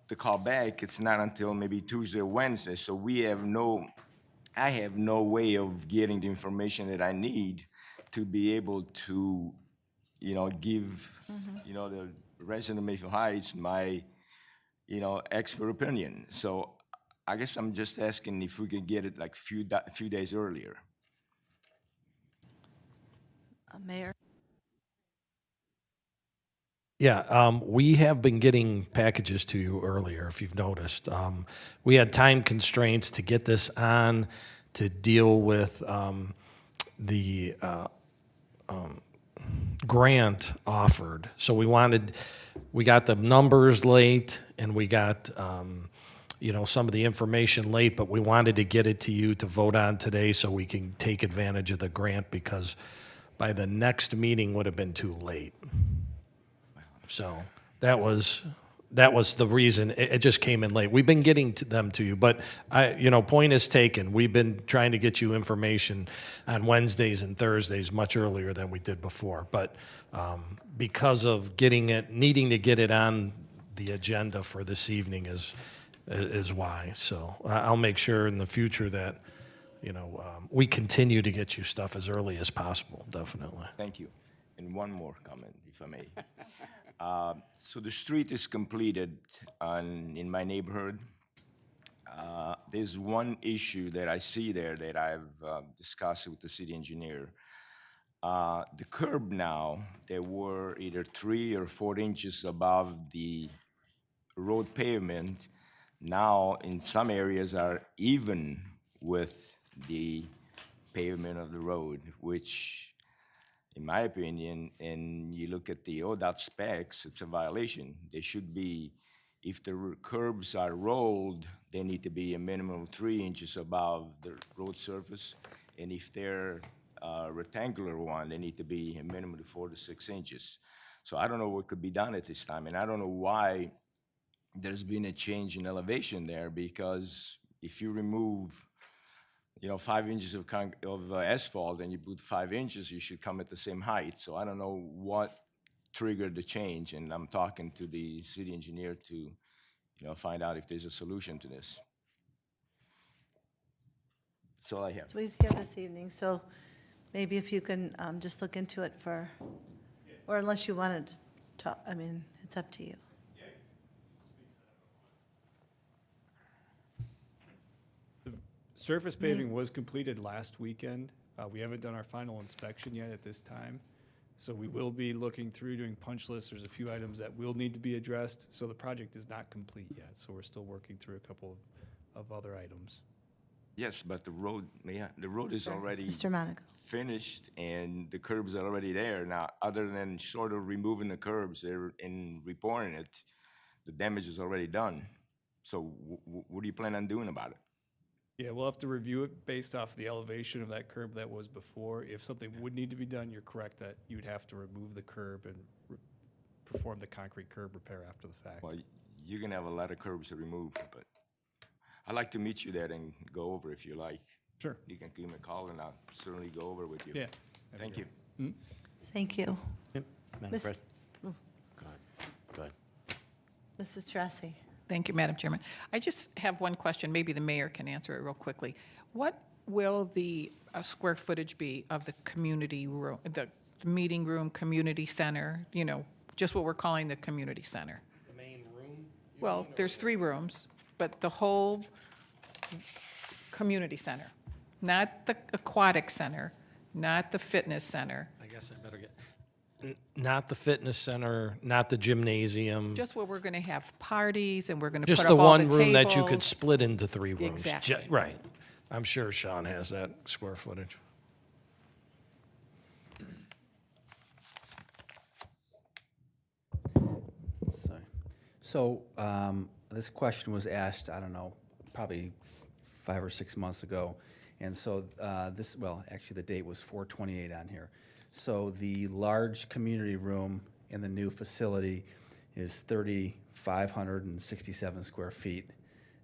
the call back, it's not until maybe Tuesday or Wednesday. So I have no way of getting the information that I need to be able to, give, the resident of Mayfield Heights my, expert opinion. So I guess I'm just asking if we could get it like few days earlier. Mayor? Yeah, we have been getting packages to you earlier, if you've noticed. We had time constraints to get this on, to deal with the grant offered. So we got the numbers late, and we got, some of the information late, but we wanted to get it to you to vote on today so we can take advantage of the grant, because by the next meeting would have been too late. So that was the reason. It just came in late. We've been getting them to you, but point is taken. We've been trying to get you information on Wednesdays and Thursdays much earlier than we did before. But because of needing to get it on the agenda for this evening is why. So I'll make sure in the future that we continue to get you stuff as early as possible. Definitely. Thank you. And one more comment, if I may. So the street is completed in my neighborhood. There's one issue that I see there that I've discussed with the city engineer. The curb now, they were either 3 or 4 inches above the road pavement. Now, in some areas, are even with the pavement of the road, which, in my opinion, and you look at the ODOT specs, it's a violation. They should be, if the curbs are rolled, they need to be a minimum of 3 inches above the road surface. And if they're rectangular one, they need to be a minimum of 4 to 6 inches. So I don't know what could be done at this time, and I don't know why there's been a change in elevation there, because if you remove 5 inches of asphalt and you put 5 inches, you should come at the same height. So I don't know what triggered the change, and I'm talking to the city engineer to, find out if there's a solution to this. That's all I have. So he's here this evening, so maybe if you can just look into it or unless you want to talk, it's up to you. Surface paving was completed last weekend. We haven't done our final inspection yet at this time. So we will be looking through, doing punch lists. There's a few items that will need to be addressed. So the project is not complete yet. So we're still working through a couple of other items. Yes, but the road is already Mr. Monaco. finished, and the curbs are already there. Now, other than short of removing the curbs and repouring it, the damage is already done. So what do you plan on doing about it? Yeah, we'll have to review it based off the elevation of that curb that was before. If something would need to be done, you're correct that you'd have to remove the curb and perform the concrete curb repair after the fact. Well, you're gonna have a lot of curbs to remove, but I'd like to meet you there and go over if you like. Sure. You can give me a call and I'll certainly go over with you. Yeah. Thank you. Thank you. Yep, Madam Miss- President. Go ahead. Mrs. Tracy. Thank you, Madam Chairman. I just have one question. Maybe the mayor can answer it real quickly. What will the square footage be of the community room, the meeting room, community center, just what we're calling the community center? The main room? Well, there's 3 rooms, but the whole community center, not the aquatic center, not the fitness center, I guess I better get, not the fitness center, not the gymnasium. just where we're going to have parties and we're going to put Just up the all the one room that you could tables. split into 3 rooms. Exactly. Right. I'm sure Sean has that square footage. So this question was asked, I don't know, probably 5 or 6 months ago. And so actually the date was 4/28 on here. So the large community room in the new facility is 3,567 square feet.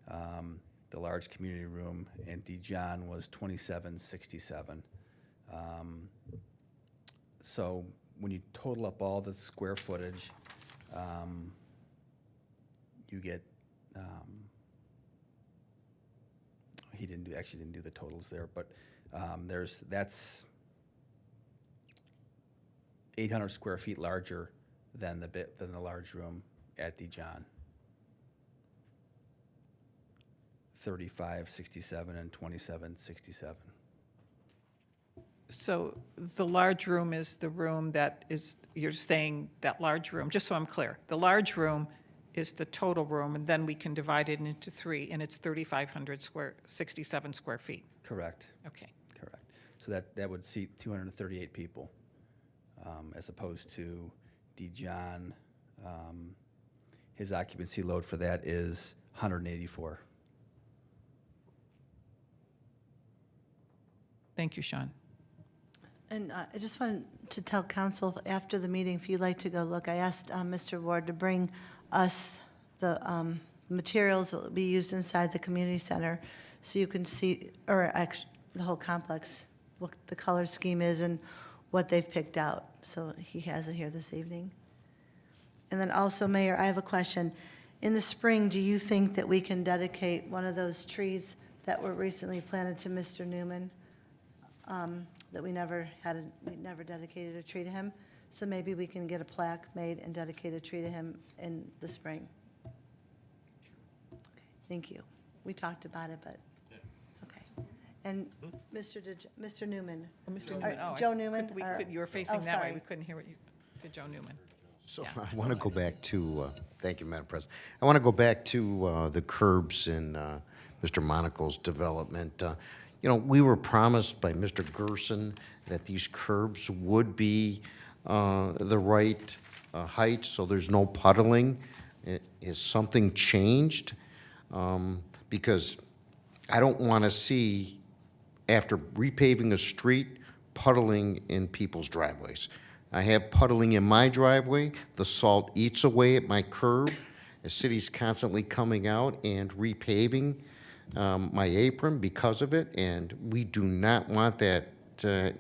The large community room in Dijon was 2,767. So when you total up all the square footage, you get, he actually didn't do the totals there, but that's 800 square feet larger than the large room at Dijon. 3567 and 2767. So the large room is the room that is, you're saying that large room, just so I'm clear, the large room is the total room, and then we can divide it into three, and it's 3,567 square feet. Correct. Okay. Correct. So that would seat 238 people, as opposed to Dijon. His occupancy load for that is 184. Thank you, Sean. And I just wanted to tell council after the meeting, if you'd like to go look, I asked Mr. Ward to bring us the materials that will be used inside the community center so you can see, or actually the whole complex, what the color scheme is and what they've picked out. So he has it here this evening. And then also, Mayor, I have a question. In the spring, do you think that we can dedicate one of those trees that were recently planted to Mr. Newman? That we never dedicated a tree to him. So maybe we can get a plaque made and dedicate a tree to him in the spring. Okay, thank you. We talked about it, but, okay. And Mr. Newman. Mr. Newman, Joe Newman? You were facing that way, sorry. we couldn't hear what you, to Joe Newman. So Yeah. I want to go back to, thank you, Madam President. I want to go back to the curbs in Mr. Monaco's development. You know, we were promised by Mr. Gerson that these curbs would be the right height, so there's no puddling. Has something changed? Because I don't want to see, after repaving a street, puddling in people's driveways. I have puddling in my driveway. The salt eats away at my curb. The city's constantly coming out and repaving my apron because of it, and we do not want that to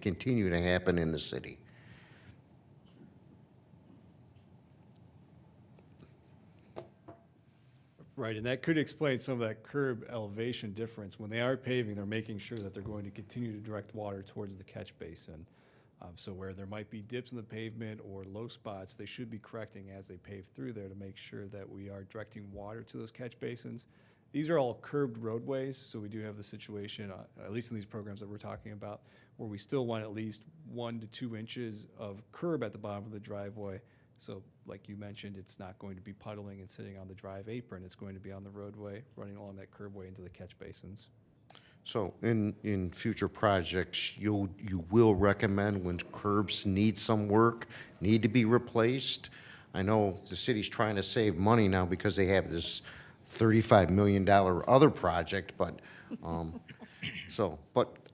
continue to happen in the city. Right, and that could explain some of that curb elevation difference. When they are paving, they're making sure that they're going to continue to direct water towards the catch basin. So where there might be dips in the pavement or low spots, they should be correcting as they pave through there to make sure that we are directing water to those catch basins. These are all curbed roadways, so we do have the situation, at least in these programs that we're talking about, where we still want at least 1 to 2 inches of curb at the bottom of the driveway. So like you mentioned, it's not going to be puddling and sitting on the drive apron. It's going to be on the roadway, running along that curbway into the catch basins. So in future projects, you will recommend when curbs need some work, need to be replaced? I know the city's trying to save money now because they have this $35 million other project, but, Right,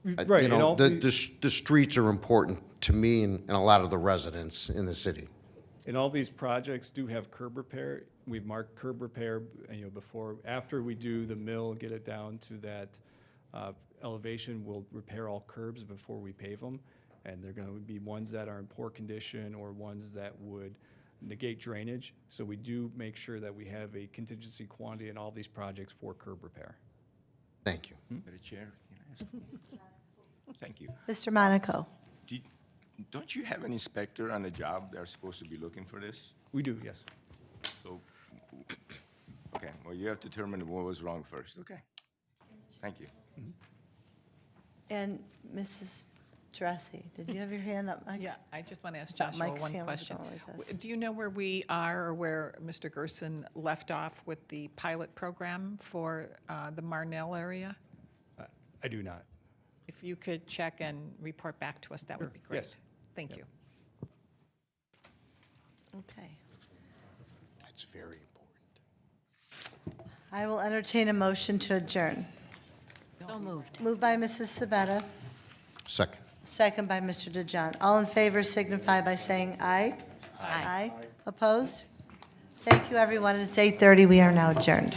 you and know, all the streets are important to me and a lot of the residents in the city. And all these projects do have curb repair. We've marked curb repair, you know, after we do the mill, get it down to that elevation, we'll repair all curbs before we pave them. And they're going to be ones that are in poor condition or ones that would negate drainage. So we do make sure that we have a contingency quantity in all these projects for curb repair. Thank you. Madam Chair, can I ask? Thank you. Mr. Monaco. Don't you have an inspector on the job that are supposed to be looking for this? We do, yes. So, okay, well, you have to determine what was wrong first, okay? Thank you. And Mrs. Teresi, did you have your hand up? Mike? Yeah, I just want to ask Thought Joshua Mike's one hand was question. going like this. Do you know where we are or where Mr. Gerson left off with the pilot program for the Marnell area? I do not. If you could check and report back to us, that would be great. Yes. Thank you. Okay. That's very important. I will entertain a motion to adjourn. So moved. Moved by Mrs. Sabetta, Second. second by Mr. DeJohn. All in favor signify by saying aye. Aye. Opposed? Thank you, everyone. It's 8:30. We are now adjourned.